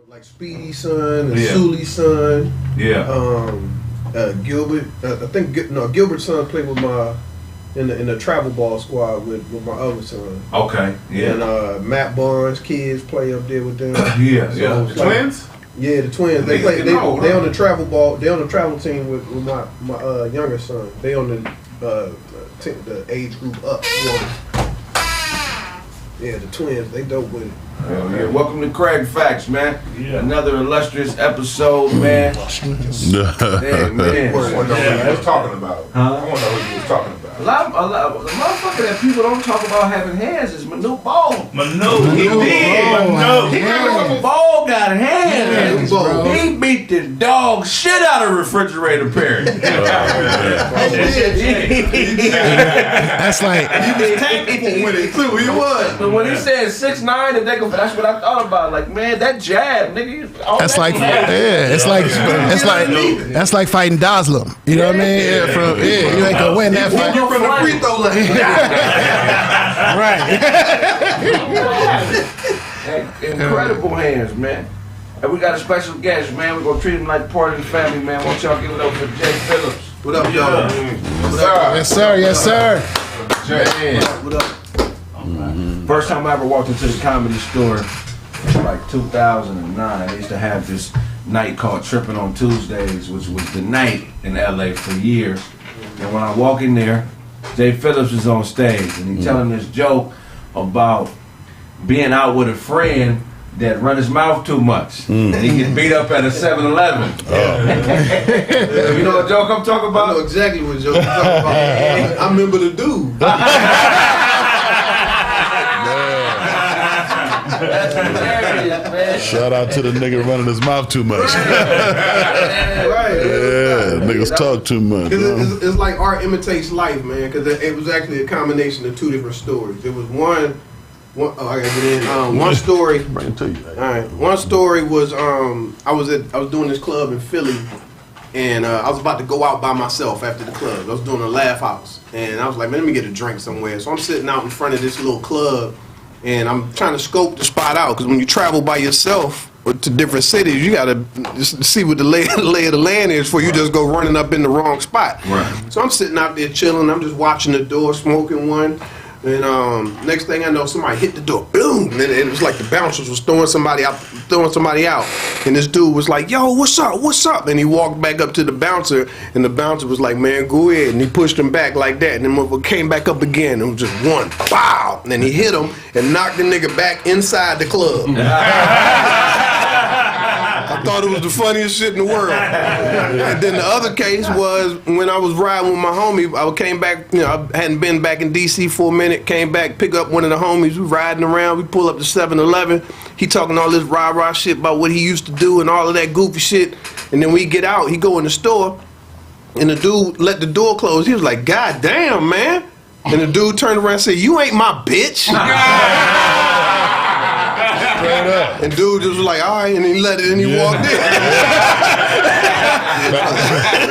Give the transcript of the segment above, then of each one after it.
like Speedy's son and Sully's son. Yeah. Gilbert. I think Gilbert's son played with in the travel ball squad with my other son. Okay. Yeah. And Matt Barnes' kids play up there with them. Yeah. So The twins. Yeah, the twins. They play. They on the travel ball. They on the travel team with my younger son. They on the age group up. Yeah, the twins. They dope with it. Yeah. Welcome to Kraig Facts, man. Yeah. Another illustrious episode, man. Hey, man. What he was talking about? I want to know what he was talking about. A lot of motherfucker that people don't talk about having hands is Manu Ball. He did. He never Ball got hands. He beat the dog shit out of Refrigerator Perry. That's like he was tactful with it too. He was. But when he said 6'9", if they go, that's what I thought about. Like, man, that jab, nigga. That's like that's like fighting Doslam. You know what I mean? You ain't gonna win that fight. You're from the free throw line. Right. Incredible hands, man. And we got a special guest, man. We're gonna treat him like part of the family, man. Why don't y'all give it up for Jay Phillips? What up, y'all? Yes, sir. Yes, sir. What up? First time I ever walked into the Comedy Store was like 2009. They used to have this night called Trippin' on Tuesdays, which was the night in LA for years. And when I walk in there, Jay Phillips is on stage and he's telling this joke about being out with a friend that run his mouth too much. And he gets beat up at a 7-Eleven. You know what joke I'm talking about? I know exactly what joke I'm talking about. I remember the dude. That's hilarious, man. Shout out to the nigga running his mouth too much. Right. Niggas talk too much. It's like art imitates life, man. Because it was actually a combination of two different stories. It was one story. Bring it to you. All right. One story was I was doing this club in Philly, and I was about to go out by myself after the club. I was doing a laugh house, and I was like, man, let me get a drink somewhere. So I'm sitting out in front of this little club, and I'm trying to scope the spot out, because when you travel by yourself or to different cities, you gotta just see what the lay of the land is before you just go running up in the wrong spot. Right. So I'm sitting out there chilling. I'm just watching the door, smoking one. And next thing I know, somebody hit the door, boom! And it was like the bouncers was throwing somebody out. And this dude was like, "Yo, what's up?" And he walked back up to the bouncer, and the bouncer was like, "Man, go ahead." And he pushed him back like that, and then motherfucker came back up again. It was just one, pow! And then he hit him and knocked the nigga back inside the club. I thought it was the funniest shit in the world. And then the other case was when I was riding with my homie. I came back, I hadn't been back in DC for a minute. Came back, pick up one of the homies. We riding around. We pull up to 7-Eleven. He talking all this rah-rah shit about what he used to do and all of that goofy shit. And then we get out. He go in the store, and the dude let the door close. He was like, "God damn, man." And the dude turned around and said, "You ain't my bitch." And dude just was like, "All right," and he let it, and he walked in.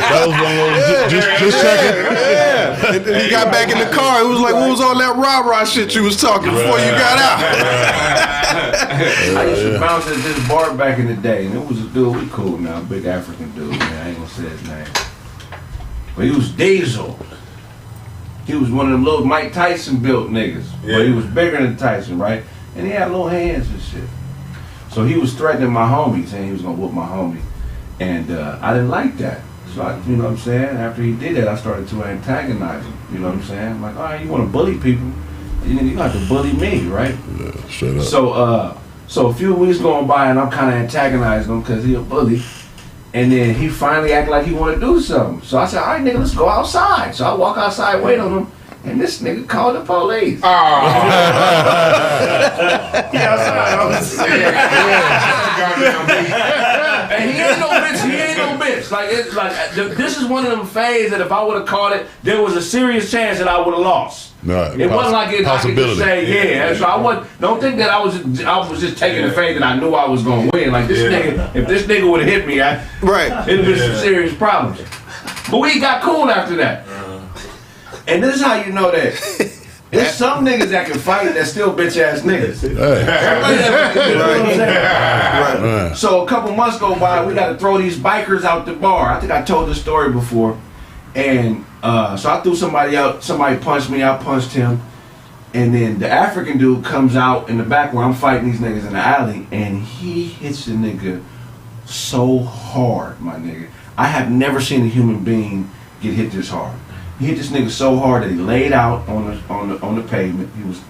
That was one of those, just checking. Yeah. And then he got back in the car. It was like, "What was all that rah-rah shit you was talking before you got out?" I used to bounce at this bar back in the day, and it was a dude, we cool now, big African dude, man, I ain't gonna say his name. But he was Diesel. He was one of them little Mike Tyson built niggas. Yeah. But he was bigger than Tyson, right? And he had little hands and shit. So he was threatening my homie, saying he was gonna whoop my homie. And I didn't like that. So I, you know what I'm saying? After he did that, I started to antagonize him. You know what I'm saying? I'm like, all right, you wanna bully people, you have to bully me, right? Yeah, straight up. So a few weeks going by, and I'm kind of antagonizing him because he a bully. And then he finally acted like he wanted to do something. So I said, all right, nigga, let's go outside. So I walk outside, wait on him, and this nigga called the police. And he ain't no bitch. Like, it's like this is one of them phases that if I would have called it, there was a serious chance that I would have lost. Right. It wasn't like I could just say, yeah. So I don't think that I was just taking the faith that I knew I was gonna win. Like this nigga, if this nigga would have hit me, it'd have been some serious problems. But we got cool after that. And this is how you know that There's some niggas that can fight that still bitch ass niggas. Hey. Everybody that can do it, you know what I'm saying? Right. So a couple months go by, we got to throw these bikers out the bar. I think I told this story before. And so I threw somebody out. Somebody punched me. I punched him. And then the African dude comes out in the back where I'm fighting these niggas in the alley. And he hits the nigga so hard, my nigga. I have never seen a human being get hit this hard. He hit this nigga so hard that he laid out on the pavement. He was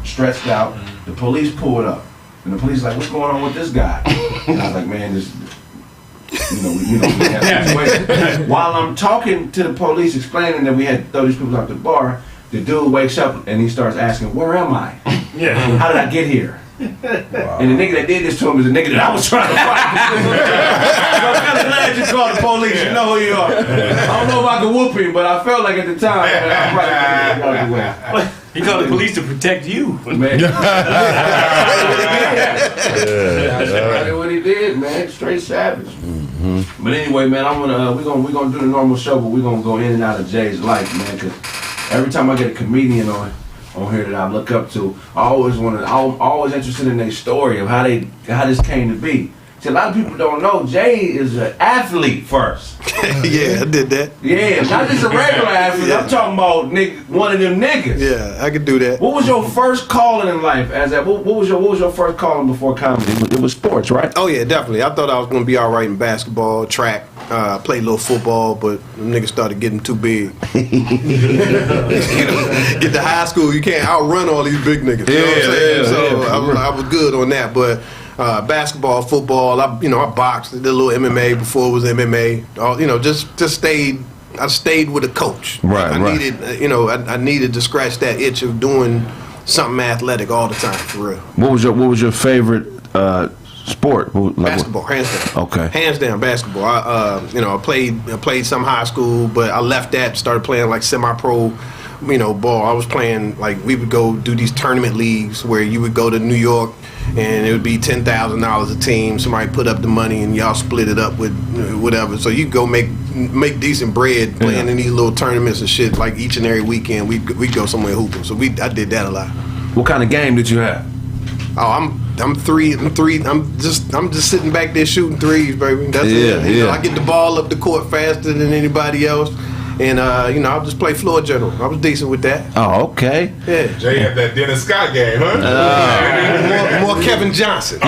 stretched out. The police pulled up. And the police like, what's going on with this guy? And I was like, man, this... we had a situation. While I'm talking to the police explaining that we had to throw these people out the bar, the dude wakes up and he starts asking, where am I? Yeah. How did I get here? Wow. And the nigga that did this to him is the nigga that I was trying to fight. So I'm kind of glad you called the police. You know who you are. I don't know if I could whoop him, but I felt like at the time, I'm right. He called the police to protect you. Man. That's exactly what he did, man. Straight savage. Mm-hmm. But anyway, man, we're gonna do the normal show, but we're gonna go in and out of Jay's life, man. Because every time I get a comedian on here that I look up to, I'm always interested in their story of how this came to be. See, a lot of people don't know Jay is an athlete first. Yeah, I did that. Yeah, not just a regular athlete. I'm talking about one of them niggas. Yeah, I could do that. What was your first calling in life? What was your first calling before comedy? It was sports, right? Oh yeah, definitely. I thought I was gonna be all right in basketball, track, played a little football, but them niggas started getting too big. Get to high school, you can't outrun all these big niggas. You know what I'm saying? So I was good on that, but. Basketball, football, I boxed, did a little MMA before it was MMA. Just stayed. I stayed with a coach. Right, I needed, I needed to scratch that itch of doing something athletic all the time, for real. What was your favorite sport? Basketball, hands down. Okay. Hands down, basketball. I played some high school, but I left that, started playing like semi-pro. Ball. I was playing, like, we would go do these tournament leagues where you would go to New York and it would be $10,000 a team. Somebody put up the money and y'all split it up with whatever. So you go make decent bread playing in these little tournaments and shit. Like each and every weekend, we go somewhere hooping. So I did that a lot. What kind of game did you have? Oh, I'm three. I'm just sitting back there shooting threes, baby. That's it. I get the ball up the court faster than anybody else. And, I'll just play floor general. I was decent with that. Oh, okay. Yeah. Jay had that Dennis Scott game, huh? More Kevin Johnson.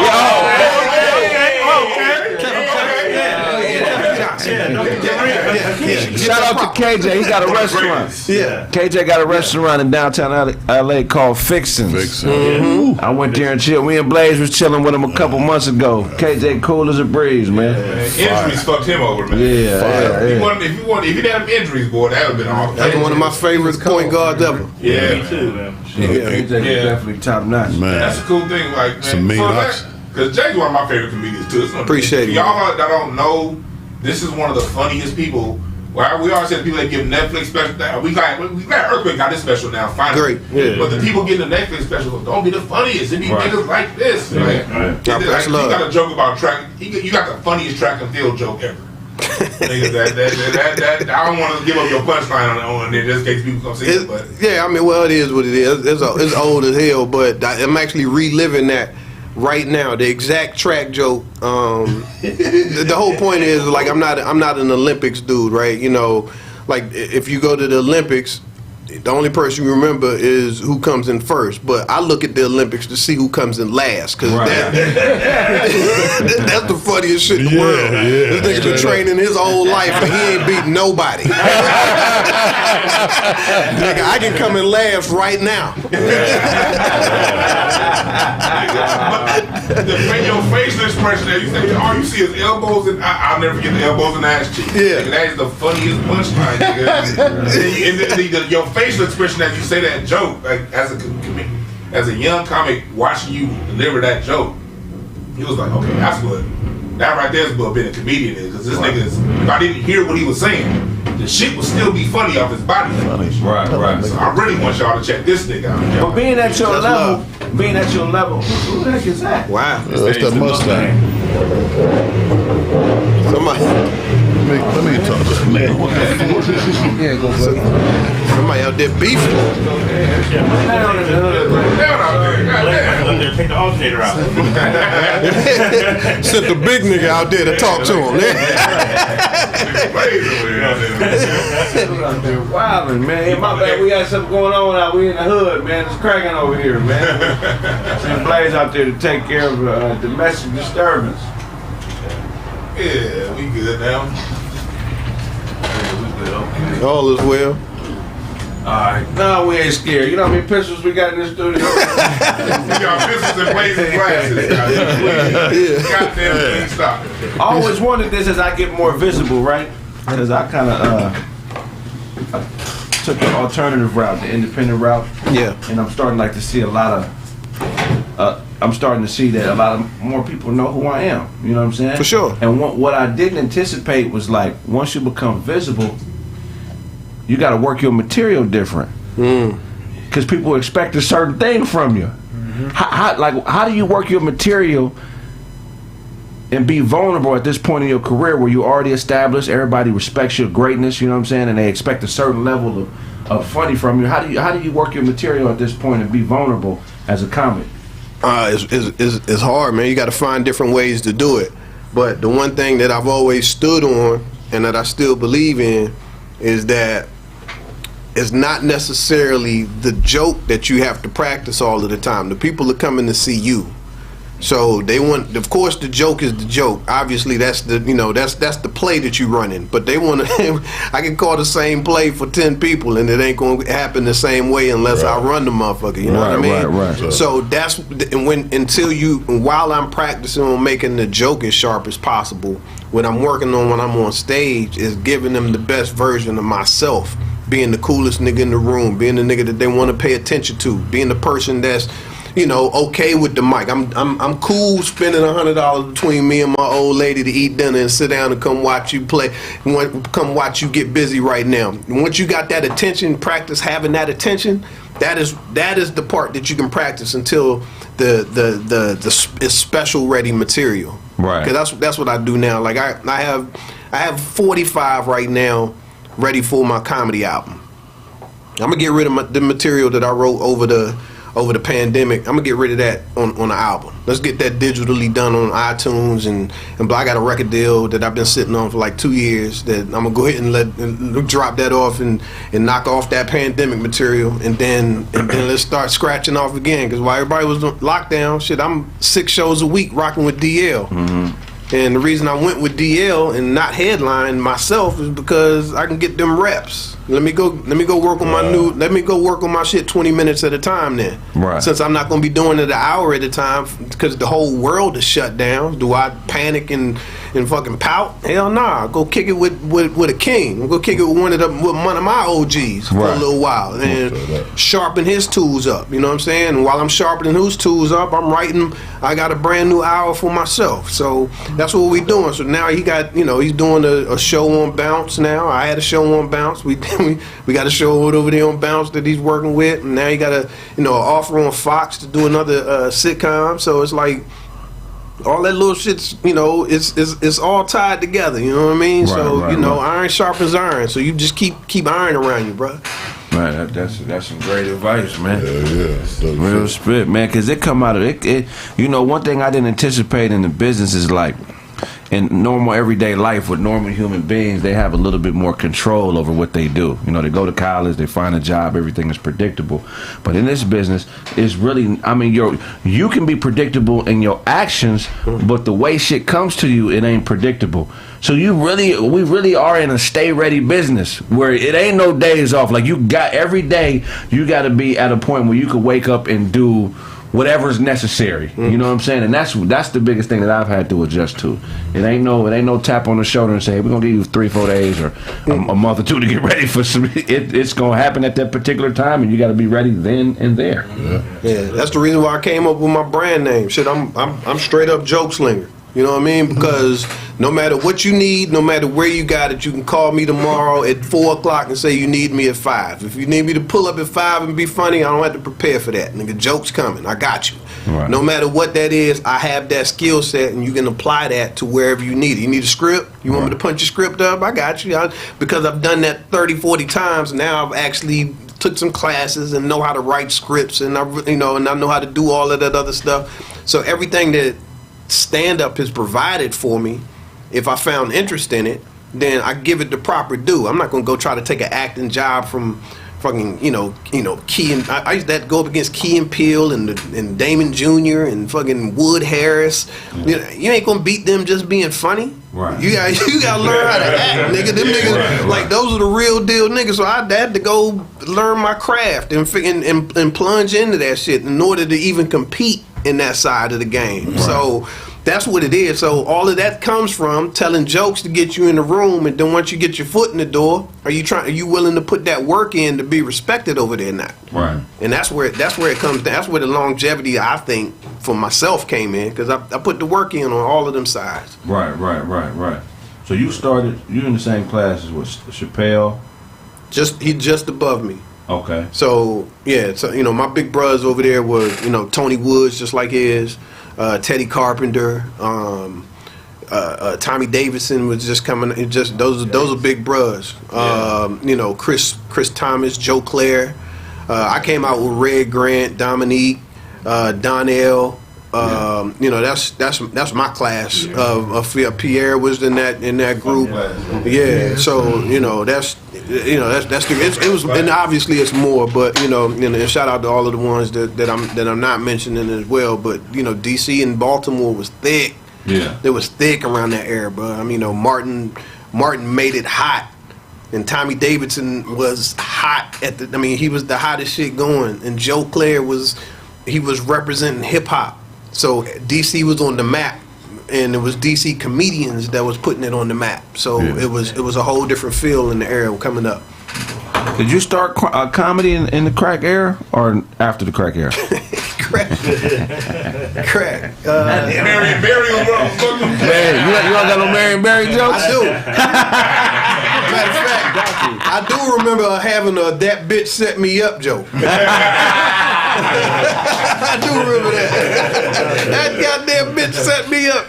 Shout out to KJ. He got a restaurant. Yeah. KJ got a restaurant in downtown LA called Fixin's. Mm-hmm. I went there and chilled. Me and Blaze was chilling with him a couple months ago. KJ cool as a breeze, man. Injuries fucked him over, man. Yeah. If he didn't have injuries, boy, that would have been awful. That's one of my favorite point guards ever. Yeah, Me too, man. KJ is definitely top notch. Man. That's a cool thing, like, Some man. mean Because Jay's one of my favorite comedians too. Appreciate it. Y'all that don't know, this is one of the funniest people. Well, we always say the people that give Netflix special. We got Earthquake got this special now. Finally. Great. Yeah. But the people getting the Netflix special don't be the funniest. It be niggas like this. Right. You got a joke about track. You got the funniest track and field joke ever. Niggas, that I don't want to give up your punchline on it just in case people come see it. But yeah, I mean, well, it is what it is. It's old as hell, but I'm actually reliving that right now. The exact track joke. The whole point is, like, I'm not an Olympics dude, right? Like, if you go to the Olympics, the only person you remember is who comes in first. But I look at the Olympics to see who comes in last, because that's the funniest shit in the world. This nigga's been training his whole life and he ain't beat nobody. Nigga, I can come in last right now. your facial expression that you say, all you see is elbows, and I'll never forget the elbows and ass cheeks. Yeah. Nigga, that is the funniest punchline, nigga. Your facial expression as you say that joke, like as a young comic watching you deliver that joke, he was like, okay, that right there is what being a comedian is. Because this nigga is, if I didn't hear what he was saying, the shit would still be funny off his body language. Right. So I really want y'all to check this nigga out. But being at your level, who the heck is that? Wow. That's that Mustang. Somebody. Let me talk to that nigga. Yeah, go for it. Somebody out there beefing. Down in the hood, man. Down out there. Goddamn. Take the alternator out. Sent the big nigga out there to talk to him. Wildin', man. Hey, my bad, we got something going on out. We in the hood, man. It's cracking over here, man. Send Blaze out there to take care of domestic disturbance. Yeah, we good now. All is well. Alright. No, we ain't scared. You know how many pistols we got in this studio? We got pistols and blazing glasses. Goddamn, please stop it. I always wanted this as I get more visible, right? Because I kind of took the alternative route, the independent route. Yeah. And I'm starting to see a lot of, I'm starting to see that a lot of more people know who I am. You know what I'm saying? For sure. And what I didn't anticipate was like, once you become visible, you got to work your material different. Because people expect a certain thing from you. How do you work your material and be vulnerable at this point in your career where you already established, everybody respects your greatness, you know what I'm saying, and they expect a certain level of funny from you? How do you work your material at this point and be vulnerable as a comic? It's hard, man. You got to find different ways to do it. But the one thing that I've always stood on and that I still believe in is that it's not necessarily the joke that you have to practice all of the time. The people are coming to see you. So they want, of course, the joke is the joke. Obviously, that's the that's the play that you running. But they want to. I can call the same play for 10 people, and it ain't going to happen the same way unless I run the motherfucker. You know what I mean? Right. So that's while I'm practicing on making the joke as sharp as possible, what I'm working on when I'm on stage is giving them the best version of myself, being the coolest nigga in the room, being the nigga that they want to pay attention to, being the person that's, okay with the mic. I'm cool spending $100 between me and my old lady to eat dinner and sit down and come watch you play, come watch you get busy right now. And once you got that attention, practice having that attention. That is the part that you can practice until the special ready material. Right. Because that's what I do now. Like I have 45 right now ready for my comedy album. I'm gonna get rid of the material that I wrote over the pandemic. I'm gonna get rid of that on the album. Let's get that digitally done on iTunes and I got a record deal that I've been sitting on for like 2 years that I'm gonna go ahead and drop that off and knock off that pandemic material and then let's start scratching off again. Because while everybody was on lockdown, shit, I'm 6 shows a week rocking with DL. And the reason I went with DL and not headline myself is because I can get them reps. Let me go work on let me go work on my shit 20 minutes at a time then. Right. Since I'm not gonna be doing it an hour at a time because the whole world is shut down. Do I panic and fucking pout? Hell nah. Go kick it with a king. Go kick it with one of my OGs for a little while and sharpen his tools up. You know what I'm saying? And while I'm sharpening his tools up, I'm writing. I got a brand new hour for myself. So that's what we doing. So now he got, he's doing a show on Bounce now. I had a show on Bounce. We got a show over there on Bounce that he's working with, and now he got a offer on Fox to do another sitcom. So it's like all that little shit's it's all tied together. You know what I mean? Iron sharpens iron. So you just keep iron around you, bro. Man, that's some great advice, man. Yeah. Real spit, man. Because it come out of it. One thing I didn't anticipate in the business is like, in normal everyday life with normal human beings, they have a little bit more control over what they do. They go to college, they find a job, everything is predictable. But in this business, it's really, you can be predictable in your actions, but the way shit comes to you, it ain't predictable. So we really are in a stay ready business where it ain't no days off. Like every day, you got to be at a point where you could wake up and do whatever's necessary. You know what I'm saying? And that's the biggest thing that I've had to adjust to. It ain't no tap on the shoulder and say, hey, we're gonna give you 3-4 days or a month or 2 to get ready for some. It's gonna happen at that particular time, and you got to be ready then and there. Yeah, that's the reason why I came up with my brand name. Shit, I'm straight up joke slinger. You know what I mean? Because no matter what you need, no matter where you got it, you can call me tomorrow at 4 o'clock and say you need me at 5. If you need me to pull up at 5 and be funny, I don't have to prepare for that. Nigga, joke's coming. I got you. Right. No matter what that is, I have that skill set, and you can apply that to wherever you need it. You need a script? You want me to punch your script up? I got you. Because I've done that 30, 40 times, now I've actually took some classes and know how to write scripts, and I know how to do all of that other stuff. So everything that stand-up has provided for me, if I found interest in it, then I give it the proper due. I'm not gonna go try to take an acting job from fucking, Key and I used to have to go up against Key and Peele and Damon Jr. and fucking Wood Harris. You ain't gonna beat them just being funny. Right. You gotta learn how to act, nigga. Them niggas, like those are the real deal niggas. So I had to go learn my craft and plunge into that shit in order to even compete in that side of the game. Right. So that's what it is. So all of that comes from telling jokes to get you in the room, and then once you get your foot in the door, are you willing to put that work in to be respected over there now? Right. And that's where it comes down. That's where the longevity, I think, for myself came in, because I put the work in on all of them sides. Right. So you in the same class as what, Chappelle? He just above me. Okay. So yeah, my big brothers over there were Tony Woods, just like his. Teddy Carpenter, Tommy Davidson was just coming. Just those are big bros. Chris Thomas, Joe Claire. I came out with Red Grant, Dominique, Donnell. That's my class. Pierre was in that group. Yeah. So it was, and obviously it's more, but and shout out to all of the ones that I'm not mentioning as well. But DC and Baltimore was thick. Yeah. It was thick around that era, bro. I mean, Martin made it hot. And Tommy Davidson was hot he was the hottest shit going. And Joe Claire was representing hip hop. So DC was on the map, and it was DC comedians that was putting it on the map. So it was a whole different feel in the era coming up. Did you start comedy in the crack era or after the crack era? Crack. Marion Barry on you don't got no Marion Barry jokes? I do. Matter of fact, I do remember having a "that bitch set me up" joke. I do remember that. That goddamn bitch set me up.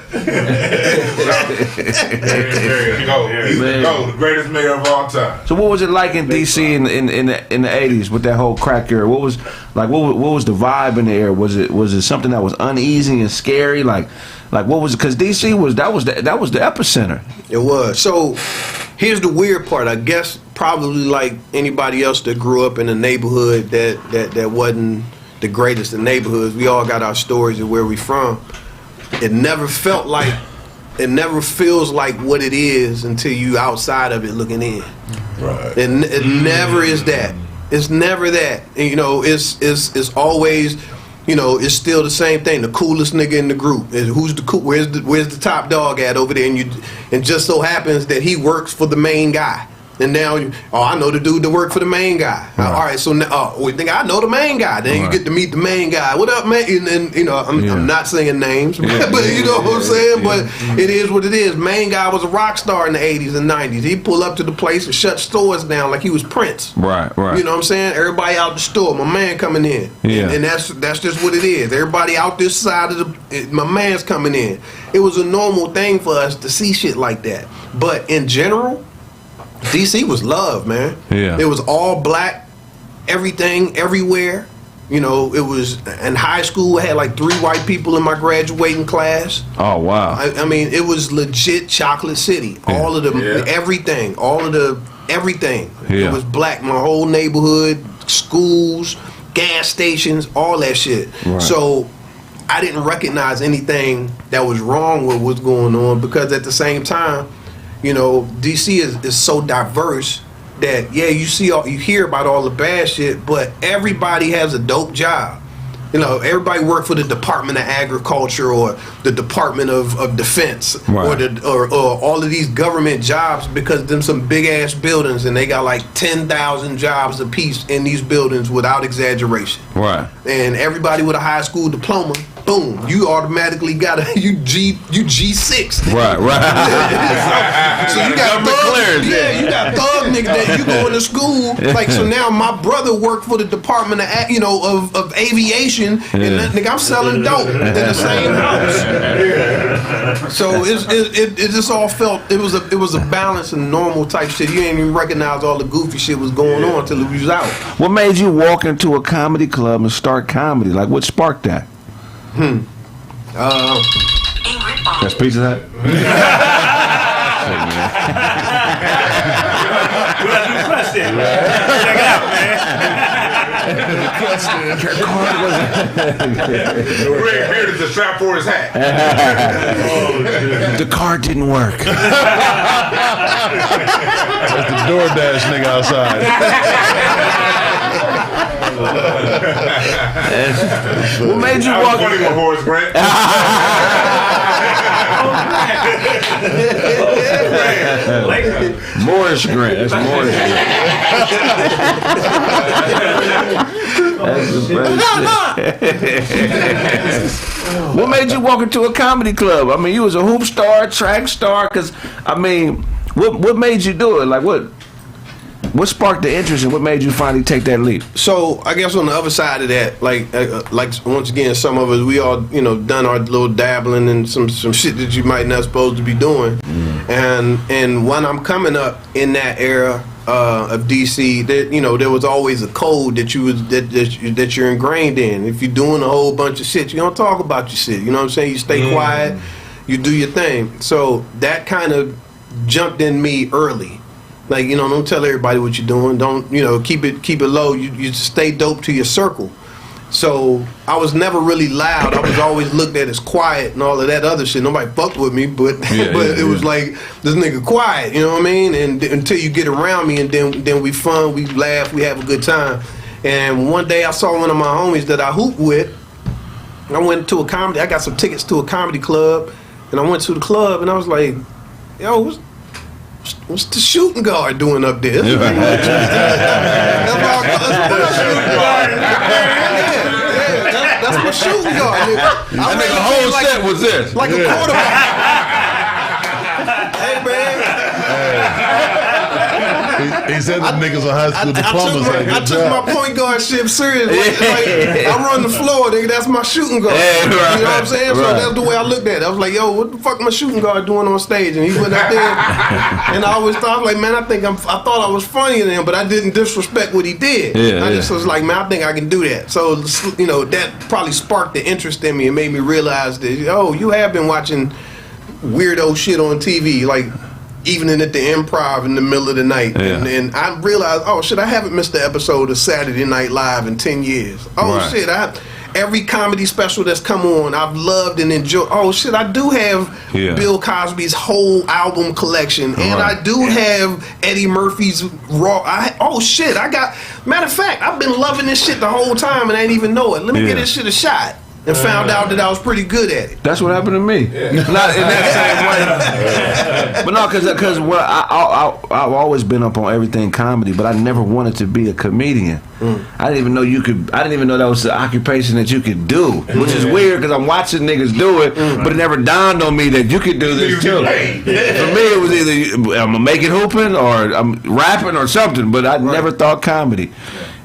He's the greatest mayor of all time. So what was it like in DC in the 80s with that whole crack era? What was the vibe in the era? Was it something that was uneasy and scary? Like what was it? Because DC was the epicenter. It was. So here's the weird part. I guess probably like anybody else that grew up in a neighborhood that wasn't the greatest of neighborhoods, we all got our stories of where we from. It never feels like what it is until you outside of it looking in. Right. It never is that. It's never that. And, it's always, it's still the same thing. The coolest nigga in the group. Where's the top dog at over there? And just so happens that he works for the main guy. And now, I know the dude that worked for the main guy. Right. All right, so now, we think I know the main guy. Then you get to meet the main guy. What up, man? And I'm not saying names, but you know what I'm saying? But it is what it is. Main guy was a rock star in the 80s and 90s. He'd pull up to the place and shut stores down like he was Prince. Right. You know what I'm saying? Everybody out the store, my man coming in. Yeah. And that's just what it is. Everybody out this side of my man's coming in. It was a normal thing for us to see shit like that. But in general, DC was love, man. Yeah. It was all black, everything, everywhere. It was in high school. I had like 3 white people in my graduating class. Oh wow! I mean, it was legit chocolate city. Yeah. All of the everything, everything. Yeah. It was black. My whole neighborhood, schools, gas stations, all that shit. Right. So I didn't recognize anything that was wrong with what's going on, because at the same time, DC is so diverse that you hear about all the bad shit, but everybody has a dope job. Everybody work for the Department of Agriculture or the Department of Defense, right, or all of these government jobs, because them some big ass buildings, and they got like 10,000 jobs apiece in these buildings without exaggeration. Right. And everybody with a high school diploma boom, you automatically got you G6. Right. So you got thug, you got thug nigga that you going to school. Like, so now my brother worked for the Department of of Aviation, and that nigga, I'm selling dope in the same house. So it just all felt it was a balance and normal type shit. You ain't even recognize all the goofy shit was going on until it was out. What made you walk into a comedy club and start comedy? Like, what sparked that? That's Pizza Hut? Check it out, man. Greg Beard is a strap for his hat. The card didn't work. That's the DoorDash nigga outside. What made you That was walk? funny one, Horace Grant. Morris Grant. That's Morris Grant. That's the best shit. What made you walk into a comedy club? I mean, you was a hoop star, track star. Cause I mean, what made you do it? Like what sparked the interest and what made you finally take that leap? So I guess on the other side of that, like once again, some of us, we all done our little dabbling and some shit that you might not supposed to be doing, and when I'm coming up in that era of DC, that there was always a code that that you're ingrained in. If you're doing a whole bunch of shit, you don't talk about your shit. You know what I'm saying? You stay quiet, you do your thing. So that kind of jumped in me early. Like, don't tell everybody what you're doing. Don't, keep it low. You stay dope to your circle. So I was never really loud. I was always looked at as quiet and all of that other shit. Nobody fucked with me, but it was like, this nigga quiet, you know what I mean? And until you get around me, and then we fun, we laugh, we have a good time. And one day I saw one of my homies that I hoop with. I went to I got some tickets to a comedy club, and I went to the club, and I was like, yo, what's the shooting guard doing up there? That's my shooting guard. I think the whole set was this. Like a quarterback. Hey, man. He said the niggas on high school diplomas had a I good took job. my point guard shit serious. Like, I run the floor, nigga. That's my shooting guard. Yeah, You know right, what I'm saying? So right. that's the way I looked at it. I was like, yo, what the fuck my shooting guard doing on stage? And he went up there, and I always thought, like, man, I thought I was funnier than him, but I didn't disrespect what he did. I just was like, man, I think I can do that. So, that probably sparked the interest in me and made me realize that, you have been watching weirdo shit on TV, like evening at the Improv in the middle of the night. And I realized, oh shit, I haven't missed the episode of Saturday Night Live in 10 years. Oh shit, every comedy special that's come on, I've loved and enjoyed. Oh shit, I do have Bill Cosby's whole album collection, and I do have Eddie Murphy's Raw. Matter of fact, I've been loving this shit the whole time and I didn't even know it. Let me give this shit a shot. And found out that I was pretty good at it. That's what happened to me. Not in that same way. But no, because I've always been up on everything comedy, but I never wanted to be a comedian. I didn't even know I didn't even know that was an occupation that you could do, which is weird because I'm watching niggas do it, but it never dawned on me that you could do this too. For me, it was either I'm gonna make it hooping or I'm rapping or something, but I never thought comedy.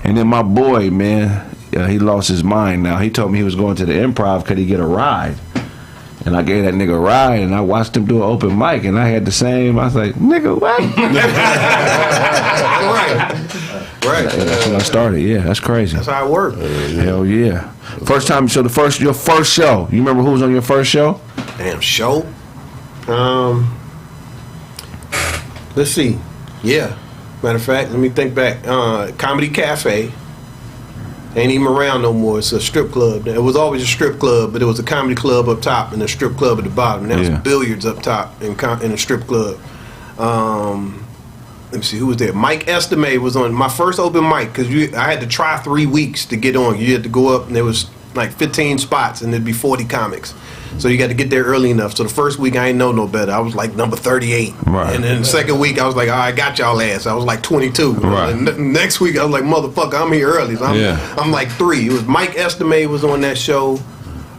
And then my boy, man. He lost his mind now. He told me he was going to the Improv. Could he get a ride? And I gave that nigga a ride, and I watched him do an open mic, and I had the same. I was like, nigga, what? Right. That's when I started. Yeah, that's crazy. That's how it worked. Hell yeah. First time. So your first show. You remember who was on your first show? Damn show. Let's see. Yeah. Matter of fact, let me think back. Comedy Cafe. Ain't even around no more. It's a strip club. It was always a strip club, but it was a comedy club up top and a strip club at the bottom. And there was billiards up top in a strip club. Let me see, who was there? Mike Estime was on my first open mic because I had to try 3 weeks to get on. You had to go up and there was like 15 spots and there'd be 40 comics. So you got to get there early enough. So the first week I ain't know no better. I was like number 38. Right. And then the second week I was like, I got y'all ass. I was like 22. Right. And next week I was like, motherfucker, I'm here early. So I'm like 3. It was Mike Estime was on that show.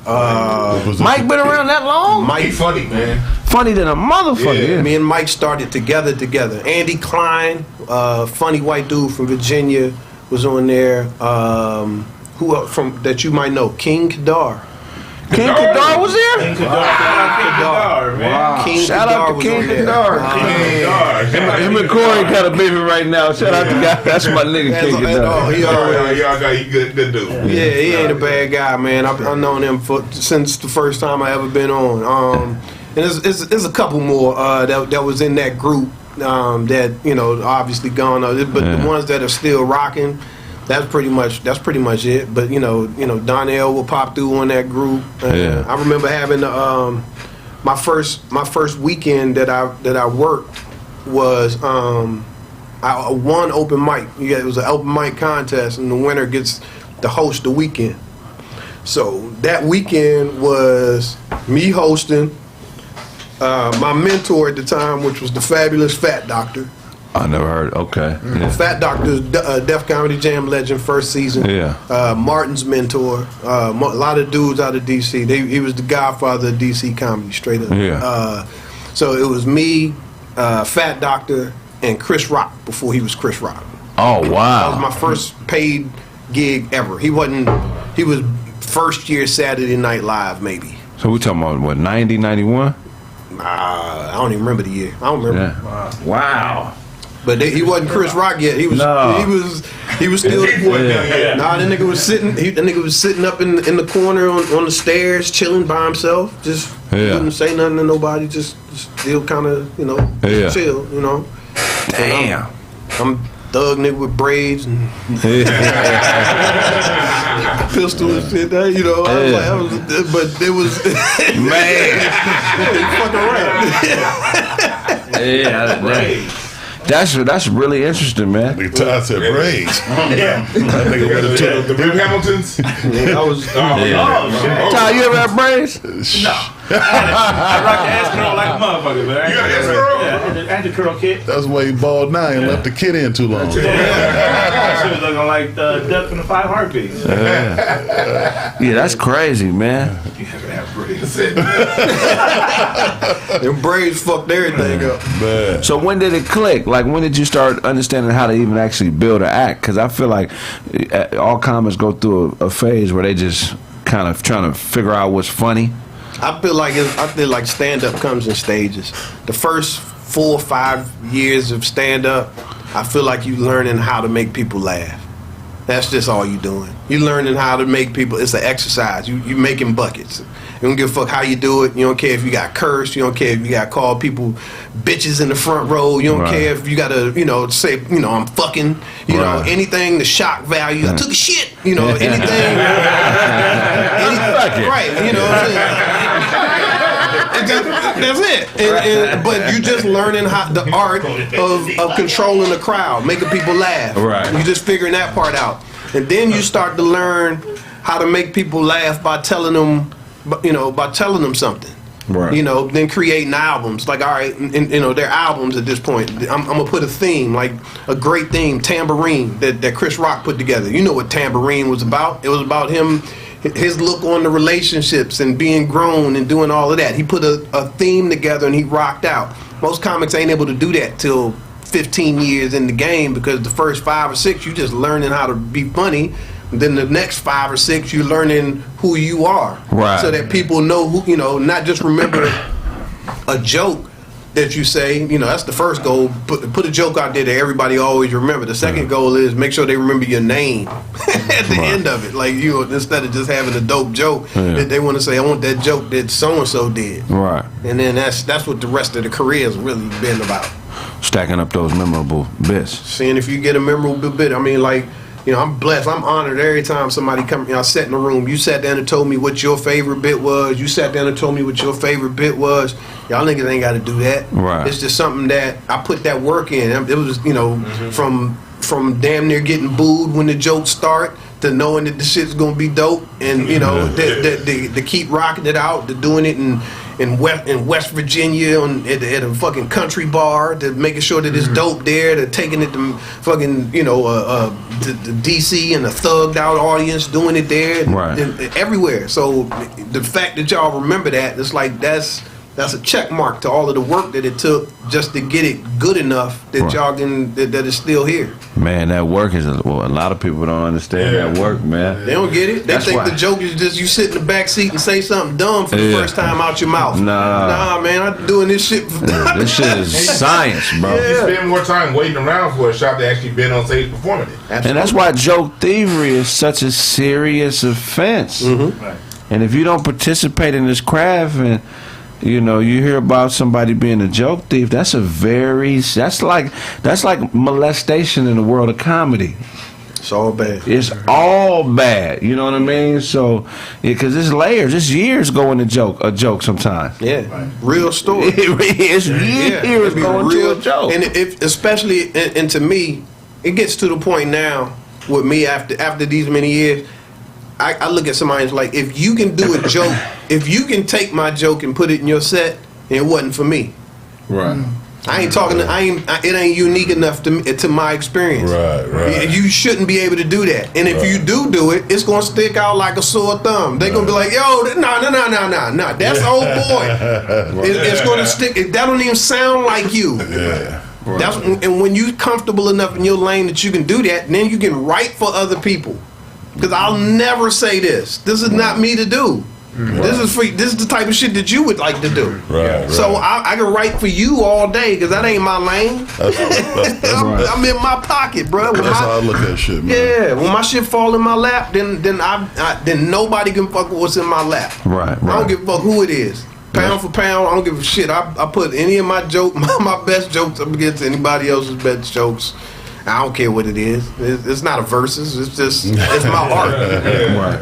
Mike been around that long? He funny, man. Funny than a motherfucker. Yeah. Me and Mike started together. Andy Klein, funny white dude from Virginia, was on there. Who from that you might know? King Kadar. King Kadar was there? King Kadar, man. Wow. King Shout Kadar out to was King on there. Kadar. Him and Corey kind of beefing right now. Shout out to guy. That's my nigga, King Kadar. He good dude. Yeah, he ain't a bad guy, man. I've known him since the first time I ever been on. And there's a couple more that was in that group that obviously gone. But the ones that are still rocking, that's pretty much it. But Donnell will pop through on that group. I remember having my first weekend that I worked was I won open mic. It was an open mic contest, and the winner gets to host the weekend. So that weekend was me hosting. My mentor at the time, which was the fabulous Fat Doctor. I never heard. Okay. Yeah. Fat Doctor's Def Comedy Jam legend, first season. Yeah. Martin's mentor. A lot of dudes out of DC. He was the godfather of DC comedy, straight up. Yeah. So it was me, Fat Doctor, and Chris Rock before he was Chris Rock. Oh That wow. was my first paid gig ever. He was first year Saturday Night Live, maybe. So we talking about what, 90, 91? I don't even remember the year. I don't remember. Yeah. Wow. But he wasn't Chris Rock yet. He was. No. He was still. Yeah. Nah, that nigga was sitting. That nigga was sitting up in the corner on the stairs, chilling by himself. Just wouldn't say nothing to nobody. Just still kind of chill. Damn. I'm thug nigga with braids and pistol and shit. I was like, but it was Man. fucking right. Yeah. That's really interesting, man. Nigga Todd said braids. Yeah. That nigga would have took The Rip Hamiltons. I was. Ty, you ever have braids? No. I rock the ass curl like a motherfucker, man. You got an ass curl? Yeah, I had the curl kit. That's why he bald now and left the kid in too long. She was looking like Duck from the Five Heartbeats. Yeah, that's crazy, man. You have to have braids. That's it. Them braids fucked everything up. Man. So when did it click? Like, when did you start understanding how to even actually build an act? Because I feel like all comics go through a phase where they just kind of trying to figure out what's funny. I feel like stand up comes in stages. The first 4 or 5 years of stand up, I feel like you learning how to make people laugh. That's just all you doing. You learning how to make people. It's an exercise. You making buckets. You don't give a fuck how you do it. You don't care if you got cursed. You don't care if you got called people bitches in the front row. You don't care if you got to say I'm fucking. Anything to shock value. I took a shit. Anything. Right. That's it. But you just learning the art of controlling the crowd, making people laugh. Right. You just figuring that part out, and then you start to learn how to make people laugh by telling them something. Right. Then creating albums. Like, all right, and they're albums at this point. I'm gonna put a theme, like a great theme, Tambourine, that Chris Rock put together. You know what Tambourine was about? It was about him. His look on the relationships and being grown and doing all of that. He put a theme together and he rocked out. Most comics ain't able to do that till 15 years in the game, because the first 5 or 6 you just learning how to be funny. And then the next 5 or 6 you learning who you are. Right. So that people know who, not just remember a joke that you say, that's the first goal. Put a joke out there that everybody always remember. The second goal is make sure they remember your name at the end of it. Like, instead of just having a dope joke, they want to say, I want that joke that so-and-so did. Right. And then that's what the rest of the career has really been about. Stacking up those memorable bits. Seeing if you get a memorable bit. I mean, like, I'm blessed. I'm honored every time somebody come. I sat in the room. You sat down and told me what your favorite bit was. You sat down and told me what your favorite bit was. Y'all niggas ain't got to do that. Right. It's just something that I put that work in. It was, from damn near getting booed when the jokes start to knowing that the shit's gonna be dope, and you know, to keep rocking it out, to doing it in West Virginia at a fucking country bar, to making sure that it's dope there, to taking it to fucking, you know, to DC and a thugged out audience, doing it there, and everywhere. So the fact that y'all remember that, it's like that's a check mark to all of the work that it took just to get it good enough that y'all can that it's still here. Man, that work is a lot of people don't understand that work, man. They don't get it. They think the joke is just you sit in the back seat and say something dumb for the first time out your mouth. Nah, man, I'm doing this shit. This shit is science, bro. You spend more time waiting around for a shot to actually been on stage performing it. Absolutely. And that's why joke thievery is such a serious offense. And if you don't participate in this craft, and you know, you hear about somebody being a joke thief, that's like molestation in the world of comedy. It's all bad. It's all bad. You know what I mean? So, because it's layers. It's years going to a joke sometimes. Yeah, real story. It's years going to a joke. And especially, and to me, it gets to the point now with me after these many years. I look at somebody and it's like, if you can do a joke, if you can take my joke and put it in your set, it wasn't for me. Right. I ain't talking. It ain't unique enough to my experience. Right. You shouldn't be able to do that. And if you do it, it's gonna stick out like a sore thumb. They're gonna be like, yo, no. That's old boy. It's gonna stick. That don't even sound like you. Yeah. And when you're comfortable enough in your lane that you can do that, then you can write for other people. Because I'll never say this. This is not me to do. This is the type of shit that you would like to do. Right. So I can write for you all day because that ain't my lane. I'm in my pocket, bro. That's how I look at shit, man. Yeah, when my shit fall in my lap, then nobody can fuck with what's in my lap. Right. I don't give a fuck who it is. Pound for pound, I don't give a shit. I put any of my best jokes up against anybody else's best jokes. I don't care what it is. It's not a versus. It's my art.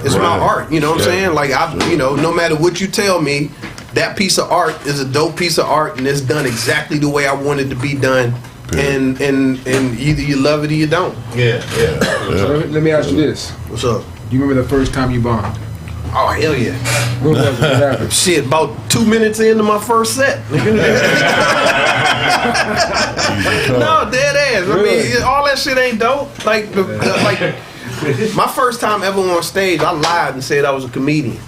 It's my art. You know what I'm saying? Like no matter what you tell me, that piece of art is a dope piece of art, and it's done exactly the way I want it to be done. And either you love it or you don't. Yeah. So let me ask you this. What's up? You remember the first time you bombed? Oh hell yeah! What was it? What happened? Shit, about 2 minutes into my first set. No, dead ass. I mean, all that shit ain't dope. Like my first time ever on stage, I lied and said I was a comedian.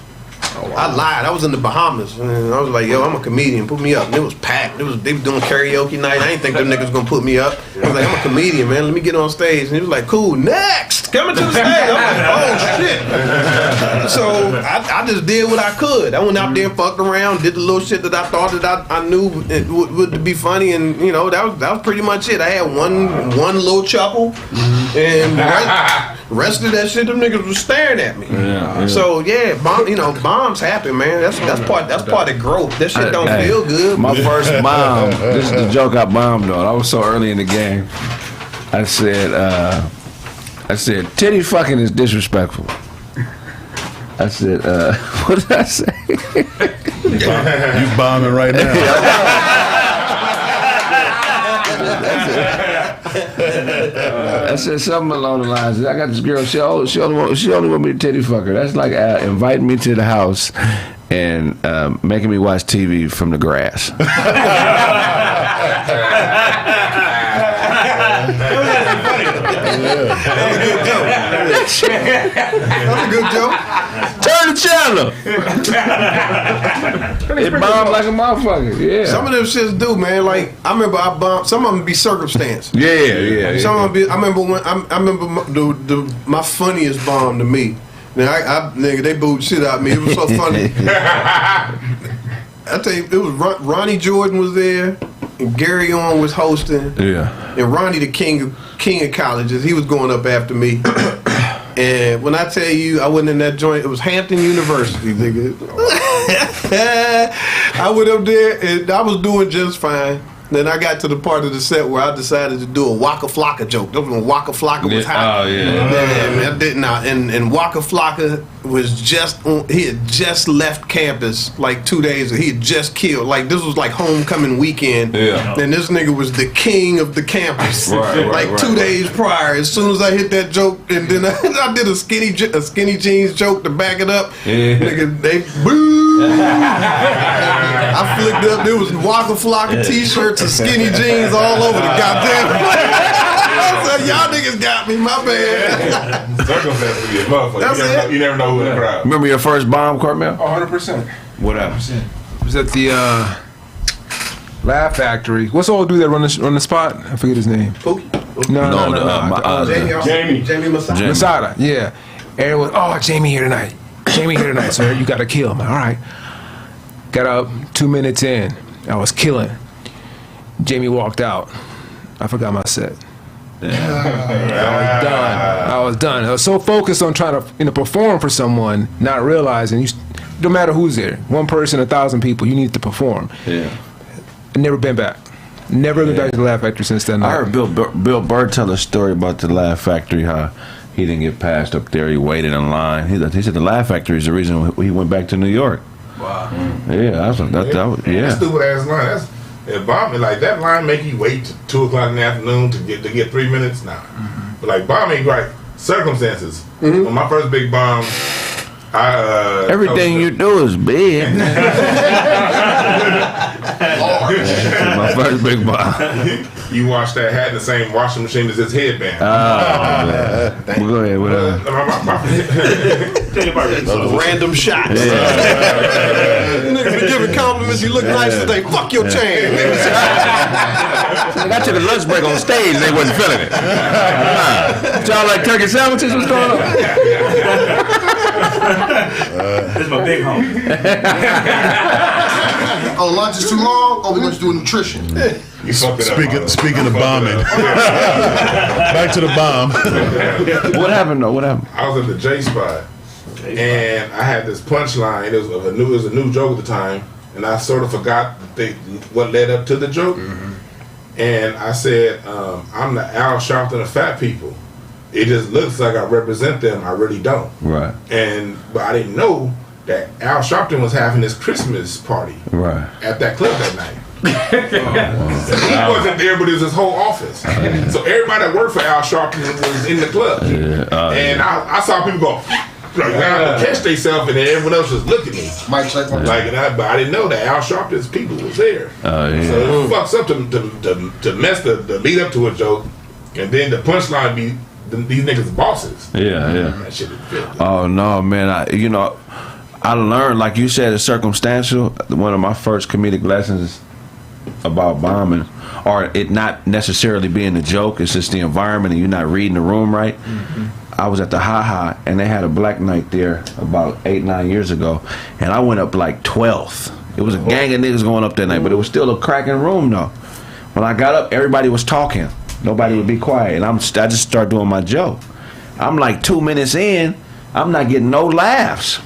I lied. I was in the Bahamas, and I was like, "Yo, I'm a comedian. Put me up." And it was packed. They were doing karaoke night. I didn't think them niggas gonna put me up. I was like, "I'm a comedian, man. Let me get on stage." And he was like, "Cool, next, coming to the stage." I'm like, "Oh shit!" So I just did what I could. I went out there and fucked around, did the little shit that I thought that I knew it would be funny, and you know that was pretty much it. I had one little chuckle, and rest of that shit, them niggas was staring at me. So yeah, bombs happen, man. That's part of growth. That shit don't feel good. My first bomb. This is the joke I bombed on. I was so early in the game. I said, titty fucking is disrespectful. I said, what did I say? You bombing right now. I said something along the lines. I got this girl. She only want me to titty fuck her. That's like inviting me to the house and making me watch TV from the grass. That's a good joke. Turn the channel. It bombed like a motherfucker. Yeah. Some of them shits do, man. Like I remember I bombed. Some of them be circumstance. Yeah. Some of them be. I remember my funniest bomb to me. Now nigga, they booed shit out of me. It was so funny. I tell you, it was Ronnie Jordan was there, and Gary On was hosting. Yeah. And Ronnie, the king of colleges, he was going up after me. And when I tell you, I went in that joint. It was Hampton University, nigga. I went up there and I was doing just fine. Then I got to the part of the set where I decided to do a Waka Flocka joke. That was when Waka Flocka was hot. Oh, yeah. Man, I did not. And Waka Flocka was he had just left campus like 2 days ago. He had just killed. Like, this was like homecoming weekend. Yeah. And this nigga was the king of the campus. Right, 2 days prior. As soon as I hit that joke, and then I did a skinny jeans joke to back it up. Yeah. Nigga, they boo. I flicked up. There was Waka Flocka t-shirts and skinny jeans all over the goddamn place. I said, y'all niggas got me. My bad. Circumstances be a motherfucker. That's it. You never know who in the crowd. Remember your first bomb, Carmel? 100%. What happened? It was at the Laugh Factory. What's the old dude that run the spot? I forget his name. Pookie. No. Jamie Masada. Masada, yeah. Everyone, Jamie here tonight. So you got to kill him. All right. Got up 2 minutes in. I was killing. Jamie walked out. I forgot my set. I was done. I was so focused on trying to perform for someone, not realizing no matter who's there, 1 person, 1,000 people, you need to perform. Yeah. I've never been back. Never been back to the Laugh Factory since then. I heard Bill Burr tell a story about the Laugh Factory, how he didn't get passed up there. He waited in line. He said the Laugh Factory is the reason he went back to New York. Wow. Yeah, that Stupid ass line. If bombing like that line make you wait till 2 o'clock in the afternoon to get 3 minutes. Nah. But like bombing, right? Circumstances. On my first big bomb, everything you do is big. My first big bomb. You wash that hat in the same washing machine as his headband. Well, go ahead. Whatever. Random shots. Niggas be giving compliments. You look nice today. Fuck your chain. I took a lunch break on stage and they wasn't feeling it. Y'all like turkey sandwiches? What's going on? This is my big home. Oh, lunch is too long? Oh, we're going to do nutrition. You fucked it up. Speaking of bombing, back to the bomb. What happened though? What happened? I was at the J spot, and I had this punchline. It was a new joke at the time, and I sort of forgot what led up to the joke. And I said, "I'm the Al Sharpton of fat people. It just looks like I represent them. I really don't." Right. But I didn't know that Al Sharpton was having his Christmas party at that club that night. He wasn't there, but it was his whole office. So everybody that worked for Al Sharpton was in the club. And I saw people go, catch themselves, and then everyone else just look at me. Mic check. But I didn't know that Al Sharpton's people was there. So it fucks up to mess the lead up to a joke, and then the punchline be these niggas bosses. That shit is filthy. Oh no, man! I learned, like you said, it's circumstantial. One of my first comedic lessons about bombing, or it not necessarily being a joke. It's just the environment, and you're not reading the room right. I was at the Ha and they had a black night there about 8-9 years ago, and I went up like 12th. It was a gang of niggas going up that night, but it was still a cracking room though. When I got up, everybody was talking. Nobody would be quiet, and I just started doing my joke. I'm like 2 minutes in, I'm not getting no laughs.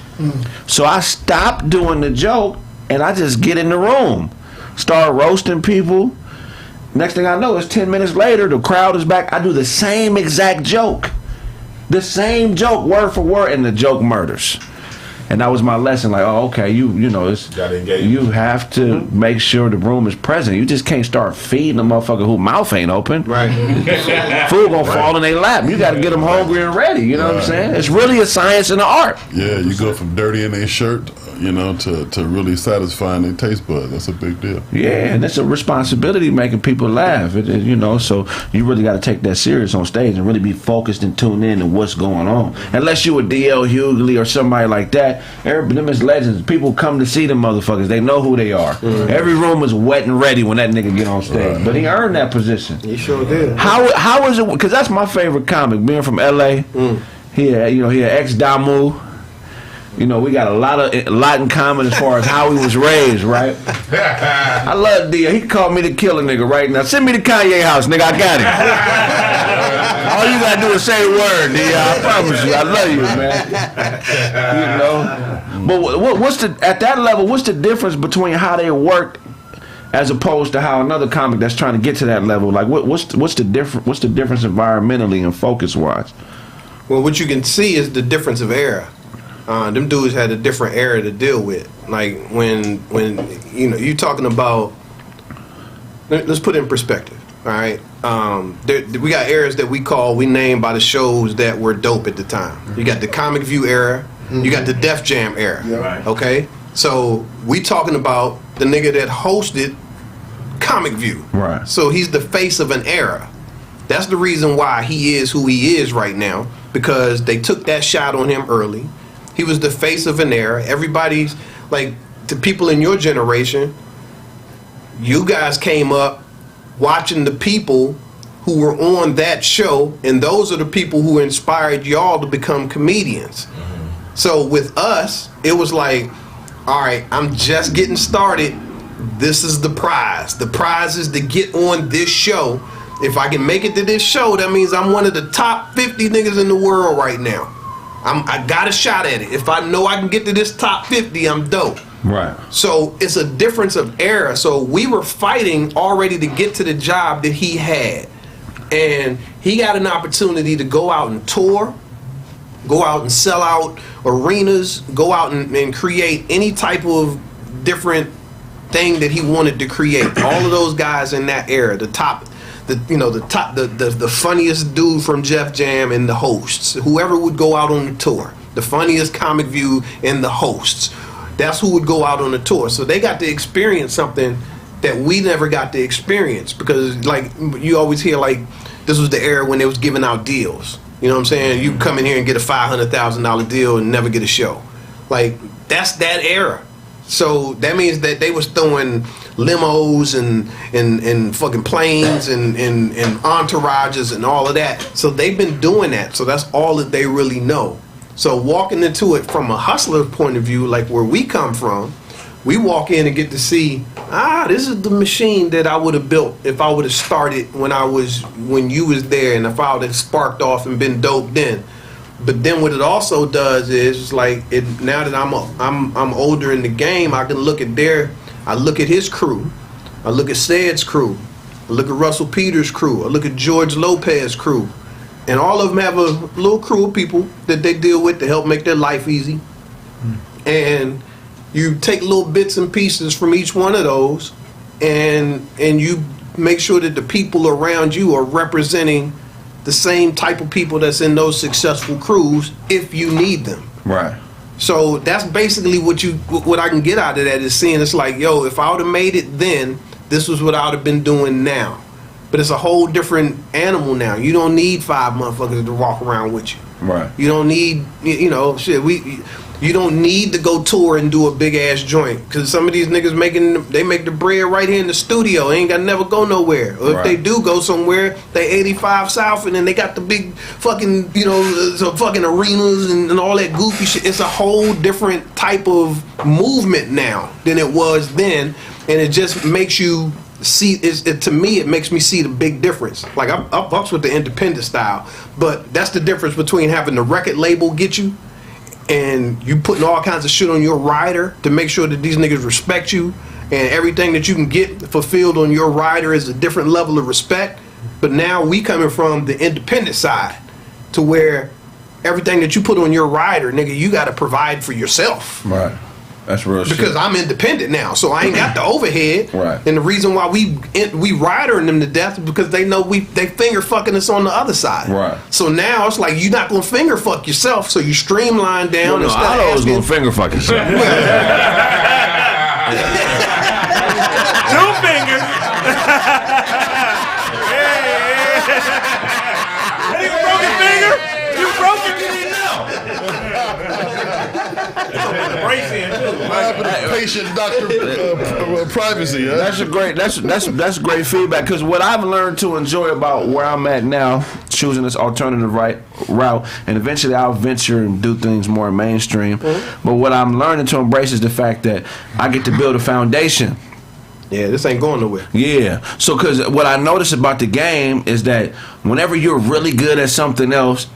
So I stopped doing the joke, and I just get in the room, start roasting people. Next thing I know, it's 10 minutes later, the crowd is back. I do the same exact joke. The same joke, word for word, and the joke murders. And that was my lesson. Like, oh, okay, you have to make sure the room is present. You just can't start feeding a motherfucker whose mouth ain't open. Right. Food gonna fall in their lap. You got to get them hungry and ready. You know what I'm saying? It's really a science and an art. Yeah, you go from dirty in their shirt, to really satisfying their taste buds. That's a big deal. Yeah, and it's a responsibility making people laugh. So you really got to take that serious on stage and really be focused and tuned in to what's going on. Unless you a D.L. Hughley or somebody like that. Them is legends. People come to see them motherfuckers. They know who they are. Every room is wet and ready when that nigga get on stage. But he earned that position. He sure did. How is it? Because that's my favorite comic. Being from L.A., he had ex-Damu. We got a lot in common as far as how he was raised, right? I love D. He called me the killer nigga right now. Send me to Kanye house, nigga. I got him. All you gotta do is say a word, D. I promise you. I love you, man. But what's at that level? What's the difference between how they worked as opposed to how another comic that's trying to get to that level, like what's the difference environmentally and focus wise? Well, what you can see is the difference of era. Them dudes had a different era to deal with. Like when you're talking about, let's put it in perspective. All right, we got eras that we name by the shows that were dope at the time. You got the Comic View era, you got the Def Jam era. Right. Okay, so we talking about the nigga that hosted Comic View. Right. So he's the face of an era. That's the reason why he is who he is right now, because they took that shot on him early. He was the face of an era. Everybody's like, the people in your generation, you guys came up watching the people who were on that show, and those are the people who inspired y'all to become comedians. So with us, it was like, all right, I'm just getting started. This is the prize. The prize is to get on this show. If I can make it to this show, that means I'm one of the top 50 niggas in the world right now. I got a shot at it. If I know I can get to this top 50, I'm dope. Right. So it's a difference of era. So we were fighting already to get to the job that he had. And he got an opportunity to go out and tour, go out and sell out arenas, go out and create any type of different thing that he wanted to create. All of those guys in that era, the funniest dude from Def Jam and the hosts, whoever would go out on the tour, the funniest Comic View and the hosts, that's who would go out on the tour. So they got to experience something that we never got to experience, because like you always hear, like, this was the era when they was giving out deals. You know what I'm saying? You come in here and get a $500,000 deal and never get a show. Like, that's that era. So that means that they was throwing limos and fucking planes and entourages and all of that. So they've been doing that. So that's all that they really know. So walking into it from a hustler point of view, like where we come from, we walk in and get to see, this is the machine that I would have built if I would have started when you was there, and if I would have sparked off and been dope then. But then what it also does is, like, now that I'm older in the game, I can look at his crew, I look at Ced's crew, I look at Russell Peters' crew, I look at George Lopez's crew, and all of them have a little crew of people that they deal with to help make their life easy. And you take little bits and pieces from each one of those, and you make sure that the people around you are representing the same type of people that's in those successful crews if you need them. Right. So that's basically what I can get out of that, is seeing it's like, yo, if I would have made it then, this was what I would have been doing now. But it's a whole different animal now. You don't need 5 motherfuckers to walk around with you. Right. You don't need, you don't need to go tour and do a big ass joint, because some of these niggas make the bread right here in the studio. They ain't got to never go nowhere. Or if they do go somewhere, they 85 South, and then they got the big fucking fucking arenas and all that goofy shit. It's a whole different type of movement now than it was then, and it just makes you see. To me, it makes me see the big difference. Like I fucks with the independent style, but that's the difference between having the record label get you, and you putting all kinds of shit on your rider to make sure that these niggas respect you, and everything that you can get fulfilled on your rider is a different level of respect. But now we coming from the independent side, to where everything that you put on your rider, nigga, you got to provide for yourself. Right. That's real shit. Because I'm independent now, so I ain't got the overhead. Right. And the reason why we ridering them to death is because they know they finger fucking us on the other side. Right. So now it's like, you're not gonna finger fuck yourself, so you streamline down. No, I always gonna finger fuck yourself. 2 fingers. Hey, you broke your finger? You broke it, you didn't know. Brace in too. Patient doctor privacy. Huh? That's great feedback, because what I've learned to enjoy about where I'm at now, choosing this alternative route, and eventually I'll venture and do things more mainstream. Mm-hmm. But what I'm learning to embrace is the fact that I get to build a foundation. Yeah, this ain't going nowhere. Yeah. So, because what I notice about the game is that whenever you're really good at something else,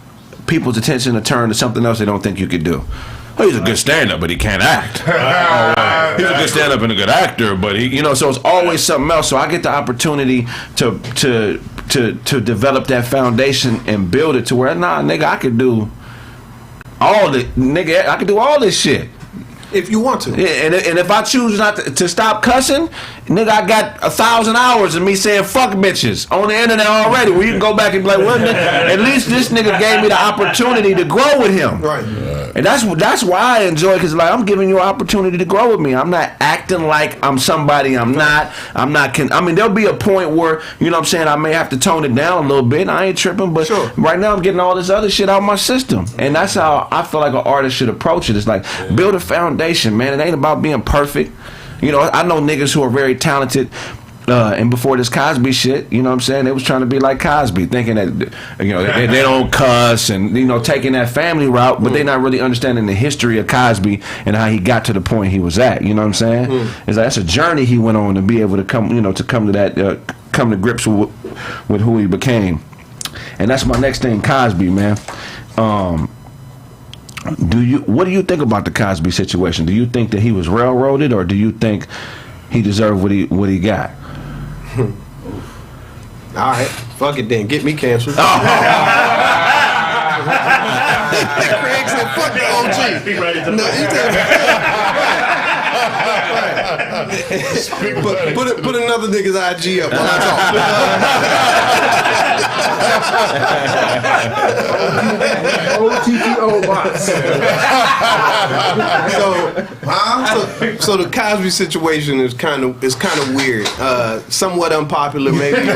people's attention will turn to something else they don't think you could do. oh, he's a good stand-up, but he can't act. He's a good stand-up and a good actor, but he, so it's always something else. So I get the opportunity to develop that foundation and build it to where, nah, nigga, I could do all this shit. If you want to. Yeah, and if I choose not to stop cussing, nigga, I got 1,000 hours of me saying fuck bitches on the internet already. Where you can go back and be like, well, at least this nigga gave me the opportunity to grow with him. Right. And that's why I enjoy it, because like I'm giving you an opportunity to grow with me. I'm not acting like I'm somebody I'm not. I mean, there'll be a point where, you know what I'm saying, I may have to tone it down a little bit. I ain't tripping, but right now I'm getting all this other shit out of my system. And that's how I feel like an artist should approach it. It's like, build a foundation, man. It ain't about being perfect. I know niggas who are very talented, and before this Cosby shit, you know what I'm saying, they was trying to be like Cosby, thinking that, they don't cuss and, taking that family route, but they not really understanding the history of Cosby and how he got to the point he was at, you know what I'm saying? It's like, that's a journey he went on to be able to come to grips with who he became. And that's my next thing, Cosby, man. What do you think about the Cosby situation? Do you think that he was railroaded, or do you think he deserved what he got? All right, fuck it then. Get me canceled. Kraig said, "Fuck the OG." No, put another nigga's IG up while I talk. OTTO box. So the Cosby situation is kind of weird. Somewhat unpopular, maybe.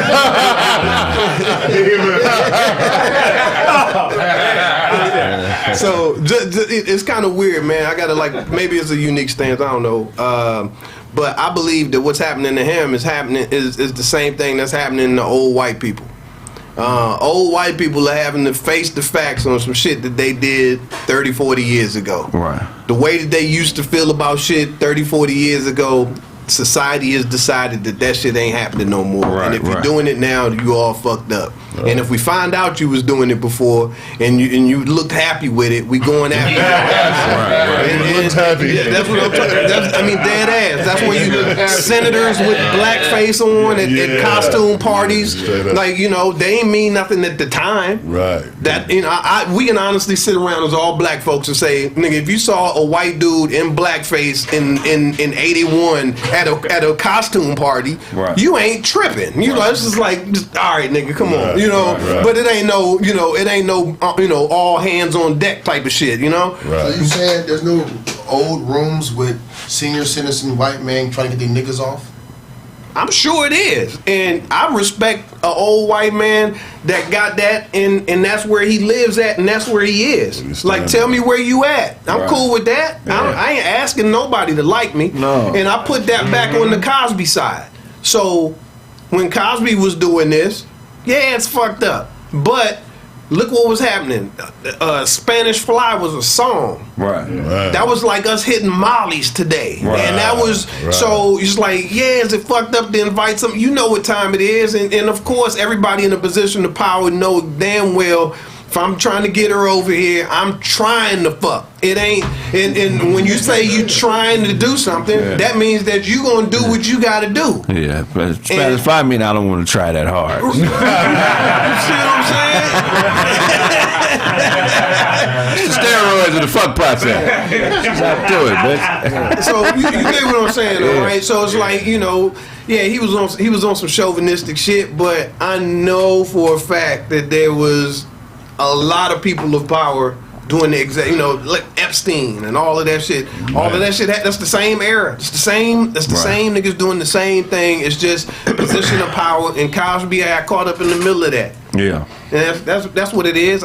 So it's kind of weird, man. I gotta maybe it's a unique stance. I don't know. But I believe that what's happening to him is the same thing that's happening to old white people. Old white people are having to face the facts on some shit that they did 30, 40 years ago. Right. The way that they used to feel about shit 30, 40 years ago, society has decided that shit ain't happening no more. Right, and if you're doing it now, you all fucked up. Right. And if we find out you was doing it before and you looked happy with it, we going after you. Right. And Looked happy. Yeah, that's what I'm talking. Dead ass. That's when you senators with blackface on at costume parties. Like, they ain't mean nothing at the time. Right. That we can honestly sit around as all black folks and say, nigga, if you saw a white dude in blackface in 81 at a costume party, you ain't tripping. It's just like, all right, nigga, come on. But it ain't no all hands on deck type of shit, Right. So you saying there's no old rooms with senior citizen white men trying to get their niggas off? I'm sure it is. And I respect an old white man that got that and that's where he lives at and that's where he is. Like, tell me where you at. I'm cool with that. Yeah. I ain't asking nobody to like me. No. And I put that back on the Cosby side. So when Cosby was doing this, it's fucked up. But look what was happening. Spanish Fly was a song. Right. That was like us hitting mollies today. Right. And that was, so it's like, is it fucked up to invite some, what time it is. And of course, everybody in a position of power know damn well, if I'm trying to get her over here, I'm trying to fuck. It ain't, and when you say you trying to do something, that means that you gonna do what you gotta do. Yeah, but Spanish Fly mean I don't want to try that hard. You see what I'm saying? Steroids of the fuck process. Stop do it, bitch. So you get what I'm saying, though, right? So it's like, he was on some chauvinistic shit, but I know for a fact that there was a lot of people of power doing the exact, like Epstein and all of that shit. All of that shit, that's the same era. It's the same. That's the same niggas doing the same thing. It's just position of power. And Cosby got caught up in the middle of that. Yeah. And that's what it is.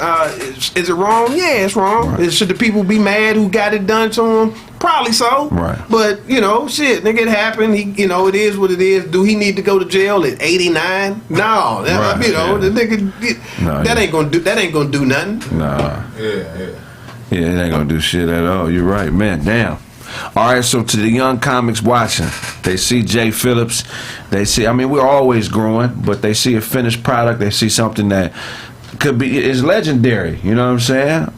Is it wrong? Yeah, it's wrong. Right. Should the people be mad who got it done to them? Probably so. Right. But shit, nigga, it happened. He, it is what it is. Do he need to go to jail at 89? No. The nigga, that ain't gonna do nothing. Nah. Yeah, it ain't gonna do shit at all. You're right, man. Damn. All right, so to the young comics watching, they see Jay Phillips, they see, we're always growing, but they see a finished product, they see something that is legendary, you know what I'm saying?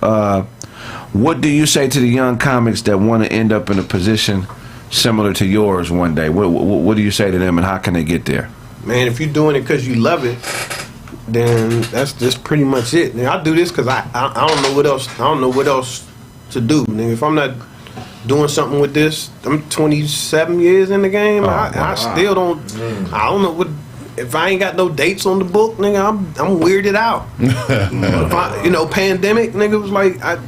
What do you say to the young comics that want to end up in a position similar to yours one day? What do you say to them, and how can they get there? Man, if you're doing it because you love it, then that's just pretty much it. Now, I do this because I don't know what else. I don't know what else to do. Nigga, if I'm not doing something with this, I'm 27 years in the game. I still don't. I don't know what. If I ain't got no dates on the book, nigga, I'm weirded out. Pandemic, nigga, was like I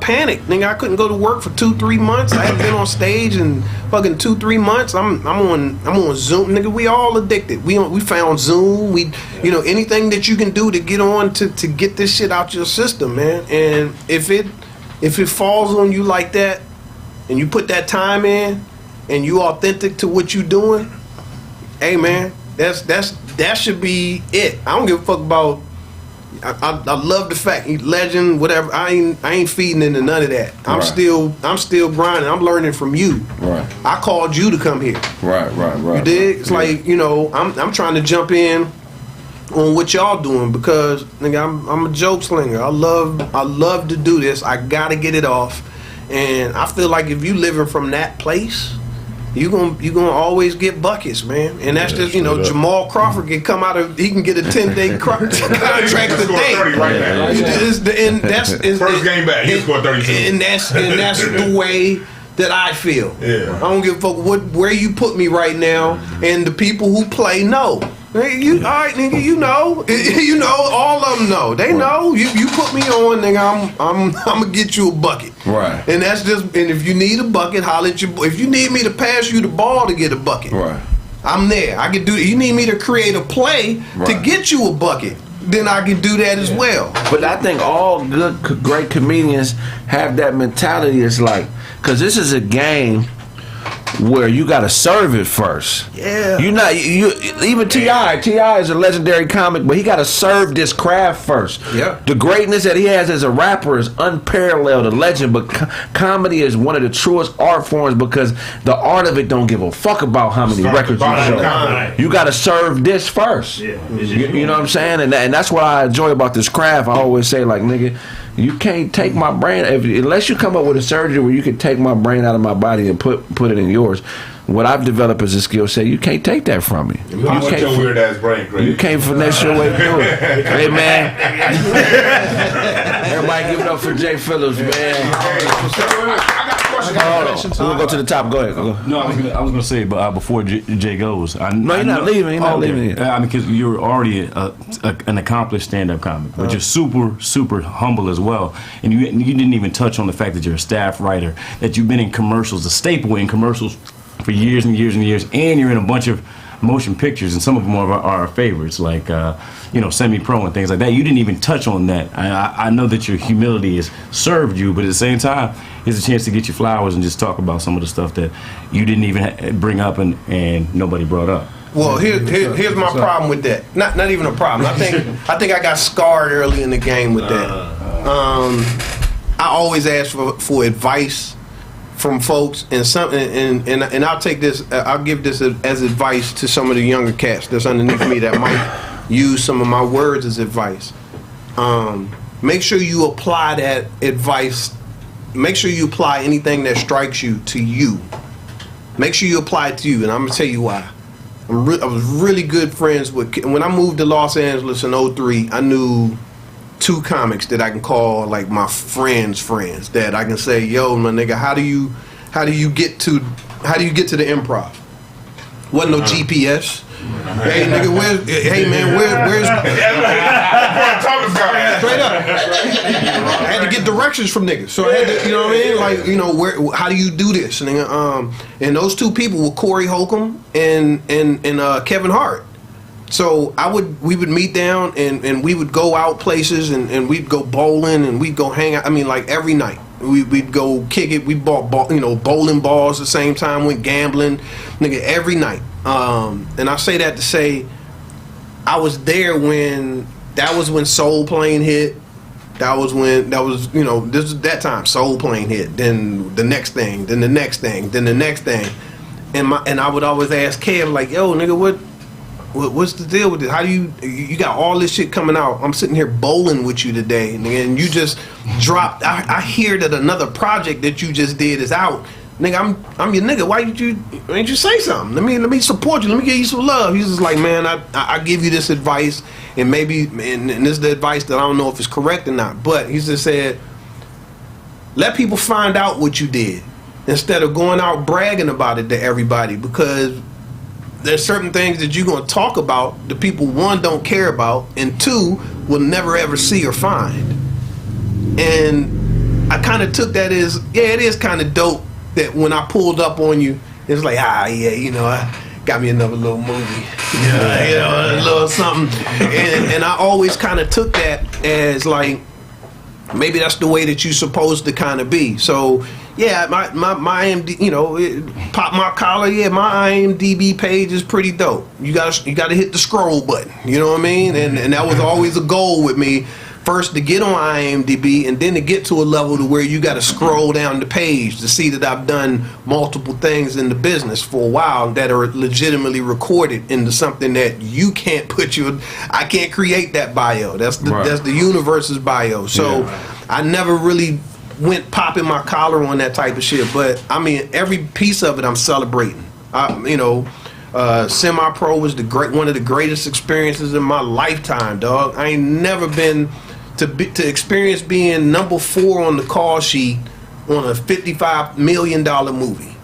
panicked, nigga. I couldn't go to work for 2-3 months. I hadn't been on stage in fucking 2-3 months. I'm on Zoom, nigga. We all addicted. We found Zoom. Anything that you can do to get on to get this shit out your system, man. And if it falls on you like that, and you put that time in, and you authentic to what you doing, hey man, that should be it. I don't give a fuck about. I love the fact legend, whatever. I ain't feeding into none of that. I'm still grinding. I'm learning from you. Right. I called you to come here. Right. You dig? It's like I'm trying to jump in on what y'all doing because nigga, I'm a joke slinger. I love to do this. I gotta get it off, and I feel like if you living from that place, you gonna always get buckets, man. And that's just Jamal Crawford can come out of, he can get a 10-day contract today. 30 right now. And that's First game back, he scored 32. And that's the way that I feel. Yeah. I don't give a fuck where you put me right now, and the people who play know. You all right, nigga? All of them know. They know. You put me on, nigga. I'm gonna get you a bucket. Right. And that's just. And if you need a bucket, holler at your. If you need me to pass you the ball to get a bucket, right, I'm there. I can do. You need me to create a play to get you a bucket, then I can do that as well. But I think all great comedians have that mentality. It's like, because this is a game where you got to serve it first. Yeah. Even T.I. is a legendary comic, but he got to serve this craft first. Yeah. The greatness that he has as a rapper is unparalleled, a legend, but comedy is one of the truest art forms because the art of it don't give a fuck about how many records you show. You got to serve this first. Yeah. You know what I'm saying? And that's what I enjoy about this craft. I always say, like, nigga, you can't take my brain unless you come up with a surgery where you can take my brain out of my body and put it in yours. What I've developed as a skill set, you can't take that from me. You can't your weird ass brain, Kraig. You can't finesse your way through it. Hey man, everybody give it up for Jay Phillips, man. We're gonna go to the top. Go ahead. No, I was gonna say, but before Jay goes, you're not leaving. You're not leaving yet. I mean, because you're already an accomplished stand-up comic, but you're super, super humble as well. And you didn't even touch on the fact that you're a staff writer, that you've been in commercials, a staple in commercials for years and years and years, and you're in a bunch of motion pictures, and some of them are our favorites, like Semi-Pro and things like that. You didn't even touch on that. I know that your humility has served you, but at the same time, here's a chance to get you flowers and just talk about some of the stuff that you didn't even bring up and nobody brought up. Well, here's my problem with that. Not even a problem. I think I got scarred early in the game with that. I always ask for advice from folks, and I'll take this. I'll give this as advice to some of the younger cats that's underneath me that might use some of my words as advice. Make sure you apply that advice. Make sure you apply anything that strikes you to you. Make sure you apply it to you, and I'm gonna tell you why. I was really good friends with. When I moved to Los Angeles in 2003, I knew 2 comics that I can call like my friends that I can say, yo, my nigga, how do you get to the improv? Wasn't no GPS. Hey nigga, where's straight up. I had to get directions from niggas. So I had to, you know what I mean? Like, how do you do this? And those 2 people were Corey Holcomb and Kevin Hart. So we would meet down and we would go out places and we'd go bowling and we'd go hang out. I mean, like every night we'd go kick it. We bought bowling balls at the same time, went gambling, nigga, every night. And I say that to say I was there when Soul Plane hit. That time Soul Plane hit. Then the next thing, then the next thing, then the next thing. And I would always ask Kev, like, yo, nigga, what's the deal with it? How do you got all this shit coming out? I'm sitting here bowling with you today, nigga, and you just dropped. I hear that another project that you just did is out. Nigga, I'm your nigga. Why didn't you say something? Let me support you. Let me give you some love. He's just like, man, I give you this advice, and maybe and this is the advice that I don't know if it's correct or not. But he just said, let people find out what you did instead of going out bragging about it to everybody, because there's certain things that you're gonna talk about the people, one, don't care about, and two, will never ever see or find. And I kind of took that as, yeah, it is kind of dope that when I pulled up on you, it's like, yeah, I got me another little movie, a little something. And I always kind of took that as like, maybe that's the way that you're supposed to kind of be. So, yeah, my IMDb, pop my collar, yeah, my IMDb page is pretty dope. You gotta hit the scroll button, you know what I mean? And that was always a goal with me. First to get on IMDb, and then to get to a level to where you got to scroll down the page to see that I've done multiple things in the business for a while that are legitimately recorded into something that you can't I can't create that bio. That's the universe's bio. So I never really went popping my collar on that type of shit. But I mean, every piece of it I'm celebrating. Semi-Pro was one of the greatest experiences in my lifetime, dog. I ain't never been to experience being number 4 on the call sheet on a $55 million movie.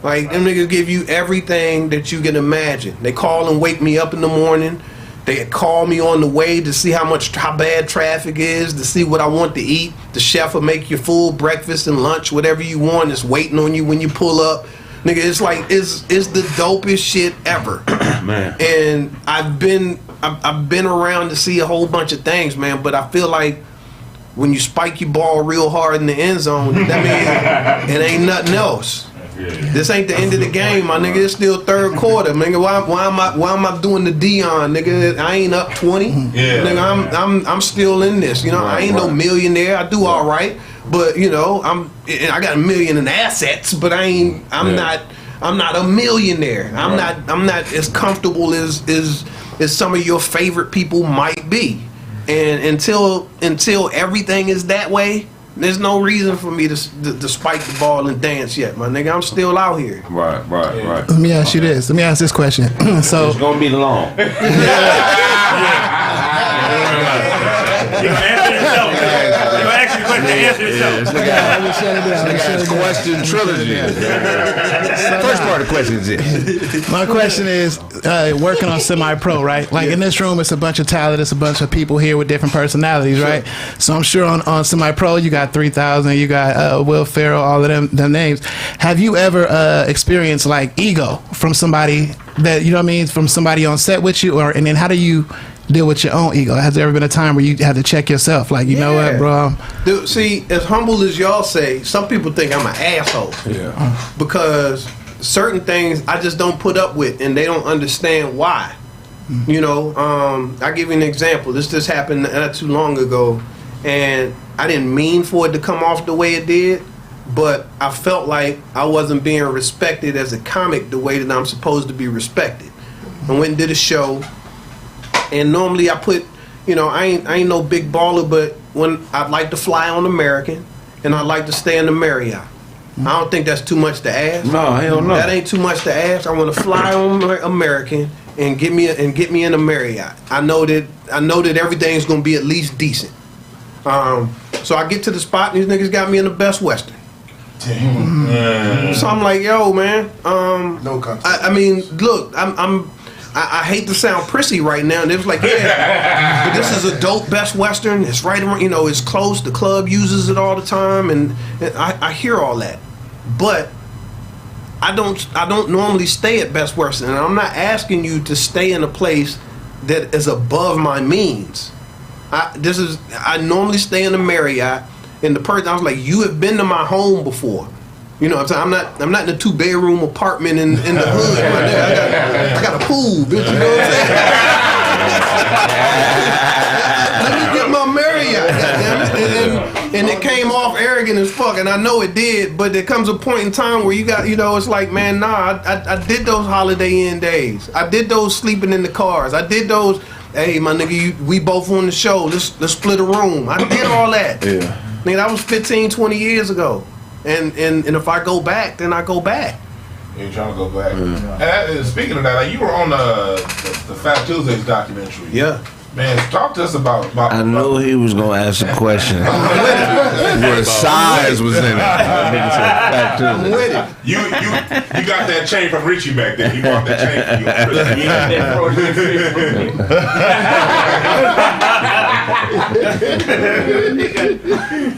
Like, them niggas give you everything that you can imagine. They call and wake me up in the morning. They call me on the way to see how bad traffic is, to see what I want to eat. The chef will make you full breakfast and lunch, whatever you want. It's waiting on you when you pull up. Nigga, it's like it's the dopest shit ever. Man. And I've been around to see a whole bunch of things, man, but I feel like when you spike your ball real hard in the end zone, that means it ain't nothing else. This ain't the end of the game, my nigga. It's still third quarter, nigga. Why am I doing the Dion, nigga? I ain't up 20. Nigga, I'm still in this. You know, I ain't no millionaire. I do all right. But I got $1 million in assets, but I'm not a millionaire. I'm not as comfortable as some of your favorite people might be. And until everything is that way, there's no reason for me to spike the ball and dance yet, my nigga. I'm still out here. Right. Let me ask you this. Let me ask this question. So it's gonna be long. You're gonna answer yourself. You're gonna ask your question and answer yourself. Question trilogy. First part of the question is this. My question is, working on Semi-Pro, right? Like in this room, it's a bunch of talent. It's a bunch of people here with different personalities, right? So I'm sure on Semi-Pro, you got 3000, you got Will Ferrell, all of them names. Have you ever experienced like ego from somebody that, you know what I mean, from somebody on set with you, and then how do you deal with your own ego? Has there ever been a time where you had to check yourself, like, you know what, bro? Dude, see, as humble as y'all say, some people think I'm an asshole. Yeah. Because certain things I just don't put up with, and they don't understand why. You know, I'll give you an example. This just happened not too long ago, and I didn't mean for it to come off the way it did, but I felt like I wasn't being respected as a comic the way that I'm supposed to be respected. I went and did a show, and normally I put, I ain't no big baller, but when I'd like to fly on American, and I'd like to stay in the Marriott. I don't think that's too much to ask. No, hell no. That ain't too much to ask. I want to fly on American and get me in a Marriott. I know that everything's gonna be at least decent. So I get to the spot, and these niggas got me in the Best Western. So I'm like, yo, man. No context. I mean, look, I hate to sound prissy right now, and it was like, yeah, but this is a dope Best Western. It's right around, it's close. The club uses it all the time, and I hear all that. But I don't normally stay at Best Western, and I'm not asking you to stay in a place that is above my means. I normally stay in the Marriott, and the person, I was like, you have been to my home before. You know what I'm saying? I'm not in a 2-bedroom apartment in the hood. My nigga. I got a pool, bitch. You know what I'm saying? Let me get my Marriott, goddammit. and it came off arrogant as fuck, and I know it did. But there comes a point in time where you got, it's like, man, nah, I did those Holiday Inn days. I did those sleeping in the cars. I did those. Hey, my nigga, we both on the show. Let's split a room. I did all that. Yeah. Nigga, that was 15, 20 years ago. And if I go back, then I go back. You're trying to go back. And speaking of that, like, you were on the Fat Tuesdays documentary. Yeah. Man, talk to us about I knew he was gonna ask a question where size was in it. I'm with it. You got that chain from Richie back then. He bought that chain for you.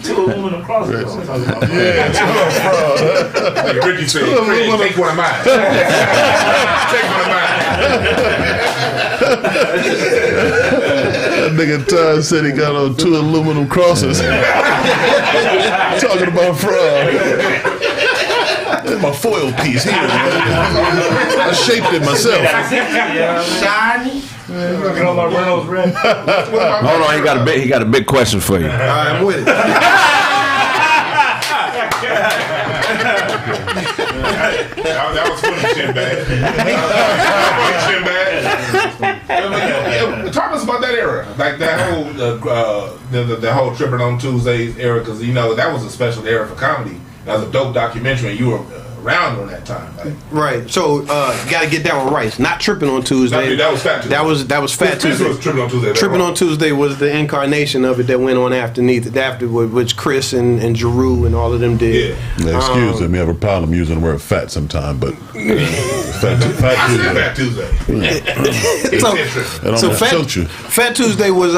2 aluminum crosses. Like Richie said, take one of mine. Take one of mine. That nigga Todd said he got on 2 aluminum crosses. Talking about fraud. That's my foil piece here, man. I shaped it myself. Shiny. Get all my Reynolds red. Hold on, he got a big question for you. All right, I'm with it. That was funny, Shinbad. Talk to us about that era, like that whole the whole Tripping on Tuesdays era, because that was a special era for comedy. That was a dope documentary, and you were around on that time. Right. So you got to get that one right. It's not Tripping on Tuesday. That was Fat Tuesday. That was Fat Tuesday. Was Tripping on Tuesday. Tripping on Tuesday was the incarnation of it that went on after which Chris and Giroux and all of them did. Yeah, excuse me, I have a problem using the word fat sometime, but Fat Tuesday. So Fat Tuesday was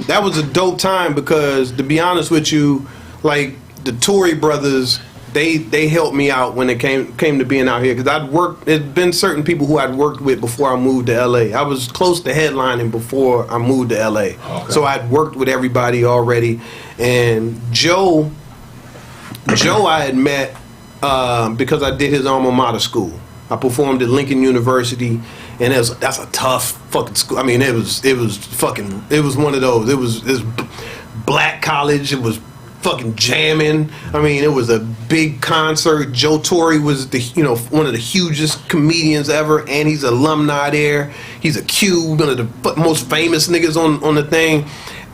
that was a dope time because, to be honest with you, like the Tory brothers, they helped me out when it came to being out here, because I'd worked. There's been certain people who I'd worked with before I moved to LA. I was close to headlining before I moved to LA, okay. So I'd worked with everybody already. And Joe I had met because I did his alma mater school. I performed at Lincoln University, and that's a tough fucking school. I mean, it was one of those. It was black college. It was fucking jamming. I mean, it was a big concert. Joe Torre was one of the hugest comedians ever, and he's alumni there. He's a Q, one of the most famous niggas on the thing,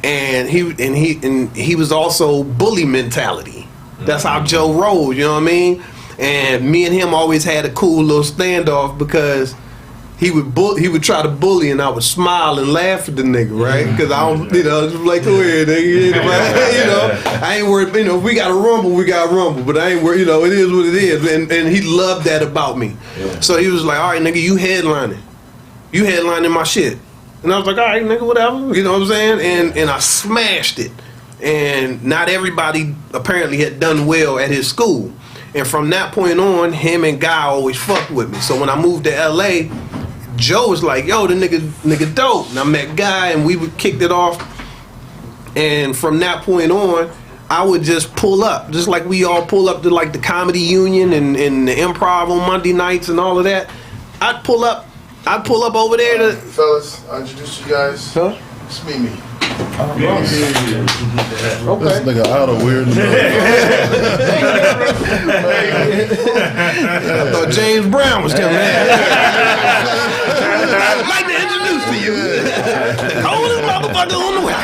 and he was also bully mentality. That's how Joe rolled. You know what I mean? And me and him always had a cool little standoff because he would try to bully, and I would smile and laugh at the nigga, right? Because I don't, just like, go ahead, nigga. I ain't worried. If we got to rumble, we got to rumble. But I ain't worried. It is what it is. And he loved that about me. Yeah. So he was like, all right, nigga, you headlining my shit. And I was like, all right, nigga, whatever. You know what I'm saying? And I smashed it. And not everybody apparently had done well at his school. And from that point on, him and Guy always fucked with me. So when I moved to LA, Joe was like, yo, the nigga dope. And I met Guy, and we kicked it off. And from that point on, I would just pull up, just like we all pull up to like the Comedy Union and the Improv on Monday nights and all of that. I'd pull up over there to... Fellas, I'll introduce you guys. Huh? It's Mimi. Okay. This nigga out of weird. I thought James Brown was coming in. I'd like to introduce to you the coldest motherfucker on the way.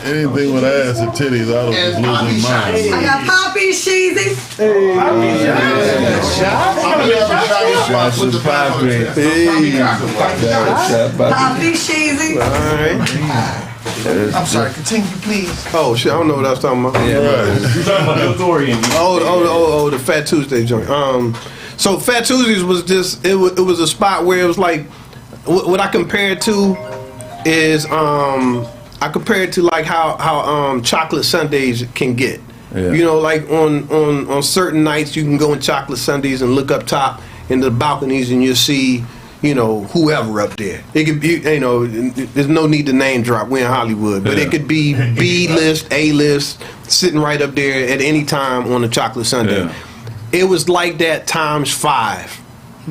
Anything with ass and titties, I don't just lose my mind. I got Poppy Sheezy. Poppy Sheezy. All right. I'm sorry, continue, please. Oh shit, I don't know what I was talking about. Yeah, right. You're talking about the Dorian. Oh, the Fat Tuesday joint. So Fat Tuesdays was just it was a spot where it was like what I compare it to is I compare it to like how chocolate sundaes can get. Yeah. Like on certain nights you can go in chocolate sundaes and look up top in the balconies and you'll see whoever up there. It could be, there's no need to name drop. We're in Hollywood, but it could be B-list, A-list, sitting right up there at any time on a chocolate sundae. Yeah. It was like that times 5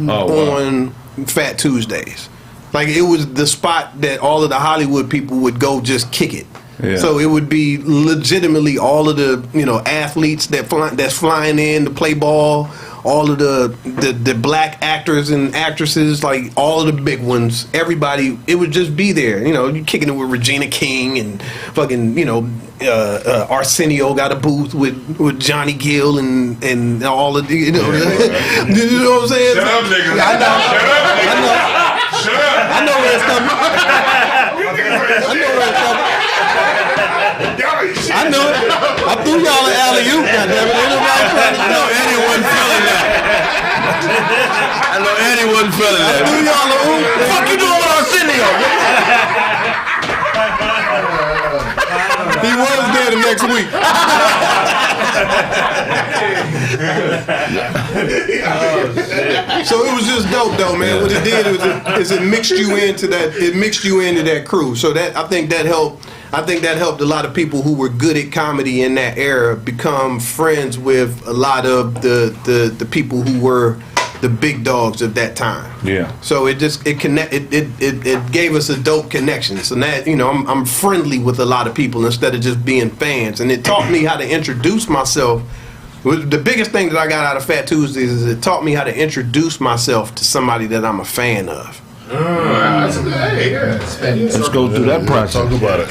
on Fat Tuesdays. Like it was the spot that all of the Hollywood people would go just kick it. Yeah. So it would be legitimately all of the athletes that's flying in to play ball, all of the black actors and actresses, like all of the big ones. Everybody, it would just be there. You kicking it with Regina King and fucking Arsenio got a booth with Johnny Gill and all of the you know what I'm saying? Shut up, nigga. I know. Shut up. I know where it's coming. I know it. I threw y'all an alley-oop, goddammit. Ain't nobody trying to know anyone feeling that. I know anyone feeling that. I threw y'all an oop. Fuck you doing with Arsenio? He was there the next week. So it was just dope, though, man. What it did is it mixed you into that. It mixed you into that crew. So I think that helped. I think that helped a lot of people who were good at comedy in that era become friends with a lot of the people who were the big dogs of that time. Yeah. So it gave us a dope connection. So now I'm friendly with a lot of people instead of just being fans, and it taught me how to introduce myself. The biggest thing that I got out of Fat Tuesdays is it taught me how to introduce myself to somebody that I'm a fan of. Let's go through that process. Talk about it.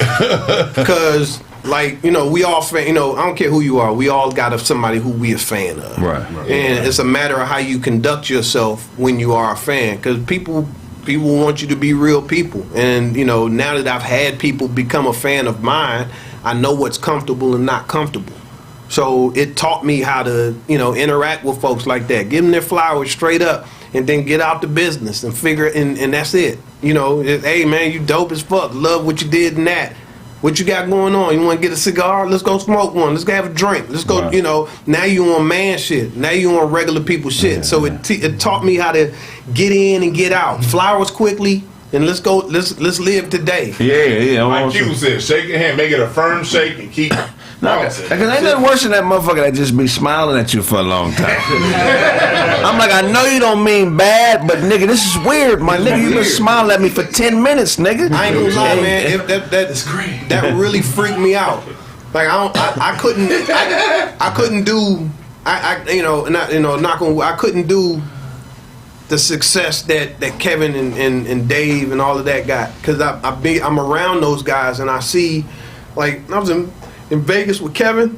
Because, we all fan. I don't care who you are. We all got somebody who we a fan of. Right. And it's a matter of how you conduct yourself when you are a fan. Because people want you to be real people. And now that I've had people become a fan of mine, I know what's comfortable and not comfortable. So it taught me how to interact with folks like that. Give them their flowers straight up. And then get out the business and figure it, and that's it. Hey man, you dope as fuck. Love what you did in that. What you got going on? You want to get a cigar? Let's go smoke one. Let's go have a drink. Let's go. Right. Now you on man shit. Now you on regular people shit. Yeah, So it taught me how to get in and get out. Flowers quickly, and let's go. Let's live today. Yeah. Like Q said, shake your hand, make it a firm shake, and keep. Because ain't nothing worse than that motherfucker that just be smiling at you for a long time. I'm like, I know you don't mean bad, but nigga, this is weird, my nigga. You been smiling at me for 10 minutes, nigga. I ain't gonna lie, man. That's great. That really freaked me out. Like I couldn't do. I couldn't do the success that Kevin and Dave and all of that got, because I'm around those guys and I see, like I was in Vegas with Kevin,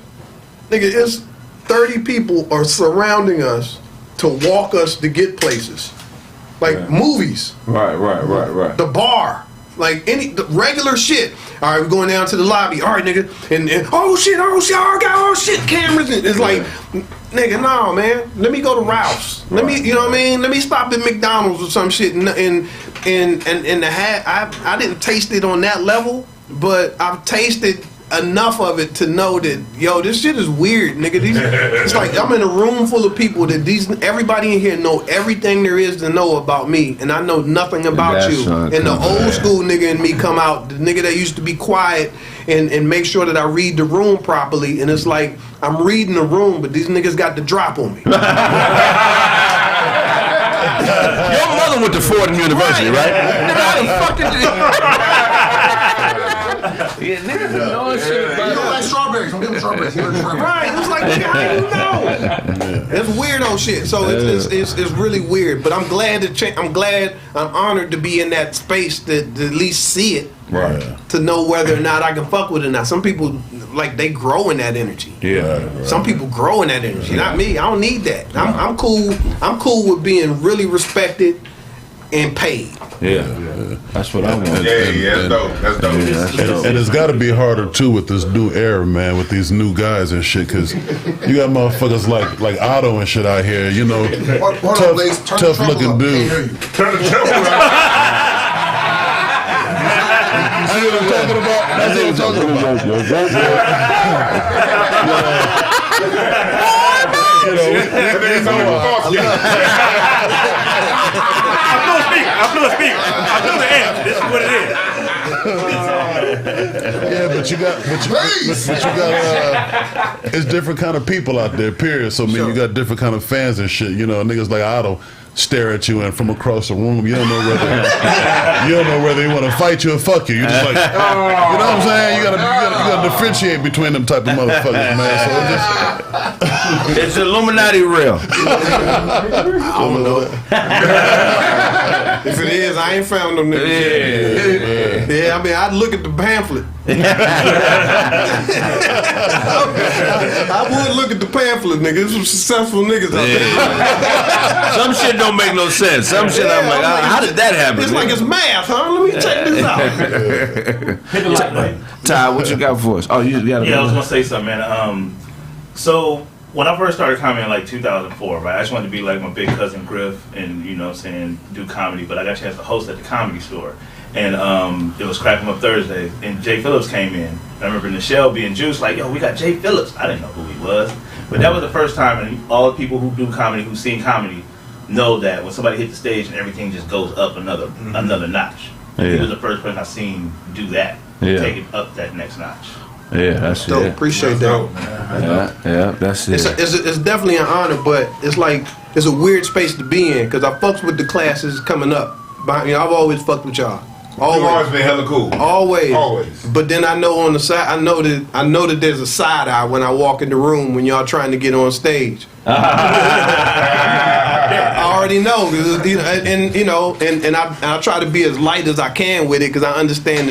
nigga, it's 30 people are surrounding us to walk us to get places. Like movies. Right. The bar. Like the regular shit. All right, we're going down to the lobby. All right, nigga. And oh shit, I got cameras. And it's like, nigga, no, man. Let me go to Ralph's. Let me, you know what I mean? Let me stop at McDonald's or some shit. And I didn't taste it on that level, but I've tasted enough of it to know that this shit is weird, nigga. It's like I'm in a room full of people that everybody in here know everything there is to know about me, and I know nothing about you. And the old school nigga in me come out, the nigga that used to be quiet and make sure that I read the room properly. And it's like I'm reading the room, but these niggas got the drop on me. Your mother went to Fordham University, right? Nigga, how the fuck did you? Yeah, niggas know shit about You don't like strawberries. Don't give them strawberries. Right. It was like, nigga, how you know? It's weirdo shit. So it's really weird. But I'm glad I'm honored to be in that space to at least see it. Right. To know whether or not I can fuck with it or not. Some people, like, they grow in that energy. Yeah. Right. Some people grow in that energy. Not me. I don't need that. I'm cool. I'm cool with being really respected and paid. Yeah. That's what I want. Yeah, that's dope. And it's got to be harder too with this new era, man, with these new guys and shit, because you got motherfuckers like Otto and shit out here, tough looking dude. Turn the trouble up. I know what I'm talking about. That's what I'm talking I blew a speaker. I blew the amp. This is what it is. Yeah, but you got it's different kind of people out there, period. So I mean, you got different kind of fans and shit. Niggas like Otto, stare at you, and from across the room, you don't know whether they want to fight you or fuck you. You're just like, you know what I'm saying? You gotta differentiate between them type of motherfuckers, man. So it's Illuminati real. I don't know. If it is, I ain't found them niggas. Yeah, I mean, I'd look at the pamphlet. I would look at the pamphlet, nigga. There's some successful niggas out there. Some shit don't make no sense. Some shit I'm like, how did that happen? It's like it's math, huh? Let me check this out. Ty, what you got for us? Oh, you got. Yeah, I was gonna say something, man. So when I first started comedy in like 2004, right, I just wanted to be like my big cousin Griff and, you know what I'm saying, do comedy, but I got a chance to host at the Comedy Store. And it was Crack 'em Up Thursday, and Jay Phillips came in. I remember Nichelle being juiced, like, yo, we got Jay Phillips. I didn't know who he was. But that was the first time, and all the people who do comedy, who've seen comedy, know that when somebody hit the stage and everything just goes up another notch. Yeah. He was the first person I seen do that, take it up that next notch. Yeah, that's dope. it. Appreciate that. Yeah, that's it. It's definitely an honor, but it's like it's a weird space to be in because I fucks with the classes coming up. I've always fucked with y'all. You've always been hella cool. Always. But then I know on the side, I know that there's a side eye when I walk in the room when y'all trying to get on stage. I already know, and I try to be as light as I can with it because I understand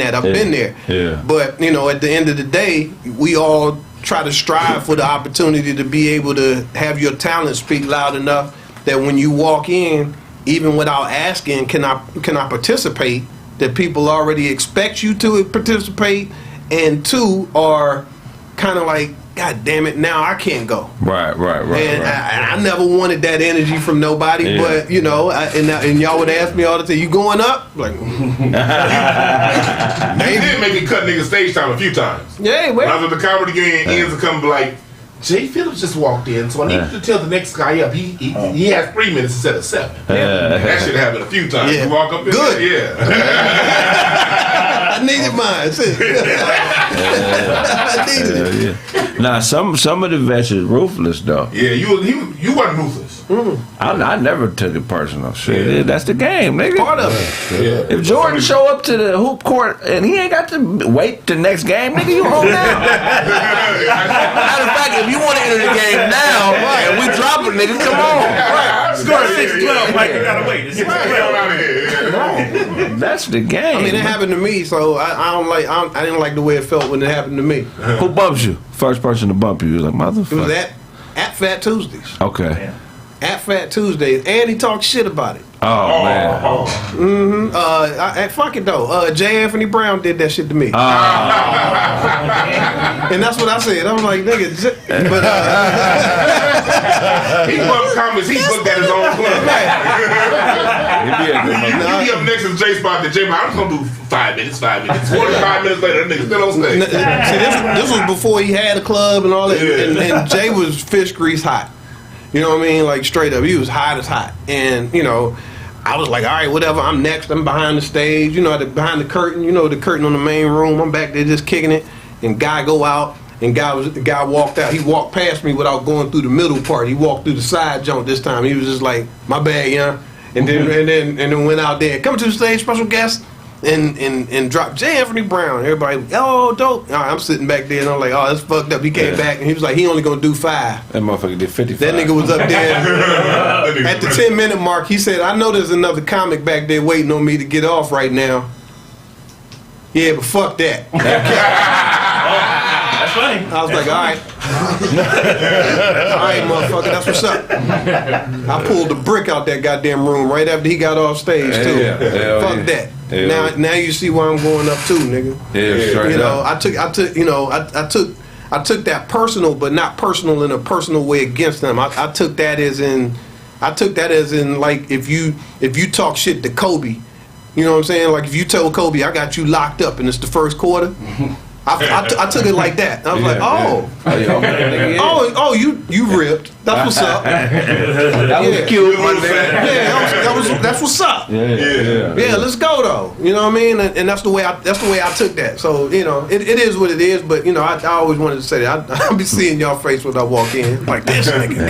that I've been there. Yeah. But at the end of the day, we all try to strive for the opportunity to be able to have your talent speak loud enough that when you walk in, even without asking, can I participate? That people already expect you to participate, and two are kind of like, God damn it, now I can't go. Right. And I never wanted that energy from nobody, but and y'all would ask me all the time, you going up? Like, He did make it cut niggas stage time a few times. Yeah, when I was at the comedy game, ends would come like, Jay Phillips just walked in, so I need you to tell the next guy up. He has 3 minutes instead of 7. That shit happened a few times. Yeah. You walk up in Good. there, I needed mine. I needed it. Now some of the vets is ruthless though. Yeah, you weren't ruthless. I never took it personal. Shit, that's the game, nigga. Part of it. Yeah. If Jordan show up to the hoop court and he ain't got to wait the next game, nigga, you home now. Matter of fact, if you want to enter the game now and we drop it, nigga, come on. Score 6-12, Mike. You gotta wait. It's 6-12. That's the game. I mean, it happened to me, so I didn't like the way it felt when it happened to me. Who bumps you? First person to bump you was like, motherfucker. It was at Fat Tuesdays. Okay. At Fat Tuesdays, and he talked shit about it. Oh man. Fuck it though. J. Anthony Brown did that shit to me. And that's what I said. I was like, nigga. But he booked comments. He booked at his own club. He up next to J Spot. The J, I'm just gonna do 5 minutes. 45 minutes later, that nigga still on stage. See, this was before he had a club and all that. And Jay was fish grease hot. You know what I mean? Like straight up, he was hot as hot. And I was like, all right, whatever. I'm next. I'm behind the stage. Behind the curtain. The curtain on the main room. I'm back there just kicking it. And guy go out. And the guy walked out. He walked past me without going through the middle part. He walked through the side jump this time. He was just like, my bad, yeah. And then went out there. Come to the stage, special guest. And dropped J. Anthony Brown. Everybody, oh, dope. All right, I'm sitting back there and I'm like, oh, that's fucked up. He came back and he was like, he only gonna do 5. That motherfucker did 55. That nigga was up there at the 10-minute mark. He said, I know there's another comic back there waiting on me to get off right now. Yeah, but fuck that. That's funny. I was like, all right. All right, motherfucker, that's what's up. I pulled the brick out that goddamn room right after he got off stage, too. Fuck that. Now you see why I'm going up too, nigga. Yeah, straight up. I took that personal, but not personal in a personal way against them. I took that as in like if you talk shit to Kobe, you know what I'm saying? Like if you tell Kobe I got you locked up and it's the first quarter. I took it like that. I was like, you ripped. That's what's up. That was cute, my man. That's what's up. Yeah, let's go though. You know what I mean? And that's the way I took that. So it is what it is. But I always wanted to say that. I'll be seeing y'all face when I walk in like this nigga.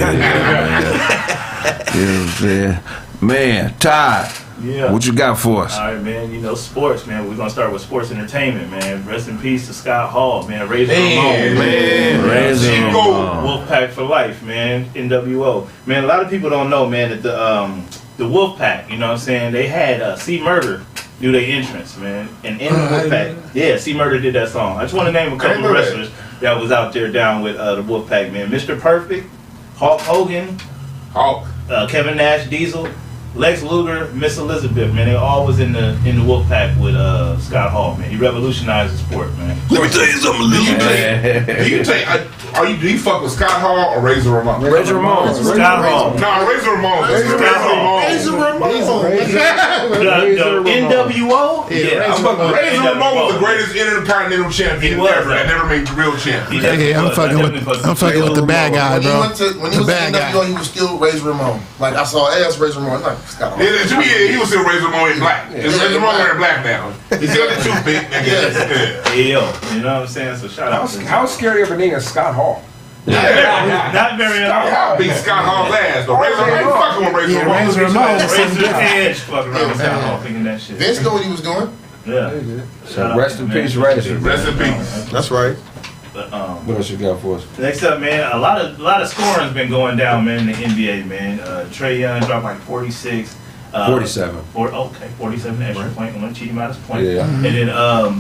You know what I'm saying? Man, Todd. Yeah. What you got for us? All right, man. You know, sports, man. We're gonna start with sports entertainment, man. Rest in peace to Scott Hall, man. Razor Ramon, man. Razor Ramon. Wolfpack for life, man. NWO, man. A lot of people don't know, man, that the Wolfpack, you know what I'm saying? They had C Murder do their entrance, man. And in the Wolfpack, yeah, C Murder did that song. I just want to name a couple of wrestlers that was out there down with the Wolfpack, man. Mr. Perfect, Hulk Hogan, Kevin Nash, Diesel, Lex Luger, Miss Elizabeth, man, they all was in the Wolfpack with Scott Hall, man. He revolutionized the sport, man. Let me tell you something, do you fuck with Scott Hall or Razor Ramon? Razor Ramon. Scott Hall. No, Razor Ramon. Razor Ramon. The NWO? Yeah, Razor Ramon was the greatest intercontinental champion ever. I never made the real champion. I'm fucking with the bad guy, bro. When he was in NWO, he was still Razor Ramon. Like, I saw, hey, that's Razor Ramon. Like, Scott Hall. Yeah, to me, he was still Razor Ramon in black. Razor Ramon wearing black now. He's still the toothpick. Yeah, you know what I'm saying? So shout out to How scary of a name is Scott Hall? not very Scott Hall beat Scott Hall's ass. But Razor Ramon fucking with Razor Ramon. Razor Ramon. Razor Edge fucking around with Scott Hall thinking that shit. Vince knew what he was doing. Yeah. So rest in peace, Razor. Rest in peace. That's right. But, What else you got for us? next up, man, a lot of scoring's been going down, man, in the NBA, man. Trae Young dropped like 46. 47. 47 extra point. I'm gonna cheat him out his point. Yeah. And then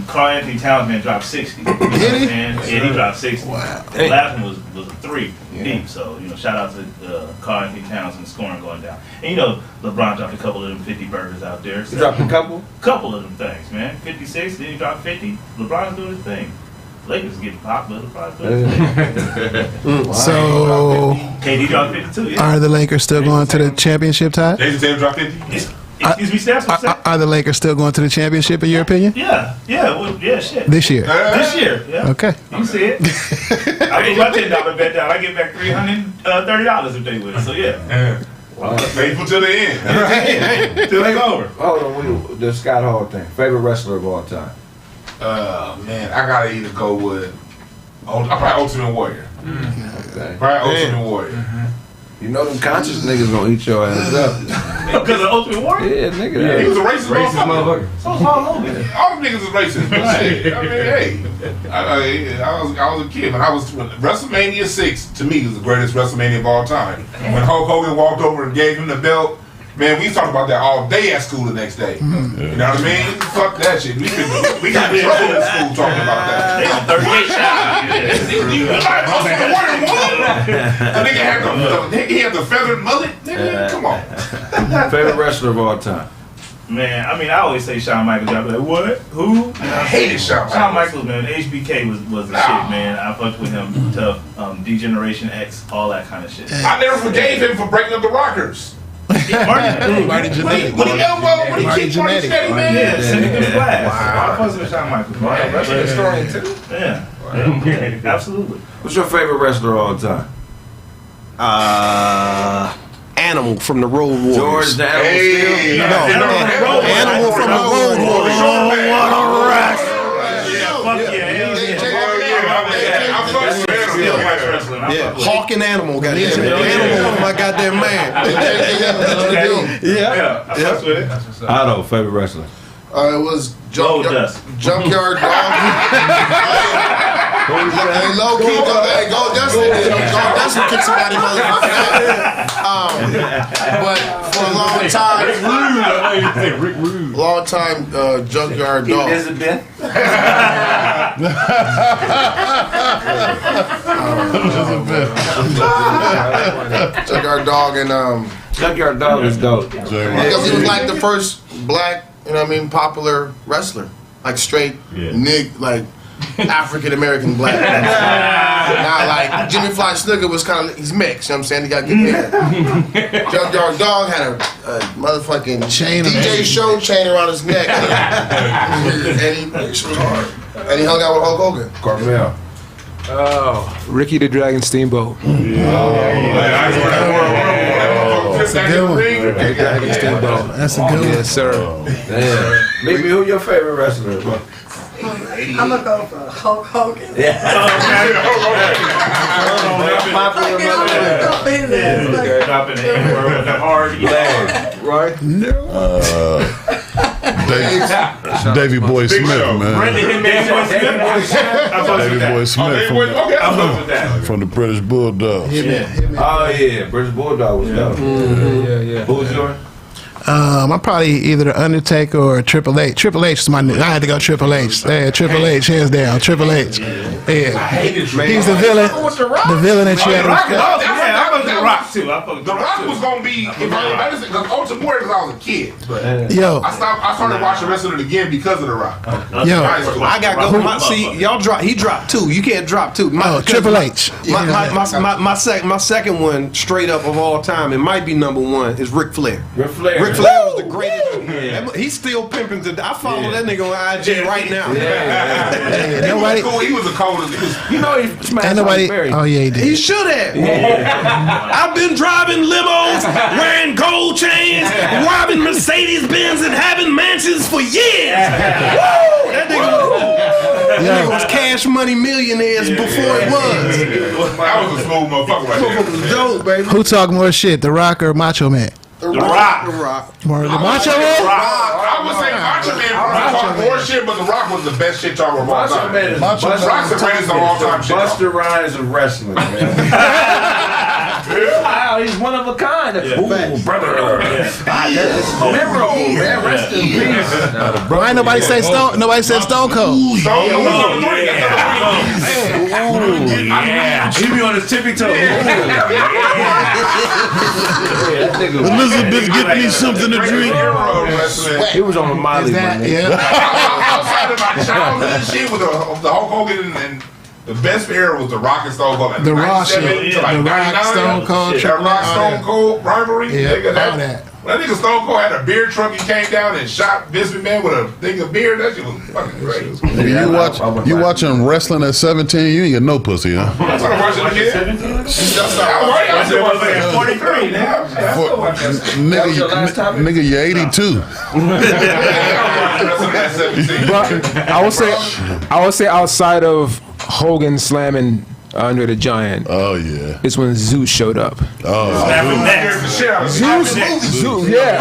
Karl Anthony Towns, man, dropped 60. Did he? Yeah, he dropped 60. Wow. The last one was a 3 deep. So, you know, shout out to Karl Anthony Towns and the scoring going down. And you know, LeBron dropped a couple of them 50 burgers out there. So You dropped a couple? Couple of them things, man. 56, then he dropped 50. LeBron's doing his thing. Lakers getting popped, but LeBron's doing his thing. So, KD dropped 52, yeah. are the Lakers still going to the championship, Todd? Jason Tatum dropped 50. Excuse me, Stats, what's that? Are the Lakers still going to the championship, in your opinion? Yeah, well, shit. This year? This year, yeah. Okay. You can see it. I put my $10 bet down. I get back $330 if they win. So yeah. Faithful to the end. Till it's over. Hold on, the Scott Hall thing. Favorite wrestler of all time? Man, I gotta either go with probably Ultimate Warrior. Okay. Probably Ultimate Warrior. You know them conscious niggas gonna eat your ass up. Because of Ultimate Warrior? Yeah, nigga. He was a racist motherfucker. So it's all over. All them niggas is racist. But shit, I mean, hey, I was a kid, but when WrestleMania 6 to me is the greatest WrestleMania of all time. When Hulk Hogan walked over and gave him the belt, man, we talked about that all day at school the next day. You know what I mean? Fuck that shit. We got in trouble in school talking about that. They on 38 The nigga had the feathered mullet. Nigga, come on. Favorite wrestler of all time? Man, I mean, I always say Shawn Michaels. I'd be like, what? Who? You know I hated Shawn Michaels, man. HBK was the shit, man. I fucked with him tough. D-Generation X, all that kind of shit. I never forgave him for breaking up the Rockers. Marty Jannetty. When he kicked Marty Jannetty, man. Yeah, send him to class. I fucked with Shawn Michaels, man. That's a story too. Yeah, absolutely. What's your favorite wrestler of all time? Animal from the Road Warriors. George the Animal Steel? No, Animal from the Road Warriors. What a wrestler! Fuck yeah, Yeah, Hawk and Animal, goddamn. Animal was my goddamn man. Yeah, I fucks with it. Otto, favorite wrestler. It was Junkyard Dog. Hey, low key, go Dustin. Go Dustin kick somebody, motherfucker. But for a long time, Junkyard Dog. Junkyard Dog and Junkyard Dog is dope. because he was like the first black, you know what I mean, popular wrestler, like straight like African American black. Now like Jimmy Fly Snooker was kind of he's mixed. You know what I'm saying? He got good hair. Junkyard Dog had a motherfucking Chain DJ show chain around his neck, and he was hard. And he hung out with Hulk Hogan. Carmel. Oh, Ricky the Dragon Steamboat. That's a good one. Ricky the Dragon Steamboat. That's a good one. Yes, sir. Damn. Maybe who your favorite wrestler? I'm gonna go for Hulk Hogan. Yeah. Dropping the N-word with the hard Right? Davey Boy Smith, man. Davey Boy Smith from the British Bulldog. Oh yeah, British Bulldog was dope. Yeah. Who was yours? I'm probably either the Undertaker or Triple H. Triple H is my nigga. I had to go Triple H. Yeah, Triple H, hands down. Triple H. Yeah. He's the villain. The villain that you had to I fucked with The Rock too. The Rock was gonna be if I because Ultimate Warrior because I was a kid. But Yo. I started watching wrestling again because of The Rock. Yo. I got to go. See, y'all drop. He dropped 2. You can't drop 2. Triple H. My second one, straight up of all time, it might be number 1, is Ric Flair. Ric Flair. Ric Flair was the greatest. He's still pimping to. I follow that nigga on IG right now. Nobody. He was the coldest. You know he smashed Ain't nobody. Berry. Oh yeah, he did. He should have. I've been driving limos, wearing gold chains, robbing Mercedes Benz, and having mansions for years. Woo! That nigga was Cash Money Millionaires before it was. That was a smooth motherfucker right there. Motherfucker was dope, baby. Who talk more shit, The Rock or Macho Man? The Rock. More the Macho Man. I would say Macho Man talked more shit, but The Rock was the best shit y'all were all Macho time. Man is Rock's the greatest of all time shit. Buster Rhymes of wrestling, man. Wow, he's one of a kind. Ooh, brother. Memorable, man. Rest in peace. Why ain't nobody say Stone? Nobody said Stone Cold. He be on his tippy toes. Elizabeth, get me something to drink. He was on a Molly, man. Outside of my childhood shit with the Hulk Hogan and the best era was the Rock and Stone Cold. Like The Rock shit. to like The Rock, 99. Stone Cold, That Triple Rock H, all Stone that. Cold rivalry. Yeah, Nigga, all that. When that nigga Stone Cold had a beer truck, he came down and shot Vince McMahon with a thing of beer. That shit was fucking great. You watching wrestling at 17? You ain't get no pussy, huh? I started watching it again. 43 now. Nigga, you're 82. But I would say outside of Hogan slamming Andre the Giant, Oh yeah. is when Zeus showed up. Oh. Zeus, yeah.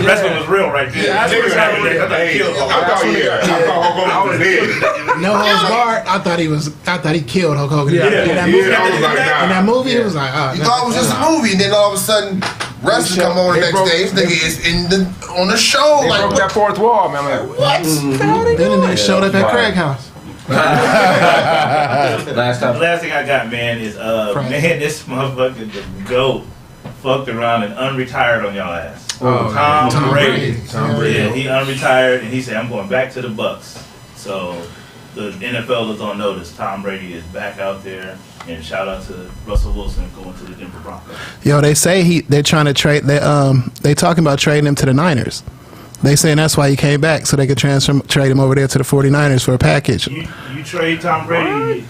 Wrestling was real right there. I thought No holds barred. I thought he killed Hulk Hogan. Yeah. In that movie, I was like, nah. in that movie, it was like, You thought it was just a movie, and then all of a sudden, wrestling come on the next day. This nigga is on the show. They Like, broke that fourth wall, man. I'm like, what? then the nigga showed up at Kraig house. Last The last thing I got, man, is man, this motherfucker, the GOAT, fucked around and unretired on y'all ass. Tom Brady. Yeah, he unretired and he said, I'm going back to the Bucks. So the NFL is on notice. Tom Brady is back out there. And shout out to Russell Wilson going to the Denver Broncos. Yo, they say they're trying to trade. They talking about trading him to the Niners. They saying that's why he came back, so they could trade him over there to the 49ers for a package. You trade Tom Brady.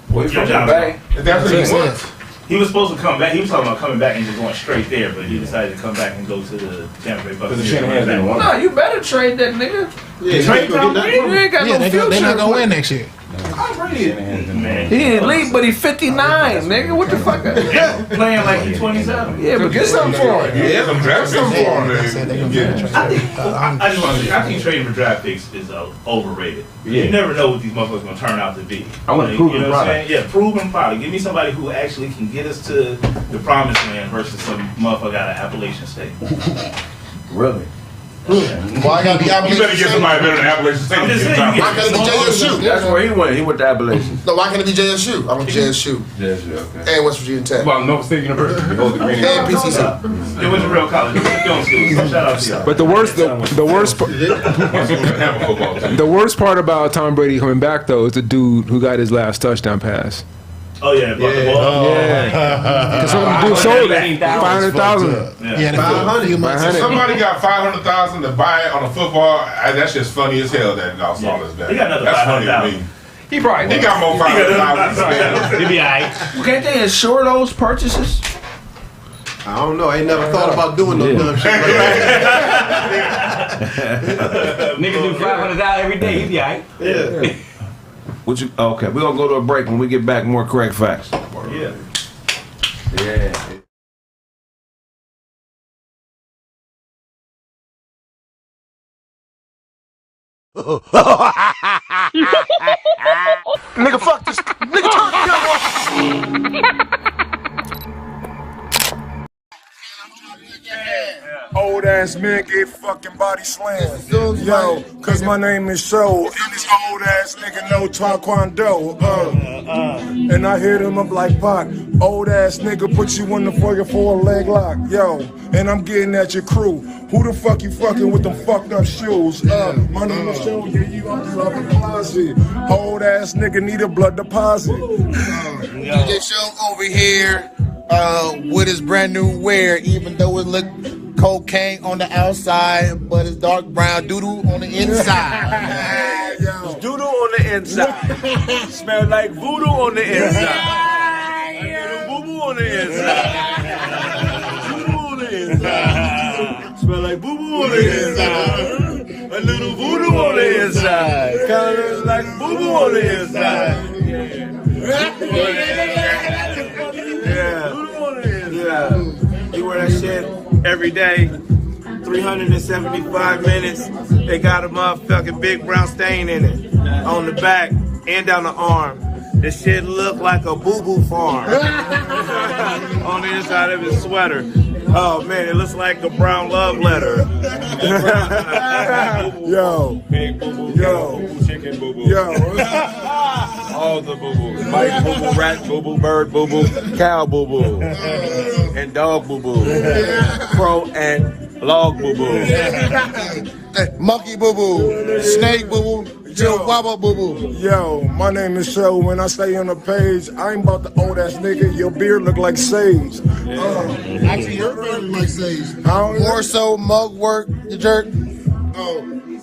Well, he's from the Bay. That's what he wants. He was supposed to come back. He was talking about coming back and just going straight there, but he decided to come back and go to the Tampa Bay Bucks. No, you better trade that nigga. Trade Tom Brady. You ain't got no future. They're not gonna win next year. Man. He ain't elite, but he's 59, nigga. What the fuck? Playing like he's 27. Yeah, but get something for him. Yeah, that's something for him, man. I just want to say, I think trading for draft picks is overrated. You never know what these motherfuckers going to turn out to be. I want a proven what I'm product. saying? Yeah, proven product. Give me somebody who actually can get us to the promised land versus some motherfucker out of Appalachian State. Really? why I gotta be You better Appalachian get somebody better than Appalachian State. I'm just saying, Tom you Why can't it be JSU? That's where he went. He went to Appalachian. No, why can't it be JSU? I went to JSU Okay. and West Virginia Tech Well, North State University. and PCC. It was a real college. It was a film school. So shout out to y'all. But the worst part about Tom Brady coming back though is the dude who got his last touchdown pass. Oh, yeah. Because some dude sold it 500,000. Yeah, 500. Somebody got 500,000 to buy it on a football. That's just funny as hell. That lost all his He got another That's funny to 500,000. me. He probably He got more 500,000 to spend. He'll be all right. Can't they insure those purchases? I don't know. I ain't never thought about doing no dumb shit like that. Nigga do $500 every day. He be alright. Yeah. Okay, we're gonna go to a break. When we get back, more Kraig Facts. Yeah. Yeah. Nigga, fuck this. Nigga, turn the gun off. Old ass men get fucking body slammed. Yo, cause my name is Show. And this old ass nigga know Taekwondo. And I hit him up like Pac. Old ass nigga put you in the fucking 4-leg lock. Yo, and I'm getting at your crew. Who the fuck you fucking with them fucked up shoes? My name is Show. Yeah, you up the closet. Old ass nigga need a blood deposit. DJ Show over here with his brand new wear, even though it look cocaine on the outside, but it's dark brown doodoo on the inside. It's doodoo on the inside. Smell like voodoo on the inside. Boo-boo on the inside. Voodoo on the inside. Smell like boo-boo on the inside. A little voodoo on the inside. Kind of like boo-boo on the inside. Yeah. You wear that shit every day, 375 minutes. They got a motherfucking big brown stain in it on the back and down the arm. This shit look like a boo-boo farm on the inside of his sweater. Oh man, it looks like a brown love letter. Yo, Big boo-boo, yo, boo-boo, chicken boo-boo. yo. All the boo-boos. Mike boo-boo, rat boo-boo, bird boo-boo, cow boo-boo, and dog boo-boo, crow and log boo-boo. Monkey boo-boo, snake boo-boo, chihuahua boo-boo. Yo, my name is Show. When I stay on the page, I ain't about the old ass nigga. Your beard look like sage. Actually, your beard look like sage. More More so mug work, you jerk.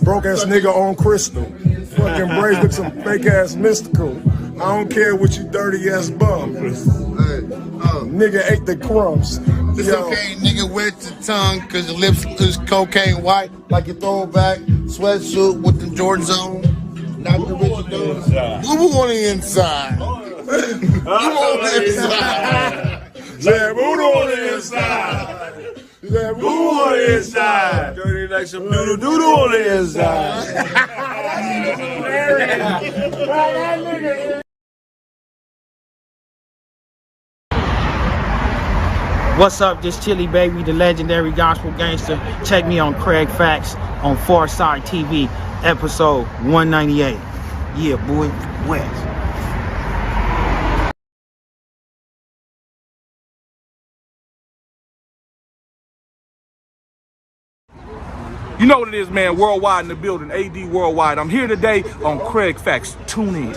broke ass nigga on crystal. Fucking braids look some fake ass mystical. I don't care what you dirty ass bum. Nigga ate the crumbs. It's Yo. okay, nigga, wet your tongue, cause your lips is cocaine white, like your throwback sweatsuit with the Jordans on. Not the Richard Doe. Boo-boo on the inside. Boo-boo on the inside. Yeah, voodoo on the inside. Yeah, voodoo on the inside. Dirty like some doodle-doodle on the inside. What's up, this Chili Baby, the legendary gospel gangster. Check me on Kraig Facts on Pharcyde TV, episode 198. Yeah, boy, West. You know what it is, man. Worldwide in the building. AD Worldwide. I'm here today on Kraig Facts. Tune in.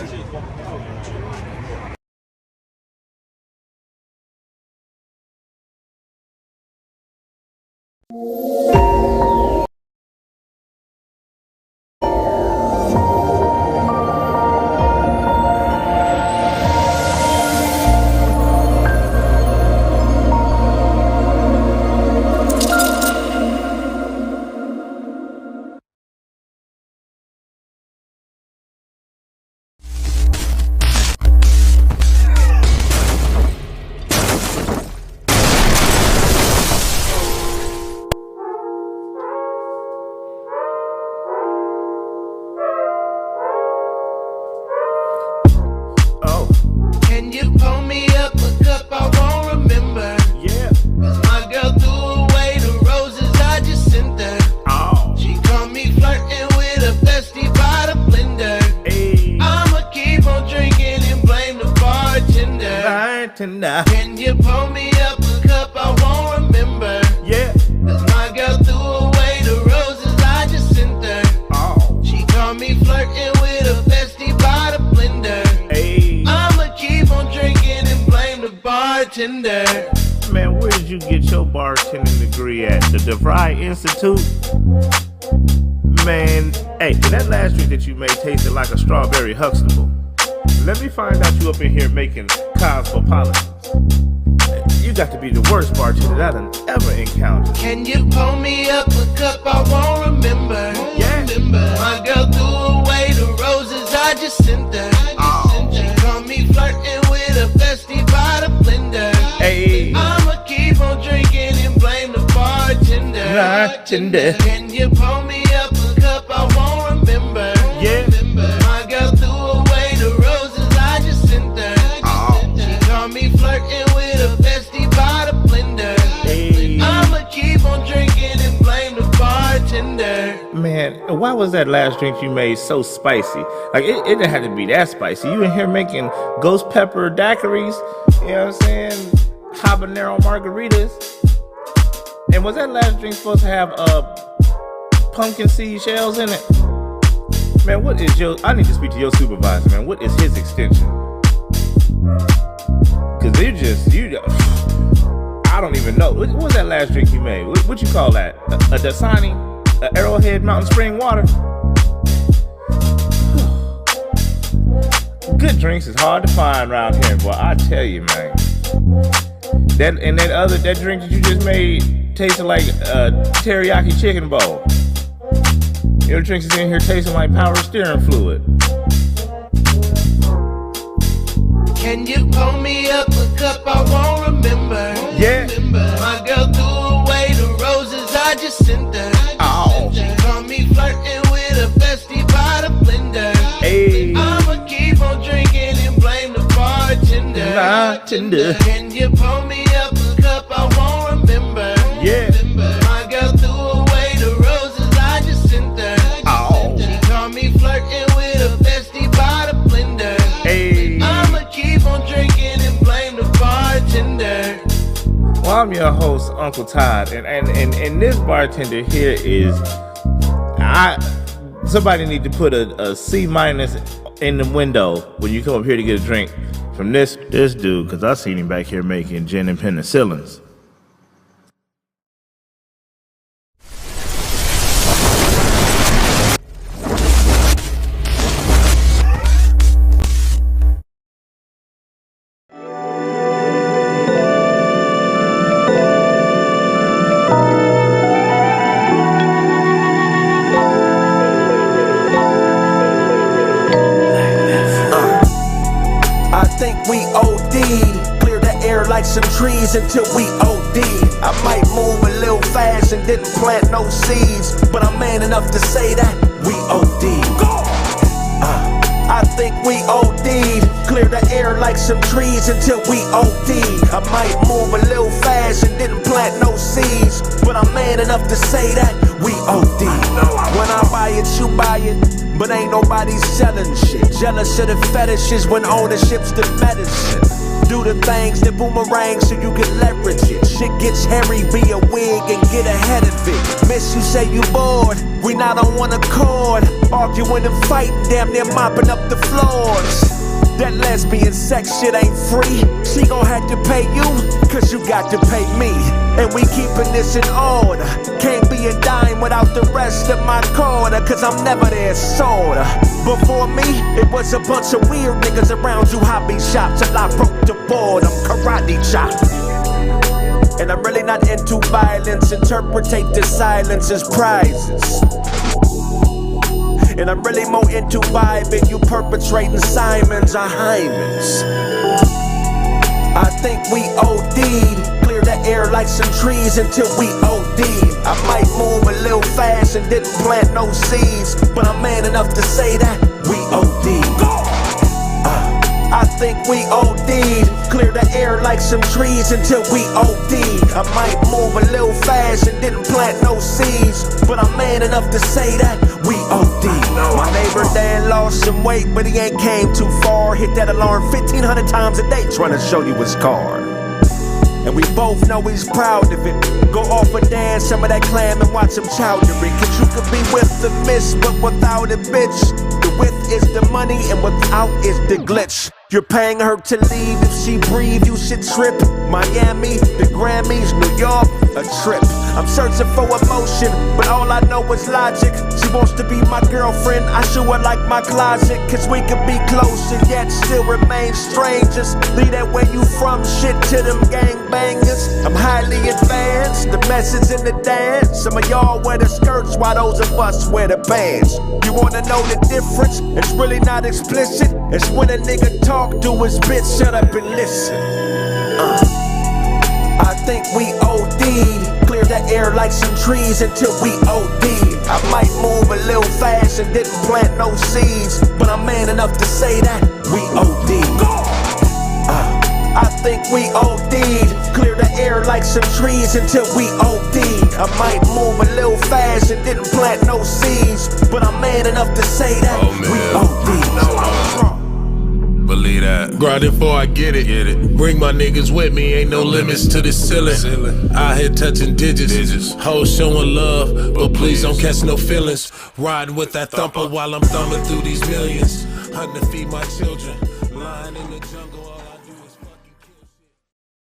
bartender. Can you pour me up a cup? I won't remember. Yeah. Cause my girl threw away the roses I just sent her. Oh. She caught me flirting with a bestie by the blender. Hey. I'ma keep on drinking and blame the bartender. Man, where did you get your bartending degree at? The DeVry Institute? Man, hey, that last drink that you made tasted like a strawberry Huxtable. Let me find out you up in here making cosmopolitans. You got to be the worst bartender that I've ever encountered. Can you pour me up a cup? I won't remember. Yeah. My girl threw away the roses I just sent her. bartender. Can you pour me up a cup? I won't remember. Yeah. My girl threw away the roses I just sent her. She caught me flirting with a bestie by the blender. I'ma keep on drinking and blame the bartender. Man, why was that last drink you made so spicy? Like, it didn't have to be that spicy. You in here making ghost pepper daiquiris, you know what I'm saying? Habanero margaritas. And was that last drink supposed to have pumpkin seed shells in it? Man, what is I need to speak to your supervisor, man. What is his extension? Cause I don't even know. What was that last drink you made? What you call that? A Dasani? A Arrowhead Mountain Spring water? Good drinks is hard to find around here, boy. I tell you, man. That drink that you just made tasted like a teriyaki chicken bowl. Your drinks is in here tasting like power steering fluid. Can you pour me up a cup? I won't remember. Yeah. My girl threw away the roses I just sent her. Oh. She caught me flirting with a bestie by the blender. Hey. I'ma keep on drinking and blame the bartender. Can you pour me up a cup? I won't remember. Yeah. My girl threw away the roses I just sent her. Oh. She caught me flirting with a bestie by the blender. Hey. I'ma keep on drinking and blame the bartender. Well, I'm your host, Uncle Todd, and this bartender here is somebody need to put a C- in the window when you come up here to get a drink from this dude, because I seen him back here making gin and penicillins. Some trees until we OD. I might move a little fast and didn't plant no seeds, but I'm man enough to say that we OD. I think we OD'd. Clear the air like some trees until we OD. I might move a little fast and didn't plant no seeds, but I'm man enough to say that we OD. When I buy it, you buy it, but ain't nobody selling shit. Jealous of the fetishes when ownership's the medicine. Do the things that boomerang so you can leverage it. Shit gets hairy, be a wig and get ahead of it. Miss you, say you bored, we not on one accord. Arguing and fighting, damn near mopping up the floors. That lesbian sex shit ain't free. She gon' have to pay you, cause you got to pay me. And we keeping this in order. Can't be a dime without the rest of my quarter, cause I'm never there, sorta. Before me, it was a bunch of weird niggas around you hobby shop till I broke the board, I'm karate chop. And I'm really not into violence, interpretate the silence as prizes. And I'm really more into vibing, you perpetrating Simons or Hymens. I think we OD'd. Clear the air like some trees until we OD. I might move a little fast and didn't plant no seeds, but I'm man enough to say that we OD. I think we OD'd. Clear the air like some trees until we OD. I might move a little fast and didn't plant no seeds, but I'm man enough to say that we OD. My neighbor Dan lost some weight, but he ain't came too far. Hit that alarm 1,500 times a day trying to show you his car. And we both know he's proud of it. Go off and dance some of that clam and watch him chowdering. Cause you could be with the miss, but without a bitch. The with is the money and without is the glitch. You're paying her to leave, if she breathe, you should trip. Miami, the Grammys, New York, a trip. I'm searching for emotion, but all I know is logic. She wants to be my girlfriend, I show her like my closet. Cause we could be close and yet still remain strangers. Leave that where you from shit to them gangbangers. I'm highly advanced, the message in the dance. Some of y'all wear the skirts while those of us wear the pants. You wanna know the difference? It's really not explicit. It's when a nigga talk to his bitch, shut up and listen. I think we OD'd. Clear the air like some trees until we OD. I might move a little fast and didn't plant no seeds, but I'm man enough to say that we OD. I think we OD'd. Clear the air like some trees until we OD. I might move a little fast and didn't plant no seeds, but I'm man enough to say that we OD. Believe that. Grinding before I get it. Bring my niggas with me, ain't no limits to the ceiling. Out here touching digits. Hoes showing love, but please don't catch no feelings. Riding with that thumper while I'm thumbing through these millions. Hunting to feed my children. Lying in the jungle.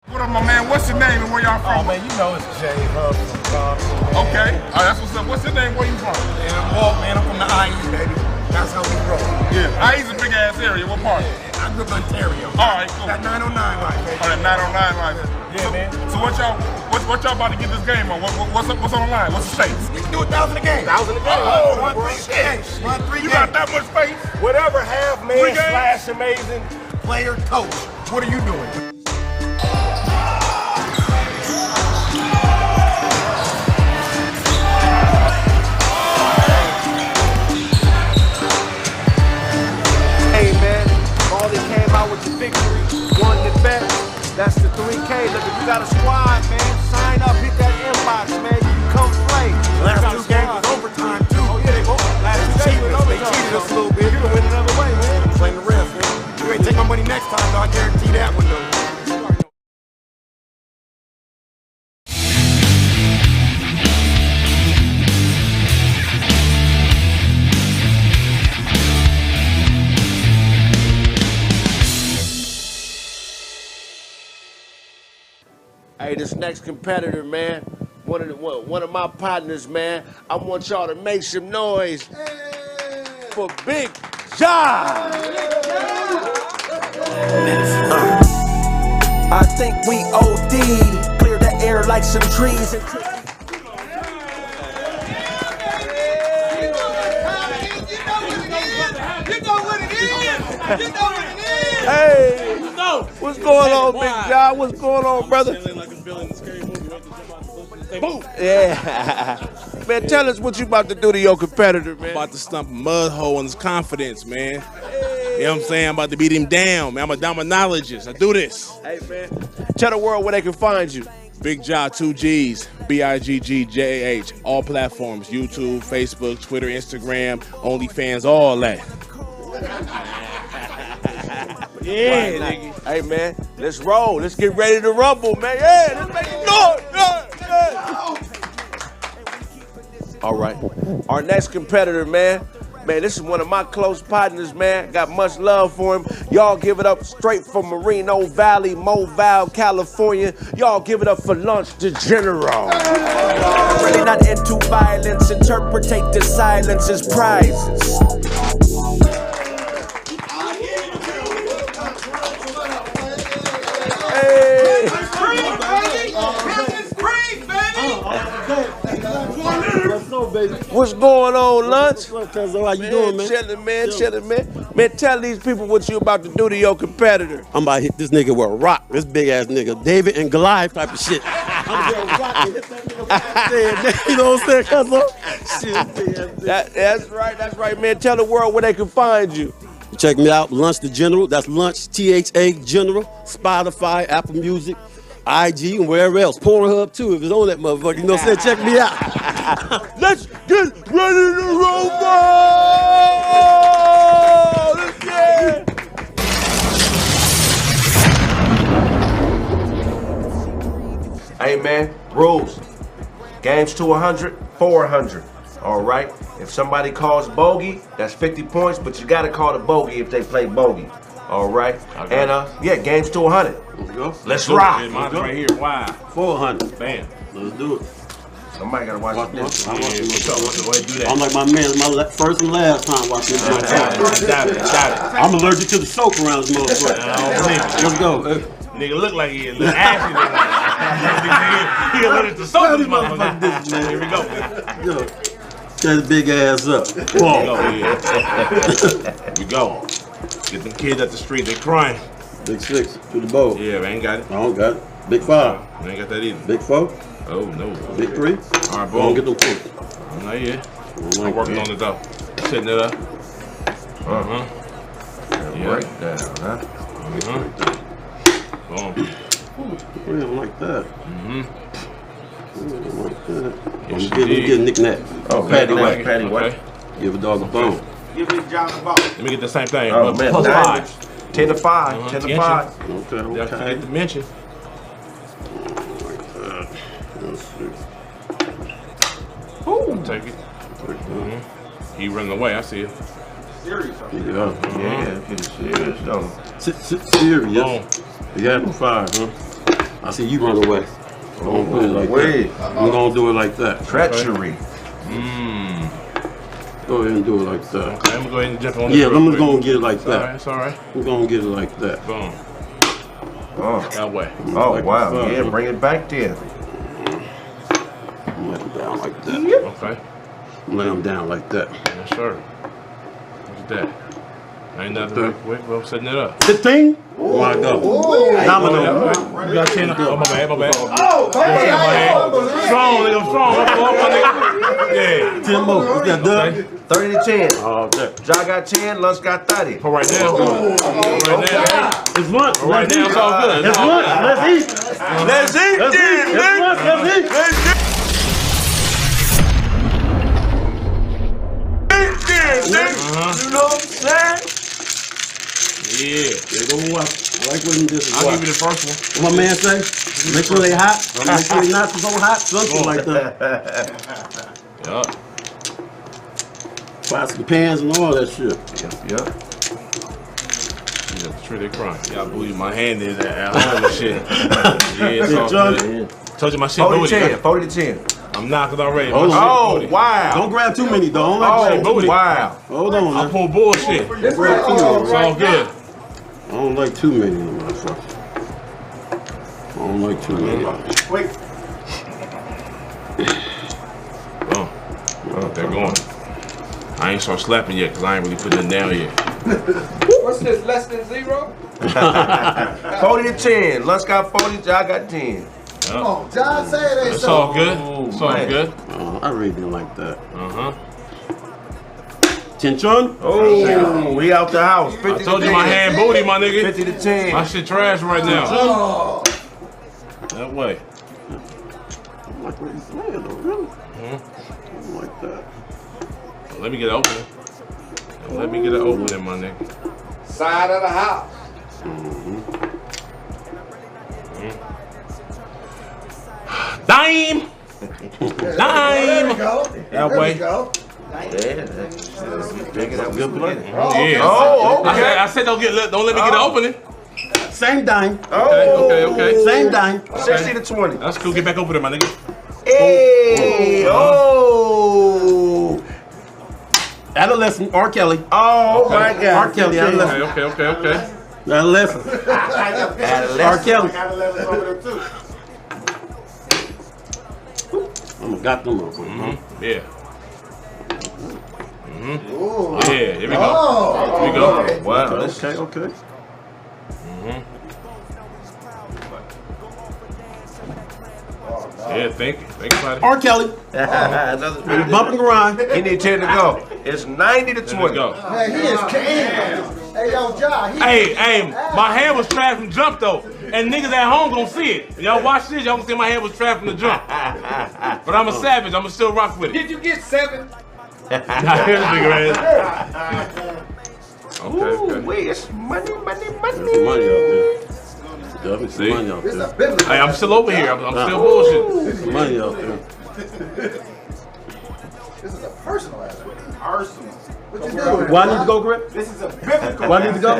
What up, my man? What's your name and where y'all from? Oh, man, you know it's Jay Hub from Compton. Okay. All right, that's what's up. What's your name? Where you from? And Walt, man, I'm from the IE, baby. That's how we roll. Yeah. IE's a big-ass area. What part? I grew up in Ontario. All right, cool. That 909 life, baby. All right, 909 life. Yeah, man. So what y'all about to get this game on? What's on the line? What's the stakes? We can do 1,000 a game. 1,000 a game. Oh, Run 3 games. Run 3 games. You got that much space? Whatever half man slash amazing player coach. What are you doing? That's the 3K. Look, if you got a squad, man, sign up, hit that inbox, man. You can come play. Last 2 games was overtime, too. Oh, yeah, they both. Last 2 games was overtime. They cheated us a little bit. You can win another way, man. Playing the rest, man. You ain't take my money next time, though. I guarantee that one, though. Hey, this next competitor, man, one of my partners, man, I want y'all to make some noise for Big Ja. I think we OD'd, clear the air like some trees. You know what it is. Hey, what's going on, Big Ja? What's going on, brother? Yeah. Man, tell us what you about to do to your competitor, man. About to stump a mud hole in his confidence, man. You know what I'm saying? I'm about to beat him down, man. I'm a dominologist. I do this. Hey, man. Tell the world where they can find you. Big Ja, 2 G's, BIGGJAH, all platforms, YouTube, Facebook, Twitter, Instagram, OnlyFans, all that. Yeah, nigga. Hey, man, let's roll. Let's get ready to rumble, man. Yeah, let's make it noise. Yeah. All right. Our next competitor, man. Man, this is one of my close partners, man. Got much love for him. Y'all give it up straight from Moreno Valley, Mobile, California. Y'all give it up for Lunch the General. Really not into violence. Interpretate the silence as prizes. Hey. What's going on, Lunch? How you doing, man? Chillin', man. Man, tell these people what you about to do to your competitor. I'm about to hit this nigga with a rock. This big ass nigga, David and Goliath type of shit. I'm gonna rock and hit that nigga. You know what I'm saying, That's right, man. Tell the world where they can find you. Check me out, Lunch the General. That's Lunch, THA General, Spotify, Apple Music, IG, and wherever else. Pornhub, too, if it's on that motherfucker. You know what I'm saying? Check me out. Let's get ready to rumble! Let's get Hey, man, rules. Games to 100, 400. All right? If somebody calls bogey, that's 50 points, but you got to call the bogey if they play bogey. All right? And, yeah, games to 100. Let's rock. Mine's right here. Wow. 400. Bam. Let's do it. Somebody gotta watch this. Go ahead and do that. I'm like my man, it's my first and last time watching this. Got it. I'm allergic to the soap around this motherfucker. Let's go. Nigga look like he a little ashy. He allergic to soap. This motherfucker. Here we go. Yo, set his big ass up. Here we go. Get them kids at the street. They crying. Big 6 to the bowl. Yeah, man, ain't got it. I don't got it. Big 5. I ain't got that either. Big 4. Oh, no. Big three. All right, Don't boom. get no points. I'm not yet. Like I'm working that. on it, though. Setting it up. Uh-huh. Yeah. Breakdown, huh? Boom. We don't like that. Mm-hmm. We don't like that. Yes, I'm get a knick-knack. Oh, Patty knick-knack, White. Patty White. Okay. Give a dog a bone. Give Big John the ball. Let me get the same thing. Oh, but man. plus 9, 5. 10 to 5. 10 to 5. Okay, Y'all okay. forget to mention. Let's see. Ooh. Take it. Mm-hmm. He running away. I see it. Serious. Yeah. Yeah, getting serious, though. Serious. You got no fire, huh? I see you run away. Don't put it like that. We're gonna do it like that. Treachery. Mmm. Go ahead and do it like that. Okay, I'm gonna go ahead and jump on this. Yeah, real I'm quick. gonna get it like that. Alright, it's alright. We're gonna get it like that. Boom. Oh. That way. Oh, Like wow. the fire, Yeah, huh? bring it back there. Lay them down like that. Okay. Lay them down like that. Yes, sir. What's that? Ain't nothing real quick. Well, setting it up. 15? Oh my God. Domino. You got 10. Oh, my bad, my bad. Oh, Strong, nigga, strong. Yeah. 10 more. What's that, Doug? 30 to 10. Oh, okay. Ja got 10, Lunch got 30. For right now. Right now. It's lunch. For right now, it's all good. It's lunch. Let's eat. Let's eat Let's then, eat. man. It's lunch. Let's eat. Let's eat then, You know what I'm saying? Yeah. There go one. I like when this is I'll give you the first one. What my man say? Make sure they hot. Make sure they not so hot. Something like that. Yup. Plastic pans and all that shit. Yep. Yeah, the tree they crying. Y'all believe my hand is at home and shit. Yeah, it's all good. Told you my shit 40 booty. to 10. 40 to 10. I'm knocking already. Hold My on. shit booty. Wow. Don't grab too many, though. Don't Oh, let booty. Wow. Hold on, I man. pull bullshit. Don't grab too many. It's all good. I don't like too many, motherfucker. I don't like too many. Wait. Oh, they're going. I ain't start slapping yet because I ain't really putting it down yet. What's this? Less than 0? 40 to 10. Lunch got 40, Ja got 10. Come on, John, say it ain't It's so. all good. It's all man. good. I really didn't like that. Uh-huh. Tension? Oh, we out the house. 50 I told to you 10. my hand booty, my nigga. 50 to 10. My shit trash right now. Oh. That way. I like what he's saying, though, really. I don't like that. Let me get an opening. Let me get an opening, my nigga. Side of the house. Dime! There we go. That There way. we go. Yeah, that's bigger than good play. Yeah. Oh, okay. I said don't let me get an opening. Same dime. Okay. Same dime. 60 to 20. That's cool. Get back over there, my nigga. Hey, oh. Adolescent, R. Kelly. Oh, my God. R. Kelly, adolescent. Okay. Adolescent. R. Kelly. I'm got them up. Yeah. Yeah, here we go. Here we go. Wow. Okay. Yeah, thank you, buddy. R. Kelly. Another Bump and grind. He need 10 to go. It's 90 to 20. Let's go. Man, he is kicking. Hey, yo, John. Hey, my hand was trash from jump though, and niggas at home gonna see it. Y'all watch this, y'all gonna see my hand was trash from the jump. But I'm a savage. I'ma still rock with it. Did you get 7? Here's the bigger ass. Okay. Wait, it's money. There's some money out there. Definitely some money out It's there. a biblical. Hey, I'm still over here. I'm still bullshitting. There's some money out there. This is a personal aspect. Personal. What you doing? Do I need to go, Greg? This is a biblical. Do I need to go?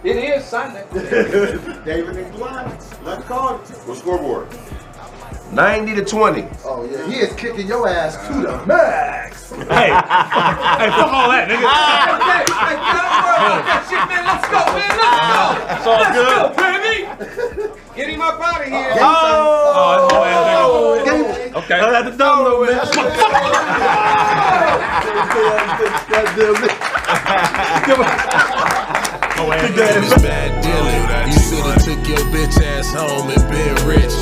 It is Sunday. David and Glenn. Let's call it. What scoreboard? 90 to 20. Oh, yeah. He is kicking your ass to the max. Hey, fuck all that, nigga. Hey, don't worry about that shit, man. Let's go, man. Let's go. It's all Let's good. go, baby. Get him up out of here. Oh, that's my ass nigga. Okay. I had to domino, man. Bad dealing. You shoulda took your bitch ass home and been rich.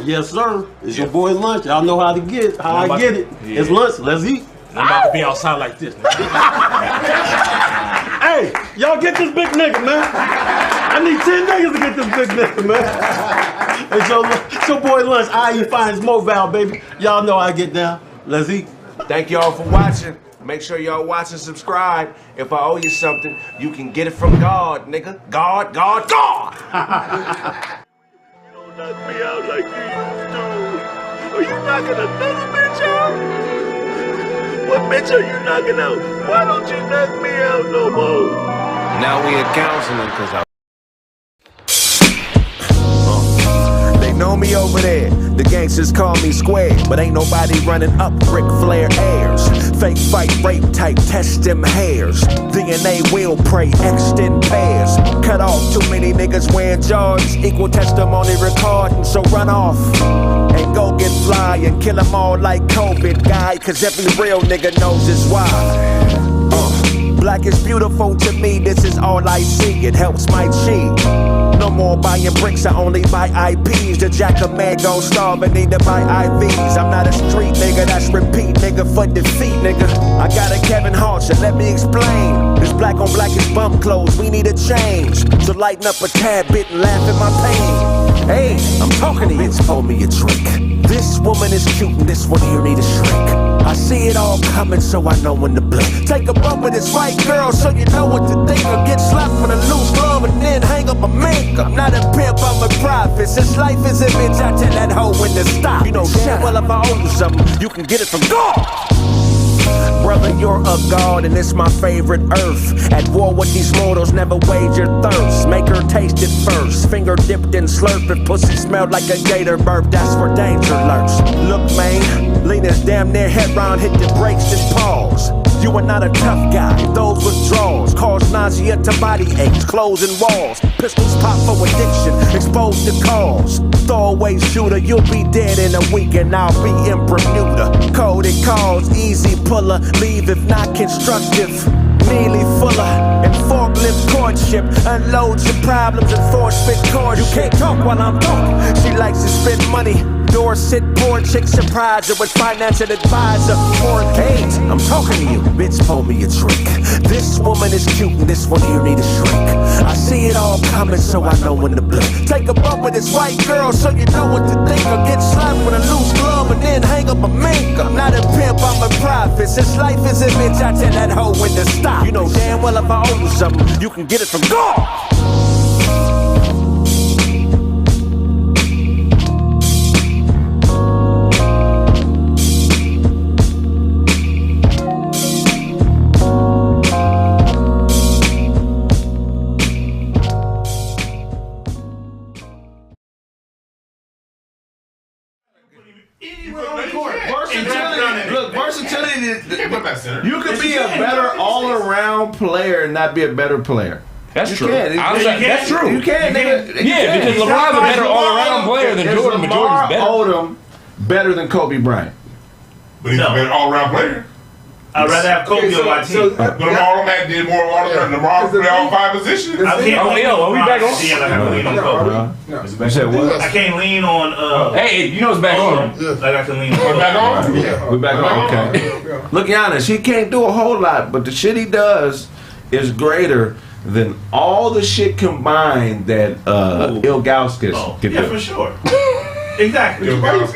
Yes, sir. It's your boy Lunch. Y'all know how to get it. How I get it. Yeah. It's lunch. Let's eat. I'm about to be outside like this. Hey, y'all get this big nigga, man. I need 10 niggas to get this big nigga, man. It's your boy Lunch. I.E. finds Mobile, baby. Y'all know how I get down. Let's eat. Thank y'all for watching. Make sure y'all watch and subscribe. If I owe you something, you can get it from God, nigga. God. You don't knock me out like you used to. Are you knocking another bitch out? What bitch are you knocking out? Why don't you knock me out no more? Now we in counseling because I... They know me over there. The gangsters call me Square, but ain't nobody running up Ric Flair airs. Fake fight, rape type, test them hairs. DNA will pray, extend pairs. Cut off too many niggas wearing Jordans. Equal testimony recording, so run off and go get fly and kill them all like COVID guy. Cause every real nigga knows it's why. Black is beautiful to me, this is all I see. It helps my cheek. No more buying bricks, I only buy IPs. The jack of man gon' starve and need to buy IVs. I'm not a street nigga, that's repeat nigga for defeat nigga. I got a Kevin Hart, so let me explain. This black on black is bum clothes, we need a change. So lighten up a tad bit and laugh at my pain. Hey, I'm talking to you, bitch, pull me a trick. This woman is cute and this one here need a shrink. I see it all coming, so I know when to blink. Take a bump with this white girl, so you know what to think. Or get slapped with a loose glove and then hang up a mink. I'm not a pimp, I'm a prophet. Since life is a bitch, I tell that hoe when to stop. You know shit, well if I owe you something, you can get it from God. Brother, you're a god and it's my favorite earth. At war with these mortals, never wager thirst. Make her taste it first. Finger dipped in slurp. If pussy smelled like a gator burp, that's where danger lurks. Look, man, Lena's damn near head round, hit the brakes and pause. You are not a tough guy. Those withdrawals cause nausea to body aches, closing walls. Pistols pop for addiction, exposed to cause. Throwaway shooter, you'll be dead in a week and I'll be in Bermuda. Coded calls, easy puller, leave if not constructive. Nearly fuller and forklift courtship. Unload your problems and force fit chords. You can't talk while I'm talking. She likes to spend money. Dorset, poor chick, surprise her with financial advisor. Foreign cage, I'm talking to you. Bitch, pull me a trick. This woman is cute and this one here need a shrink. I see it all coming, so I know when to blink. Take a bump with this white girl, so you know what to think. Or get slapped with a loose glove and then hang up a mink. I'm not a pimp, I'm a prophet. Since life is a bitch, I tell that hoe when to stop. You know damn well if I owe you something, you can get it from God. Versatility. You could be a better all-around player and not be a better player. That's true. That's true. You can. Yeah, because LeBron's a better all-around player than Jordan, but Jordan's better. Odom better than Kobe Bryant. But he's a better all-around player. I'd rather have Kobe on my team. LeBron did more all-around. LeBron played all 5 positions. I can't lean on we back on? Yeah, like I can lean on Kobe. You said what? I can't lean on. Hey, you know it's back on. Like I can lean on. We're back on? Yeah. We're back on. Okay. Look, Giannis, he can't do a whole lot, but the shit he does is greater than all the shit combined that Ilgauskas can do. Yeah, for sure. Exactly. But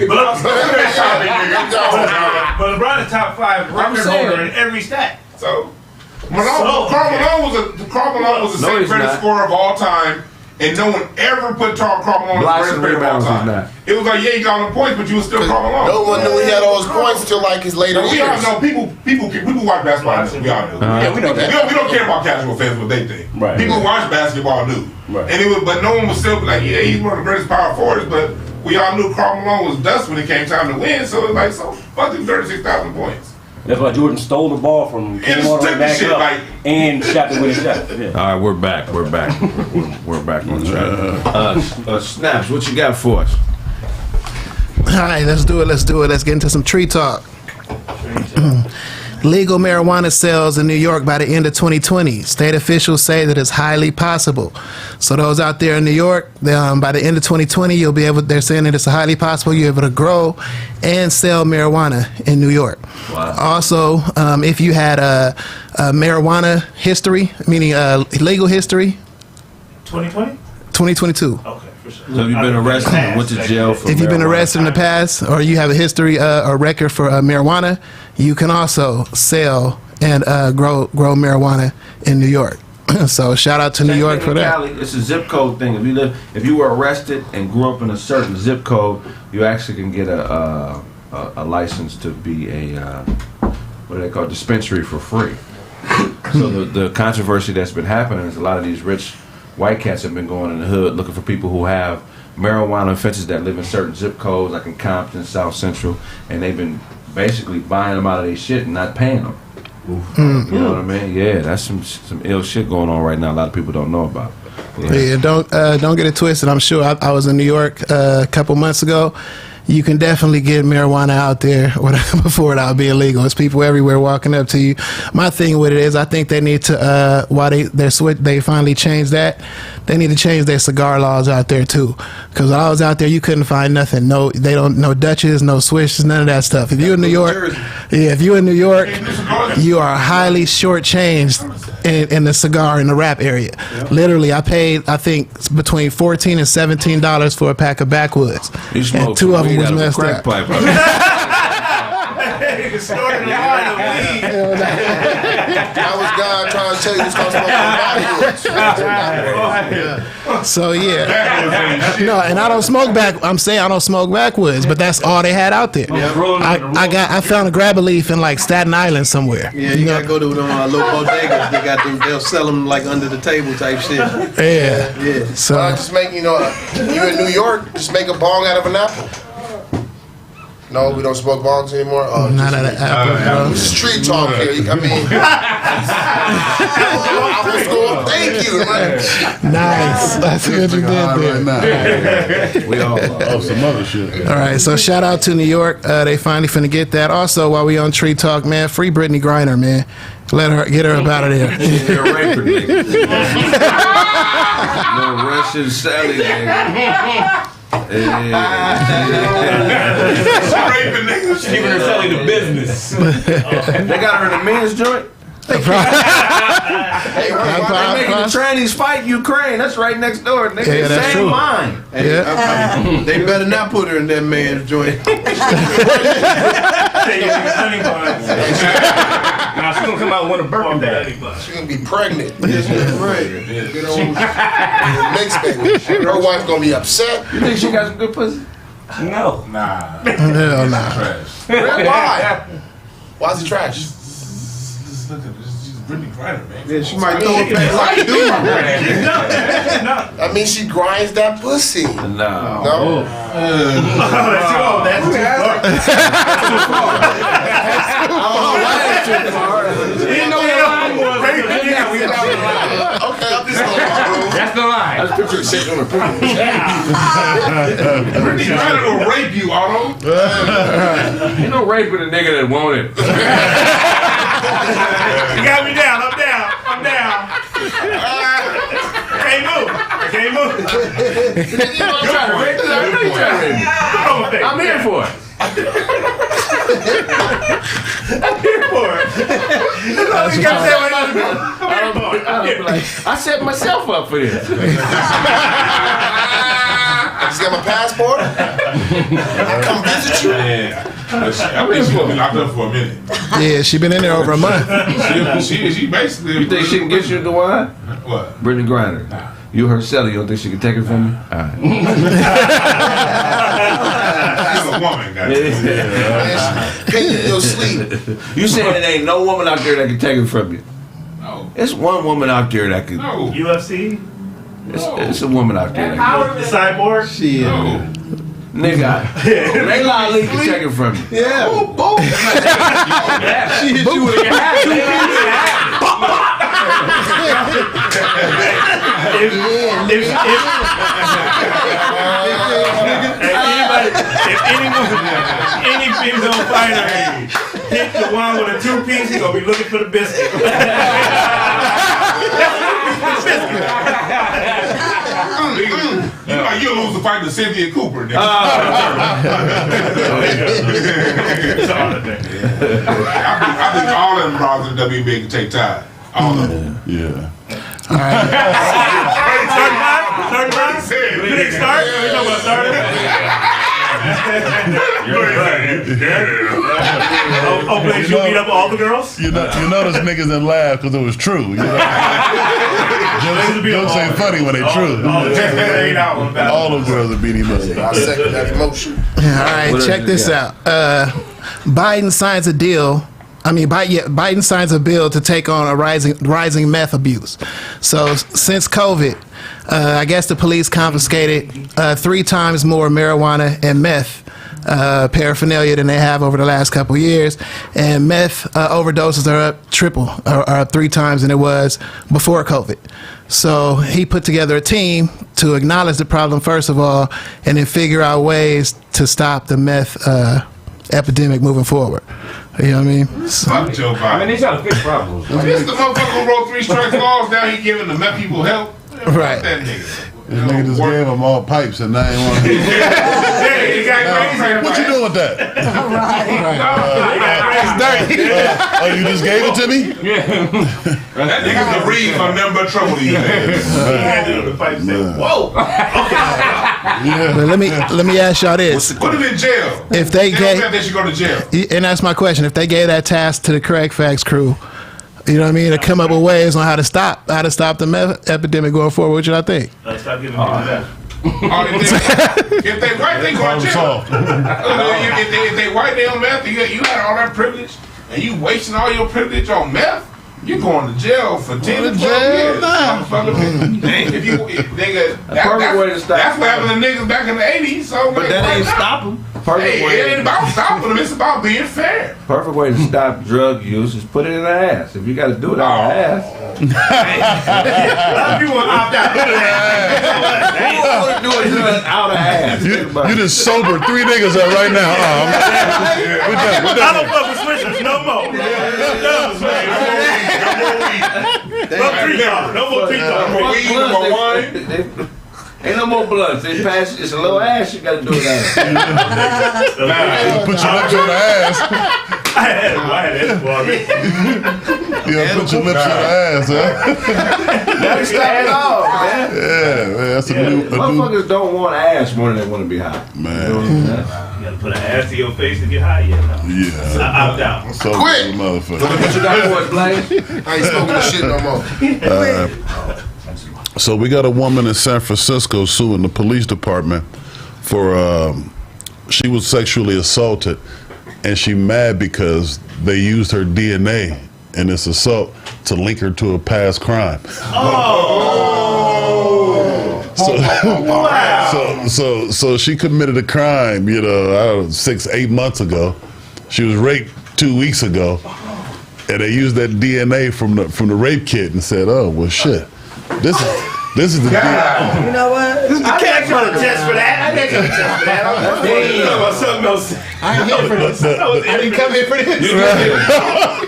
LeBron is top 5 record holder in every stat. So, Karl Malone was the second greatest scorer of all time, and no one ever put Karl Malone as the greatest player of all time. It was like, yeah, you got all the points, but you was still Karl Malone. No one knew he had all his points until like his later years. We all know people watch basketball. We all know. We don't care about casual fans what they think. Right. People who watch basketball knew. Right. And but no one was still like, yeah, he's one of the greatest power forwards, but we all knew Karl Malone was dust when it came time to win, so it was like, so fuck him 36,000 points. That's why Jordan stole the ball from came all the way back up and shot the winning shot. Yeah. All right, we're back. We're back on track. Snaps, what you got for us? All right, let's do it. Let's get into some tree talk. legal marijuana sales in New York by the end of 2020. State officials say that it's highly possible. So those out there in New York, by the end of 2020, you'll be able. They're saying that it's highly possible you're able to grow and sell marijuana in New York. Wow. Also, if you had a marijuana history, meaning legal history, 2020? 2022. Okay, for sure. So have you been arrested and went to jail for If you've been marijuana? arrested in the past, or you have a history or record for marijuana, you can also sell and grow marijuana in New York. So shout out to New York for that. Cali, it's a zip code thing. If you were arrested and grew up in a certain zip code, you actually can get a license to be a what do they call it, dispensary for free. So the controversy that's been happening is a lot of these rich white cats have been going in the hood looking for people who have marijuana offenses that live in certain zip codes, like in Compton, South Central, and they've been basically buying them out of their shit and not paying them. You know what I mean? Yeah, that's some ill shit going on right now. A lot of people don't know about it. Yeah, don't get it twisted. I'm sure I was in New York a couple months ago. You can definitely get marijuana out there before it all be illegal. There's people everywhere walking up to you. My thing with it is, I think they need to while they finally changed that, they need to change their cigar laws out there too. Because when I was out there, you couldn't find nothing. No Dutches, no Swishes, none of that stuff. If you're in New York, you are highly shortchanged in the cigar in the wrap area. Yep. Literally, I paid, I think, between $14 and $17 for a pack of backwoods, and 2 of them was messed up. That was God trying to tell you to start smoking backwoods. So yeah, no, and I don't smoke back. I'm saying I don't smoke backwoods, but that's all they had out there. I found a grab a leaf in like Staten Island somewhere. Yeah, you gotta go to them little bodegas. They'll sell them like under the table type shit. Yeah. So just make you in New York, just make a bong out of an apple. No, we don't smoke bongs anymore. Oh, not out of apple, bro. Street talk here. I mean, I was going. Thank you. Nice. That's what you did there. We all some other shit. All right, so shout out to New York. They finally finna get that. Also, while we on Tree Talk, man, free Brittany Griner, man. Get her up out of there. She's a raper, nigga. No Russian Sally, nigga. Raping niggas. Keeping her selling the business. They got her in the men's joint. They making the trannies fight Ukraine. That's right next door. Nigga, Yeah, that's same true. line. Yeah. They better not put her in that man's joint. Now she's gonna come out with a birthday. She's gonna be pregnant. Yes, that's right. Good old mixed baby. Her wife's gonna be upset. You think she got some good pussy? No. Nah. Hell nah. Trash. Why? Why's it trash? Just look at this. She's Brittany Griner, man. Yeah, she might throw it back like a dude. I mean, she grinds that pussy. No. No. That's too far. You know your line was. Okay, I'm just going. That's the line. I just picture shit on the pool. Brittany Griner will rape you, Otto. Ain't no rape with a nigga that want it. You got me down. I'm down. I can't move. I'm here for it. That's all you gotta say. I set myself up for this. I just got my passport. I come visit you. Yeah. I think she's gonna be locked up for a minute. Yeah, she been in there over a month. She basically. You think she can get you the wine? What? Brittany Griner. Nah. You her seller. You don't think she can take it from me? All right. She's a woman, guys. Pay your sleep. You saying there ain't no woman out there that can take it from you? No. It's one woman out there that can. No. UFC? It's a woman out there that can. The cyborg? Shit. No. Nigga, Layla Ali can take it from you. Yeah. Oh, boom. She hit you with a hat. Any female fighter hit the one with a 2-piece, he's gonna be looking for the biscuit. You know, you'll lose the fight to Cynthia Cooper. I think all of them bras in the WNBA can take time. All of them. Yeah. All right. Start time? You didn't start? We talking about starting? Oh, please, you beat up all the girls? You notice niggas didn't laugh because it was true. You know? Jokes ain't funny when they true. All them girls are beating him up. I second that motion. All right, check this out. Biden signs a deal. Biden signs a bill to take on a rising meth abuse. So since COVID, I guess the police confiscated 3 times more marijuana and meth paraphernalia than they have over the last couple of years. And meth overdoses are up 3 times than it was before COVID. So he put together a team to acknowledge the problem first of all, and then figure out ways to stop the meth epidemic moving forward. You know what I mean? Fuck Joe Biden. I mean, they try to fix problems. This the motherfucker who wrote 3 strikes laws. Now he giving the meth people help. Right. That nigga. This nigga just gave them all pipes and now he want to. What you doing with that? You just gave it to me? That nigga's the reed from them but trouble these days. Whoa. But let me ask y'all this: Put him in jail. If they should go to jail. And that's my question. If they gave that task to the Kraig Facts crew, you know what I mean, to come up with ways on how to stop the meth epidemic going forward, what should I think? Stop giving me that. If they white, they go to jail. If they white, they on meth. You had all that privilege, and you wasting all your privilege on meth. You're going to jail for 10 to 12 years. That's what happened to niggas back in the 80s. So but that ain't stop them. It ain't about stopping them. It's about being fair. Perfect way to stop drug use is put it in the ass. If you got to do it out of the ass. A lot of people want to opt out. You want to do it out of ass. You just sobered 3 niggas up right now. I don't fuck with switchers no more. No more wine. Ain't no more blunts. It's a little ass. You gotta do it out. Put your lips on the ass. I had it already. You gotta put your lips on the ass, huh? Gotta stop it off, man. Yeah, man. That's a new. Motherfuckers don't want ass more than they want to be high. Man. You gotta put an ass to your face to get high. Yeah. I opt out. So quit. Motherfucker. What you got for it, Blaine? I ain't smoking this shit no more. So we got a woman in San Francisco suing the police department for she was sexually assaulted, and she mad because they used her DNA in this assault to link her to a past crime. So she committed a crime, 6-8 months ago. She was raped 2 weeks ago, and they used that DNA from the rape kit and said, "Oh well, shit, this is the DNA." You know what? I can't test for that. I ain't here for this. I didn't come here for this.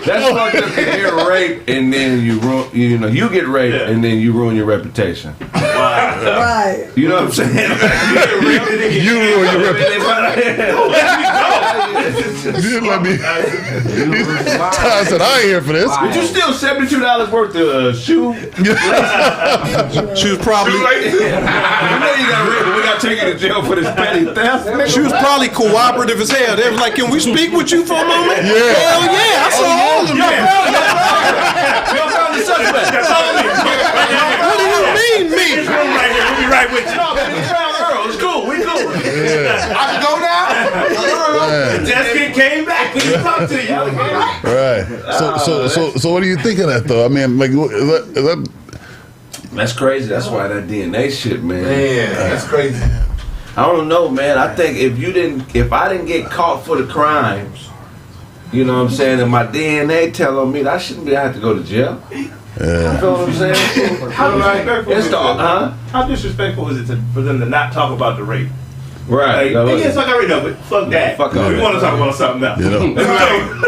That's fucked up. You get raped and then you get raped and then you ruin your reputation. Right. You know what I'm saying? You ruin your reputation. Let me. I said I ain't here for this. But you still $72 worth of shoe. She was probably. You know you got raped. We got to take her to jail for this petty theft. She was probably cooperative as hell. They was like, "Can we speak with you for a moment?" Yeah. Hell yeah! I saw all of them. You found the suspect. What do you mean, me? This room right here. We'll be right with you. No, we found Earl. It's cool. We cool. Yeah. I can go now? Just came back. We can talk to you. Right. So what do you think of that though? I mean, like, is that That's crazy. That's why that DNA shit, man. Man, that's crazy. I don't know, man. I think if I didn't get caught for the crimes, You know what I'm saying? And my DNA tell on me that I shouldn't be. I have to go to jail. You know what I'm saying? How disrespectful It's is the, it? How disrespectful is it for them to not talk about the rape? Right. Like, yes, I already know, but fuck that. Fuck all we that. want to talk about something else. You know?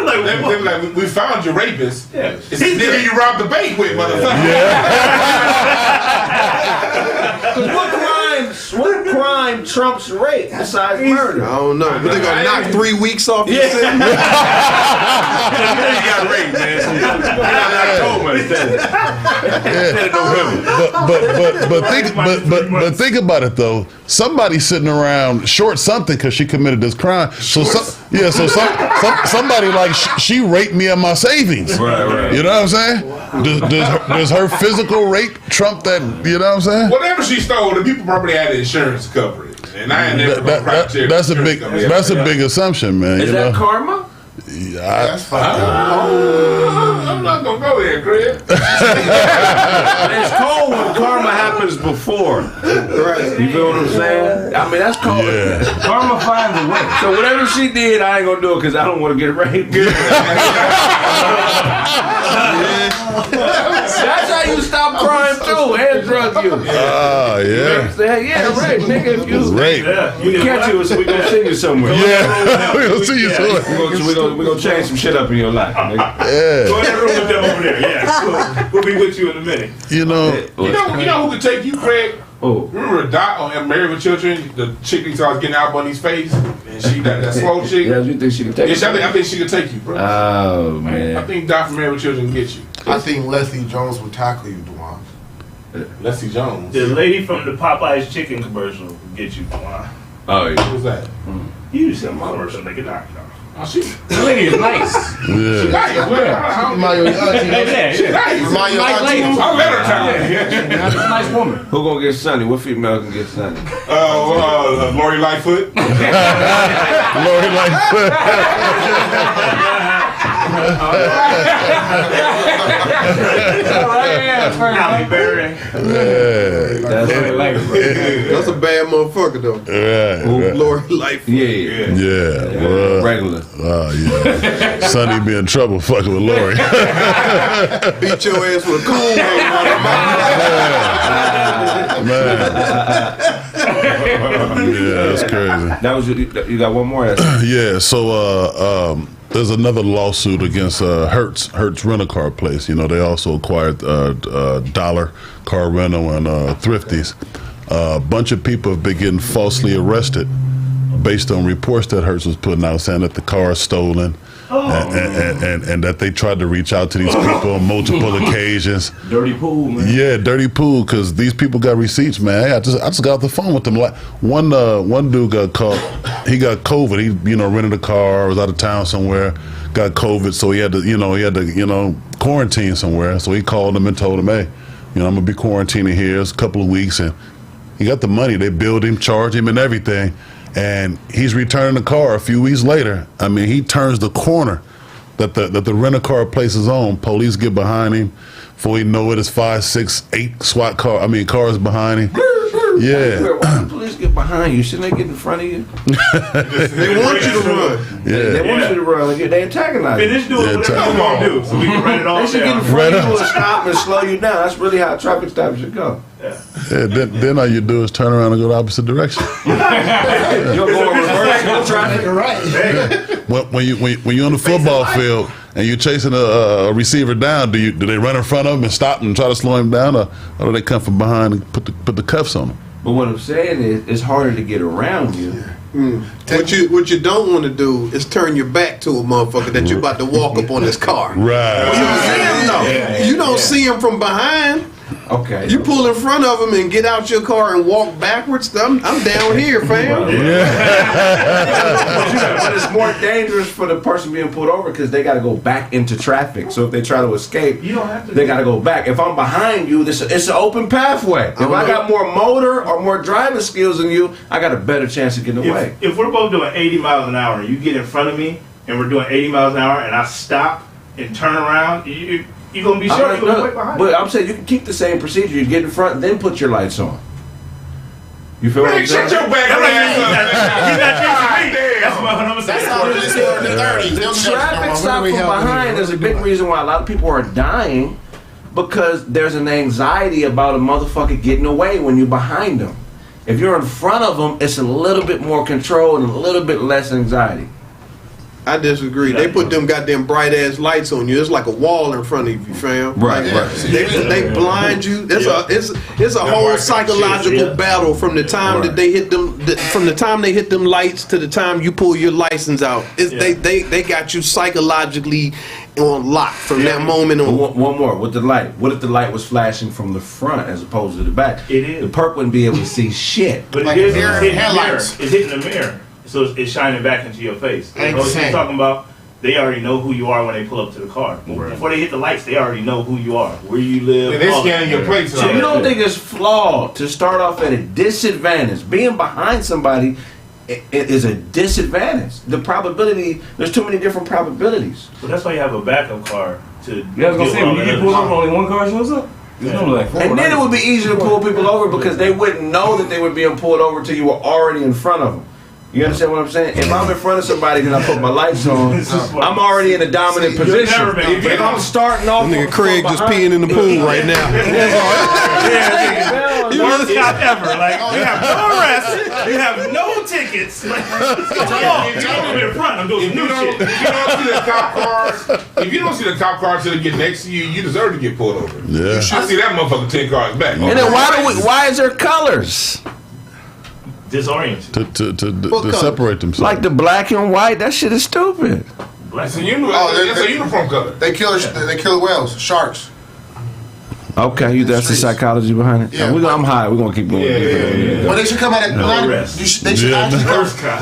Like, we found your rapist. Yeah. It's the nigga you robbed the bank with, motherfucker. What crime trumps rape besides murder? I don't know. But they gonna knock 3 weeks off your sentence? You got raped, man. So you got October instead of November. But think about it though. Somebody's sitting around short something because she committed this crime. So somebody like she raped me of my savings. Right. You know what I'm saying? Does her physical rape trump that? You know what I'm saying? Whatever she stole, the people probably had the insurance coverage, and I ain't never gonna practice. That's a big assumption, man. Is you that know? karma? Yeah, That's fine. I'm not gonna go there, Craig. It's cold when karma happens before. Right. You feel what I'm saying? I mean, that's cold. Yeah. Karma finds a way. So whatever she did, I ain't gonna do it because I don't want to get raped. That's how you stop crime too, and drug use. Ah, yeah. Yeah, right, nigga. If you Rape. we catch you, so we gonna send you somewhere. Yeah, we gonna see you somewhere. We gonna change some shit up in your life, nigga. Yeah. Go in that room with them over there. Yeah, cool. We'll be with you in a minute. You know You know who could take you, Craig? Oh. Remember Dot on Married with Children? The chick he starts getting out Bunny's face, and she that slow chick. Yeah, you think she can take you? I think she could take you, bro. Oh I man. think Dot from Married with Children can get you. I think Leslie Jones would tackle you, Dewan. Leslie Jones. The lady from the Popeyes chicken commercial will get you. Oh yeah. Who's that? You see my commercial, nigga. Nah. Oh, she. The lady is nice. Yeah. She nice. Remind you of your auntie. She nice. Remind you of your auntie. I let her talk. She's a nice woman. Who gonna get Sunny? What female can get Sunny? Lori Lightfoot. Lori Lightfoot. Halle Berry. That's a bad motherfucker though. Right. Lori Lightfoot. Yeah. Regular. Oh yeah. Sonny be in trouble fucking with Lori. Beat your ass with a cool Man. Yeah, that's crazy. That was you got one more. Yeah, so there's another lawsuit against Hertz Rent-A-Car place. You know, they also acquired Dollar Car Rental and Thrifties. A bunch of people have been getting falsely arrested based on reports that Hertz was putting out saying that the car is stolen. And that they tried to reach out to these people on multiple occasions. Dirty pool, man. Yeah, dirty pool, because these people got receipts, man. I just got off the phone with them. Like one dude got caught. He got COVID. He rented a car, was out of town somewhere, got COVID, so he had to quarantine somewhere. So he called them and told them, hey, I'm gonna be quarantining here. It's a couple of weeks, and he got the money. They billed him, charged him, and everything. And he's returning the car a few weeks later. I mean, he turns the corner that the rent-a-car place is on. Police get behind him. Before you know it, it's 5, 6, 8 cars behind him. Yeah. Why the police get behind you? Shouldn't they get in front of you? They want you to run. Yeah. They want you to run. They antagonize you. Finish doing what they're going to do so we can run it all They should get in down. front of you and stop and slow you down. That's really how a traffic stop should go. Yeah, then all you do is turn around and go the opposite direction. You'll go in reverse, no traffic. When you're on the football field and you're chasing a receiver down, do they run in front of him and stop and try to slow him down, or do they come from behind and put the cuffs on him? But what I'm saying is, it's harder to get around you. What you don't want to do is turn your back to a motherfucker that you're about to walk up on his car. Right. You don't see him though. You don't see him from behind. Okay. You pull in front of him and get out your car and walk backwards. I'm down here, fam. But it's more dangerous for the person being pulled over because they got to go back into traffic. So if they try to escape, they got to go back. If I'm behind you, it's an open pathway. If I got more motor or more driving skills than you, I got a better chance of getting away. If we're both doing 80 miles an hour and you get in front of me and we're doing 80 miles an hour and I stop and turn around, you're going to be sure you're going to wait behind me. But I'm saying you can keep the same procedure. You get in front and then put your lights on. You feel Man, shut your back ass up. He's not chasing me. That's what I'm saying. That's how it is here in the 30s. The traffic stop from behind is a big reason why a lot of people are dying, because there's an anxiety about a motherfucker getting away when you're behind them. If you're in front of them, it's a little bit more control and a little bit less anxiety. I disagree. They put them goddamn bright ass lights on you. It's like a wall in front of you, fam. Right, like, right. They blind you. It's a whole psychological battle from the time that they hit them. From the time they hit them lights to the time you pull your license out. They got you psychologically on lock from that moment on. One more with the light. What if the light was flashing from the front as opposed to the back? It is. The perp wouldn't be able to see shit. But Like it is mirror hitting the mirror. headlights. It's hitting the mirror. So it's shining back into your face. Exactly. What you're talking about, they already know who you are when they pull up to the car. Before they hit the lights, they already know who you are, where you live. Yeah, they all scanning that. your plates. So you don't think it's flawed to start off at a disadvantage? Being behind somebody is a disadvantage. The probability, there's too many different probabilities. So that's why you have a backup car to. Yeah, I was gonna say, when you get pulled over, only one car shows up. And then it would be easier to pull people over because they wouldn't know that they were being pulled over until you were already in front of them. You understand what I'm saying? If I'm in front of somebody and I put my lights on, I'm already in a dominant position. If I'm starting off, Nigga Craig just peeing in the pool right now. Worst stop ever. Like you have no arrests, you have no tickets. Like, I'm in front. I'm doing new shit. If you don't see the cop car till they get next to you, you deserve to get pulled over. Yeah. You should see that motherfucker 10 cars back. And then why is there colors? Disoriented. To separate themselves. Like the black and white, that shit is stupid. It's a uniform color. They kill whales, sharks. Okay, that's the psychology behind it. Yeah. I'm high. We're gonna keep going. Well, they should come at a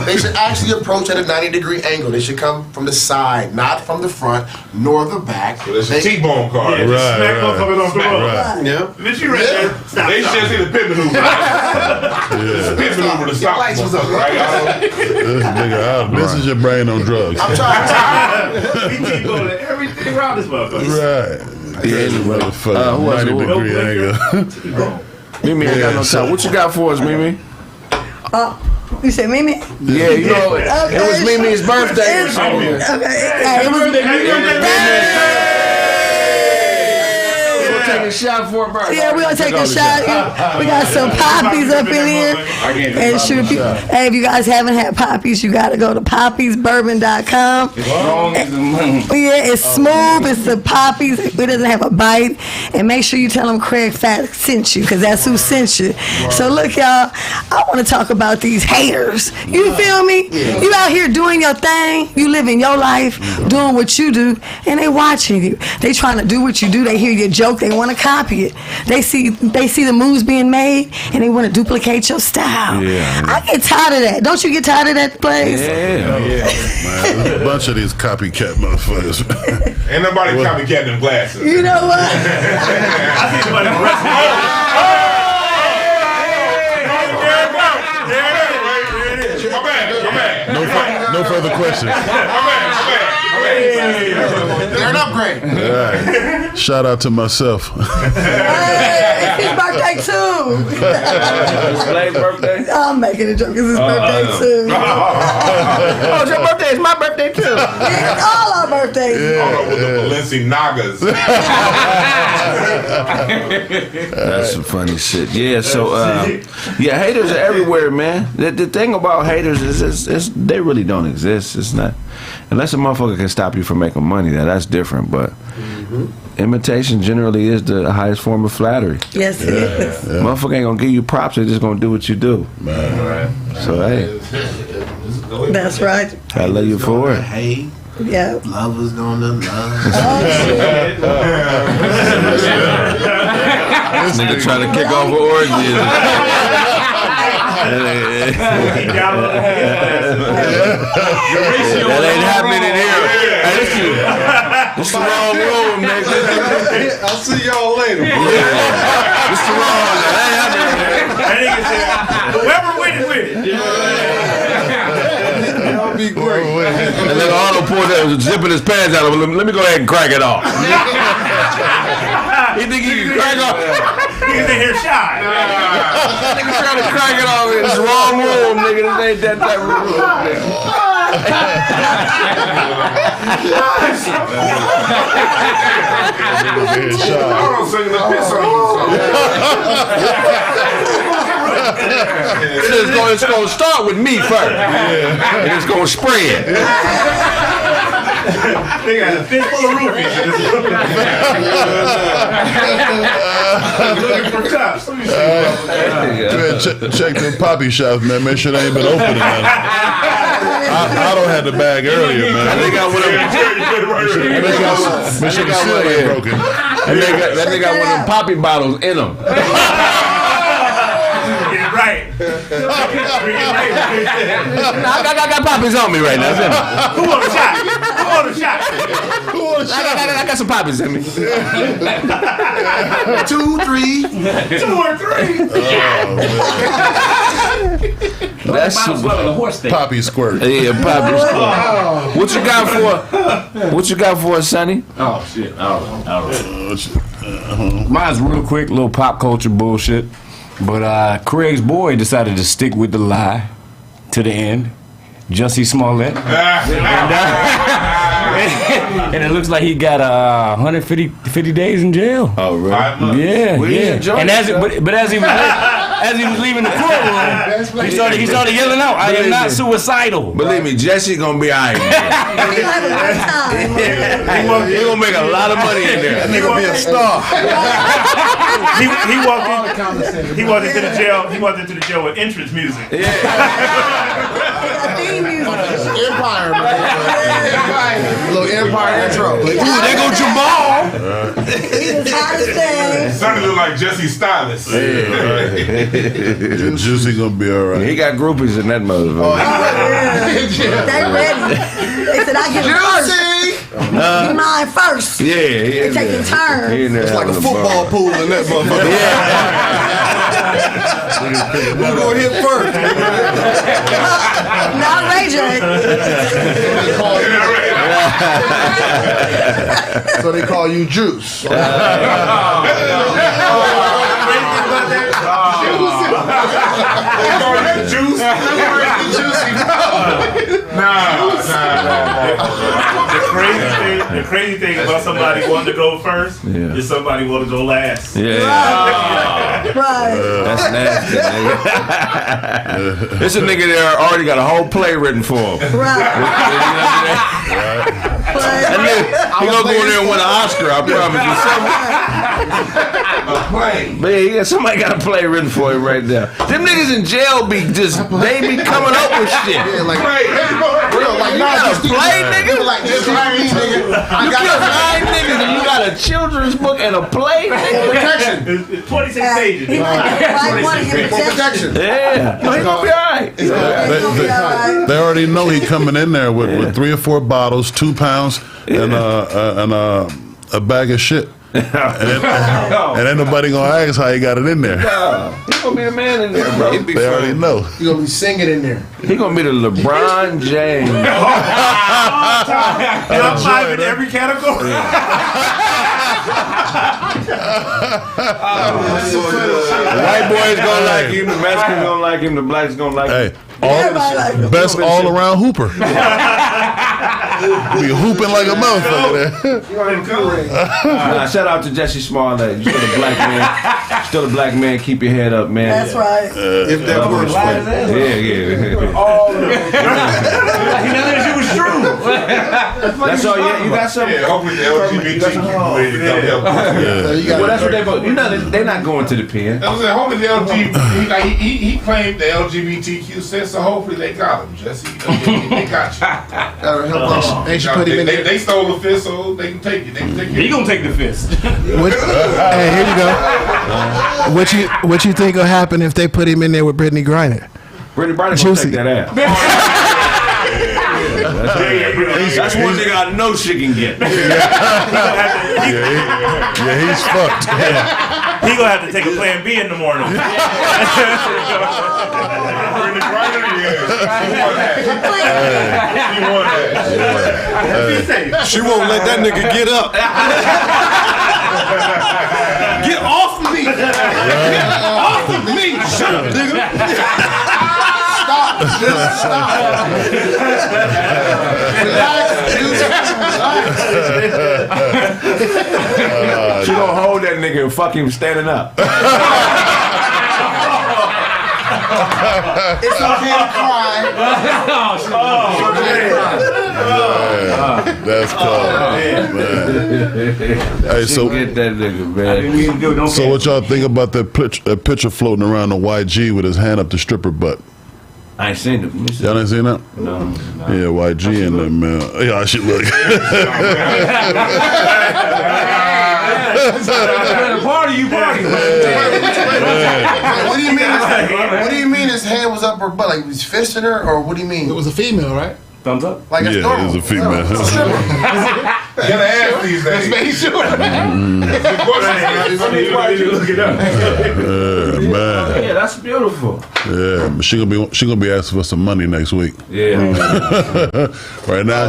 they should actually approach at a 90-degree angle. They should come from the side, not from the front nor the back. So it's a T-bone car. Yeah, just smack motherfuckers off the road. Yeah. Bitch, you right there. Stop. They should see the pit maneuver. The pit maneuver to stop. Lights was up, right? This is your brain on drugs. I'm trying. We keep going to everything around this motherfucker. Right. Motherfucker, 90-degree angle. Mimi ain't got no time. What you got for us, Mimi? You said Mimi? Yeah, you know, it was Mimi's birthday or something. Okay. It was Take a shot for a birthday. Yeah, we're gonna take a shot. We got some poppies up in here. And shoot, hey, if you guys haven't had poppies, you gotta go to poppiesbourbon.com. Yeah, it's smooth. It's the poppies. It doesn't have a bite. And make sure you tell them Kraig Facts sent you, because that's who sent you. So look, y'all, I want to talk about these haters. You feel me? You out here doing your thing. You living your life, doing what you do, and they watching you. They trying to do what you do. They hear your joke. They want to copy it. They see the moves being made, and they want to duplicate your style. Yeah. I get tired of that. Don't you get tired of that, place? Yeah. Man, there's a bunch of these copycat motherfuckers. Ain't nobody copycat them glasses. You know what? I think somebody No further questions. They're an upgrade. All right. Shout out to myself. Hey, it's his birthday too. It's Blake's birthday? I'm making a joke. It's his birthday too. Oh, it's your birthday. It's my birthday too. Yeah, it's all our birthdays. With the Balenciagas. That's some funny shit. Yeah, so yeah, haters are everywhere, man. The thing about haters is they really don't exist. It's not, unless a motherfucker can stop you from making money. That's different. But imitation generally is the highest form of flattery. Yes, it is. Motherfucker ain't gonna give you props. They're just gonna do what you do. So hey, That's right. I love you for it. Hey. Yeah. Lovers gonna love. This nigga trying to kick off an orgy. That ain't happening in here. Hey, this is the wrong room, nigga. I'll see y'all later. This is the wrong room. That ain't happening in here. That nigga said, whoever win it, win it. Y'all be great. And then Arnold pulled that, zipping his pants out. Let me go ahead and crack it off. He think he can crack off. Niggas in here shy. Niggas trying to crack it off in this wrong room, nigga. This ain't that type of room, nigga. It's gonna start with me first. And it's gonna spread. They got a fistful of rupees. Looking for cups. Let me see. Check the poppy shops, man. Make sure they ain't been opening. Man. I don't have the bag earlier, man. They got one of them. Make sure the seal ain't broken. That nigga got one of them poppy bottles in them. Right. I got poppies on me right now. Who want a shot? Who want a shot? I got some poppies in me. 2, 3. 2 or 3. That's the horse thing. Poppy squirt. Yeah, poppy squirt. What you got for us, Sonny? Oh shit! All right. Mine's real quick, little pop culture bullshit. But Craig's boy decided to stick with the lie to the end. Jussie Smollett. And it looks like he got 150 days in jail. Oh, really? Yeah, yeah. And as he was leaving the courtroom, he started yelling out, "I am not suicidal." Believe me, Jesse gonna be alright. He gonna make a lot of money in there. That nigga gonna be a star. He walked into the jail. He walked into the jail with entrance music. Empire, man. Little Empire intro. Ooh, there go Jamal. Sonny look like Jesse Stylist. Juicy gonna be all right. He got groupies in that motherfucker. They ready. They said, I get it first. Be mine first. Yeah, They taking turns. It's like a football pool in that motherfucker. Who's gonna hit first? Not Ray J. So they call you Juice. The crazy thing about somebody wanting to go first is somebody want to go last. Right. That's nasty, nigga. This a nigga that already got a whole play written for him. That nigga, he gonna go in there and win an Oscar, I promise you. Man, somebody got a play written for him right now. Them niggas in jail they be coming up with shit. Yeah, like, you got a play, nigga? Like, this nigga. You killed 9 niggas and you got a children's book and a play, nigga? Protection. It's 26 pages. Protection. Yeah. No, he gonna be alright. They already know he coming in there with 3 or 4 bottles, 2 pounds, and a bag of shit. And ain't nobody gonna ask how he got it in there. He gonna be the man in there, bro. They already know. You gonna be singing in there. He gonna be the LeBron James. Top 5 in every category. The white boys gonna like him, the Mexicans gonna like him, the blacks gonna like him. Best all around hooper. Be hooping like a motherfucker there. Shout out to Jesse Smollett. You still a black man. Still a black man. Keep your head up, man. That's right. If that works. Yeah. He was true. That's all. You got something. Yeah, hopefully the LGBT people ready to come help. Well, that's what they vote. You know, they're not going to the pen. I was saying, hopefully the LGBT. He claimed the LGBTQ sense, so hopefully they got him, Jesse. They got you. That'll help us. They should put him in there. They stole the fist, so they can take it. They can take it. He gonna take the fist. Hey, here you go. What you think will happen if they put him in there with Brittany Griner? Brittany Griner gonna take that ass. That's one thing I know she can get. He's fucked. He gonna have to take a plan B in the morning. She won't let that nigga get up. Get off me. me. Off of me. Shut up, nigga. Stop. Just stop. Relax. She gonna hold that nigga and fuck him standing up. It's okay to cry. That's cool, man. Hey, so get that nigga, man. So what y'all think about that picture floating around the YG with his hand up the stripper butt? I ain't seen it. Y'all ain't seen that? No. Yeah, YG and them, man. Yeah, I should look. Party, you party. What do you mean? What do you mean his hand was up her butt? Like he was fisting her, or what do you mean? It was a female, right? Thumbs up. Like it's Yeah, normal. it was a female. You gotta ask these days. Just make sure. Look it up. Yeah, man. Yeah, that's beautiful. Yeah, but she gonna be asking for some money next week. Yeah. Right now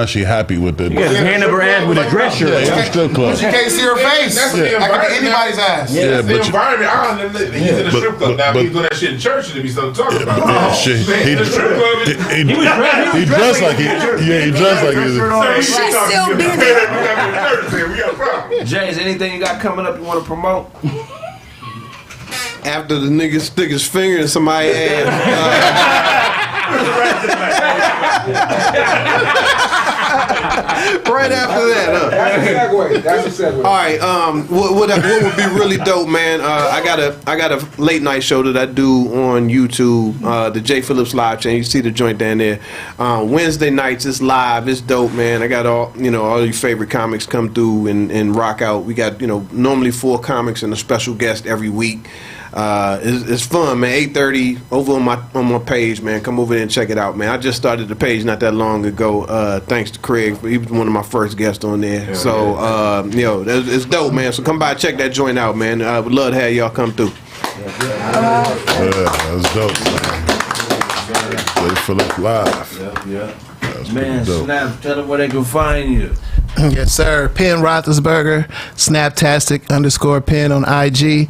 she happy with the. You got his hand up her ass with a dress shirt. Yeah, it's a strip club. You can't see her face. That's the I can environment. anybody's ass. Yeah, That's the but environment. He's in the strip club now. If he's doing that shit in church, it'd be something to talk about. Yeah, shit. In the strip club, He dressed like he dressed like he's. She's still busy. we got a problem. James, anything you got coming up you want to promote? After the nigga stick his finger in somebody's ass. Right after that, huh? That's a segue. That's a segue. All right. What would be really dope, man? I got a late night show that I do on YouTube, the J Phillips live channel. You see the joint down there. Wednesday nights, it's live. It's dope, man. I got all your favorite comics come through and rock out. We got normally 4 comics and a special guest every week. It's fun, man. 8:30 over on my page, man. Come over there and check it out, man. I just started the page not that long ago. Thanks to Kraig, he was one of my first guests on there. It's dope, man. So come by, check that joint out, man. I would love to have y'all come through. Yeah, that's dope, man. They full of live. Yeah. Man, Snap, tell them where they can find you. Yes, sir. Penn Roethlisberger, Snaptastic _Penn on IG.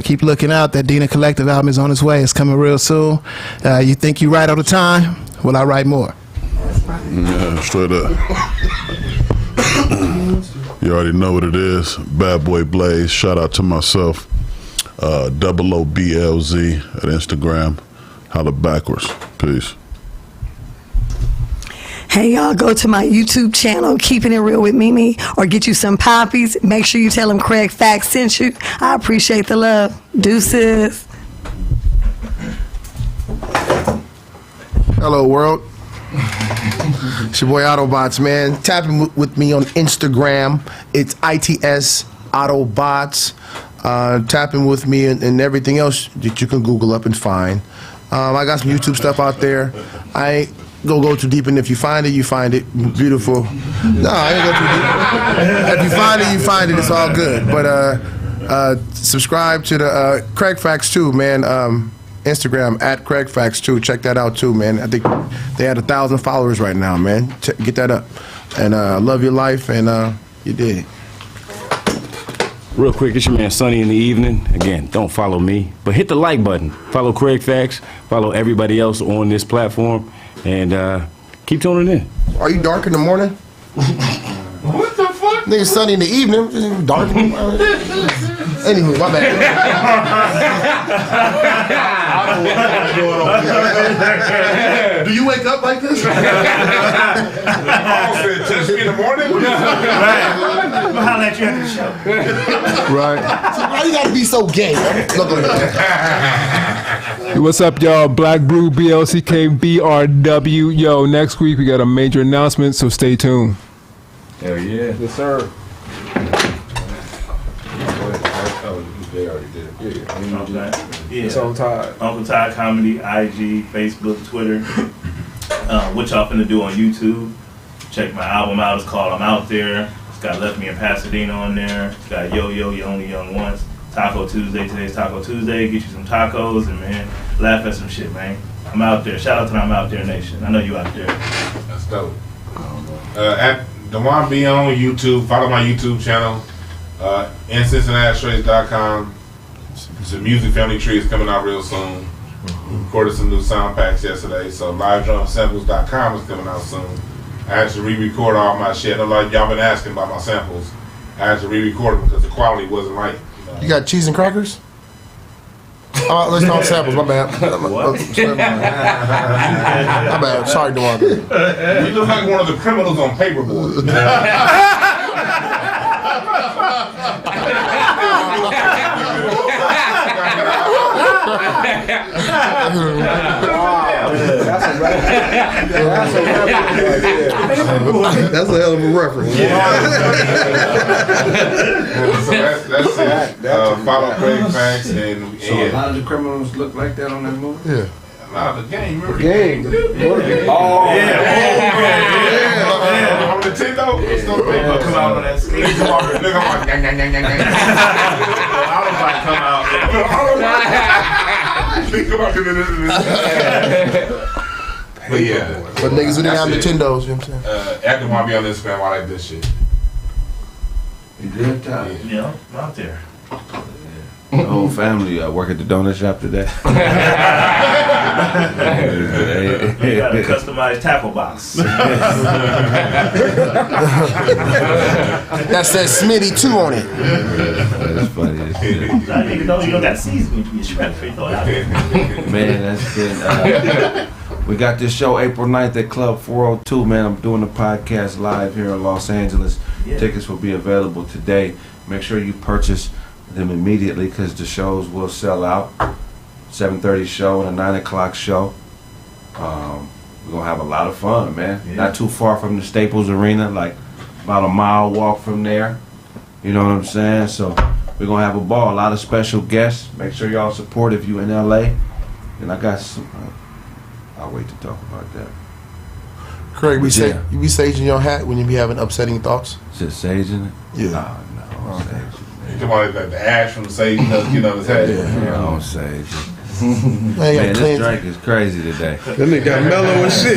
Keep looking out. That Dina Collective album is on its way. It's coming real soon. You think you write all the time? Well, I write more. Yeah, straight up. You already know what it is. Bad Boy Blaze. Shout out to myself. OOBLZ at Instagram. Holla backwards. Peace. Hey, y'all, go to my YouTube channel, Keeping It Real with Mimi, or get you some poppies. Make sure you tell them Kraig Facts sent you. I appreciate the love. Deuces. Hello, world. It's your boy Autobots, man. Tapping with me on Instagram. It's ITS Autobots. Tapping with me and everything else that you can Google up and find. I got some YouTube stuff out there. I ain't go too deep, and if you find it, you find it. Beautiful. No, I ain't go too deep. If you find it, you find it. It's all good. But subscribe to the Kraig Facts too, man. Instagram at Kraig Facts too. Check that out too, man. I think they had 1,000 followers right now, man. Get that up. And love your life, and you did. Real quick, it's your man Sonny in the evening. Again, don't follow me, but hit the like button. Follow Kraig Facts. Follow everybody else on this platform. And keep tuning in. Are you dark in the morning? What the fuck? Nigga, sunny in the evening. Dark in the morning. Anywho, my bad. Do you wake up like this? All said, touch me in the morning? Right. We'll holler at you after the show. Right. So why you gotta be so gay? Look at that. Hey, what's up, y'all? Black Brew, BLCKBRW. Yo, next week we got a major announcement, so stay tuned. Hell yeah. Yes, sir. They already did it. Yeah. It's on Todd. Uncle Todd Comedy, IG, Facebook, Twitter. What y'all finna do on YouTube? Check my album out. It's called I'm Out There. It's got Left Me in Pasadena on there. It's got Yo Yo, You Only Young Once. Taco Tuesday. Today's Taco Tuesday. Get you some tacos and, man, laugh at some shit, man. I'm out there. Shout out to the I'm Out There Nation. I know you out there. That's dope. At Dewan B on YouTube. Follow my YouTube channel. InCincinnatiStraits.com. The Music Family Tree is coming out real soon. We recorded some new sound packs yesterday, so LiveDrumSamples.com is coming out soon. I had to re-record all my shit. I know like y'all been asking about my samples. I had to re-record them because the quality wasn't right. You got cheese and crackers? Let's not samples. My bad. My bad. Sorry, Dwan. You look like one of the criminals on Paperboy. That's a hell of a reference. So that's it. Follow Kraig Facts and So a lot of the criminals look like that on that movie? Yeah. Nah, the game. Remember The game. Oh, Yeah. On Nintendo? It's still big. Come out on that skate. Nigga, I'm like, gang, gang, gang, gang, gang. I was like, come out. But yeah. But niggas who didn't have That's it. Nintendos, you know what I'm saying? Acting want to be on Instagram while I like this shit. You good, Ty? Yeah, I'm out there. The whole family work at the donut shop today. You got a customized tackle box. That says Smitty 2 on it. That's funny as shit. I didn't even know you don't got seasoning to be shredded. Throw it out there. Man, that's good. We got this show April 9th at Club 402, man. I'm doing the podcast live here in Los Angeles. Yeah. Tickets will be available today. Make sure you purchase them immediately because the shows will sell out. 7:30 show and a 9 o'clock show. We're going to have a lot of fun, man. Yeah. Not too far from the Staples Arena, like about a mile walk from there. You know what I'm saying? So we're going to have a ball. A lot of special guests. Make sure y'all support if you in LA. And I got some... I'll wait to talk about that. Craig, But yeah. you be saging your hat when you be having upsetting thoughts? Is it sage in it? Yeah. No, sage. You talking about the ash from the sage get on his head? Yeah, I don't sage. Man, Man, this drink is crazy today. That nigga got mellow and shit.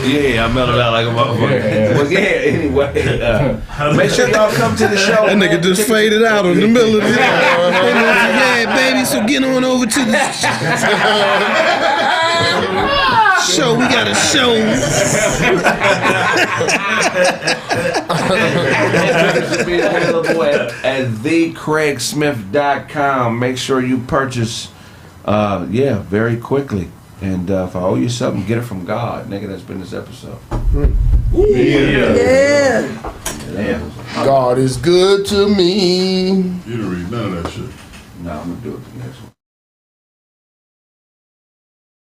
Yeah, I mellowed out like a motherfucker. Well, yeah, anyway, make sure y'all come to the show. That nigga just faded out in the middle of the yeah, baby, so get on over to the show. We got a show. It's be available at thekraigsmith.com. Make sure you purchase, very quickly. And if I owe you something, get it from God. Nigga, that's been this episode. Yeah. God is good to me. You didn't read none of that shit. No, I'm going to do it the next one.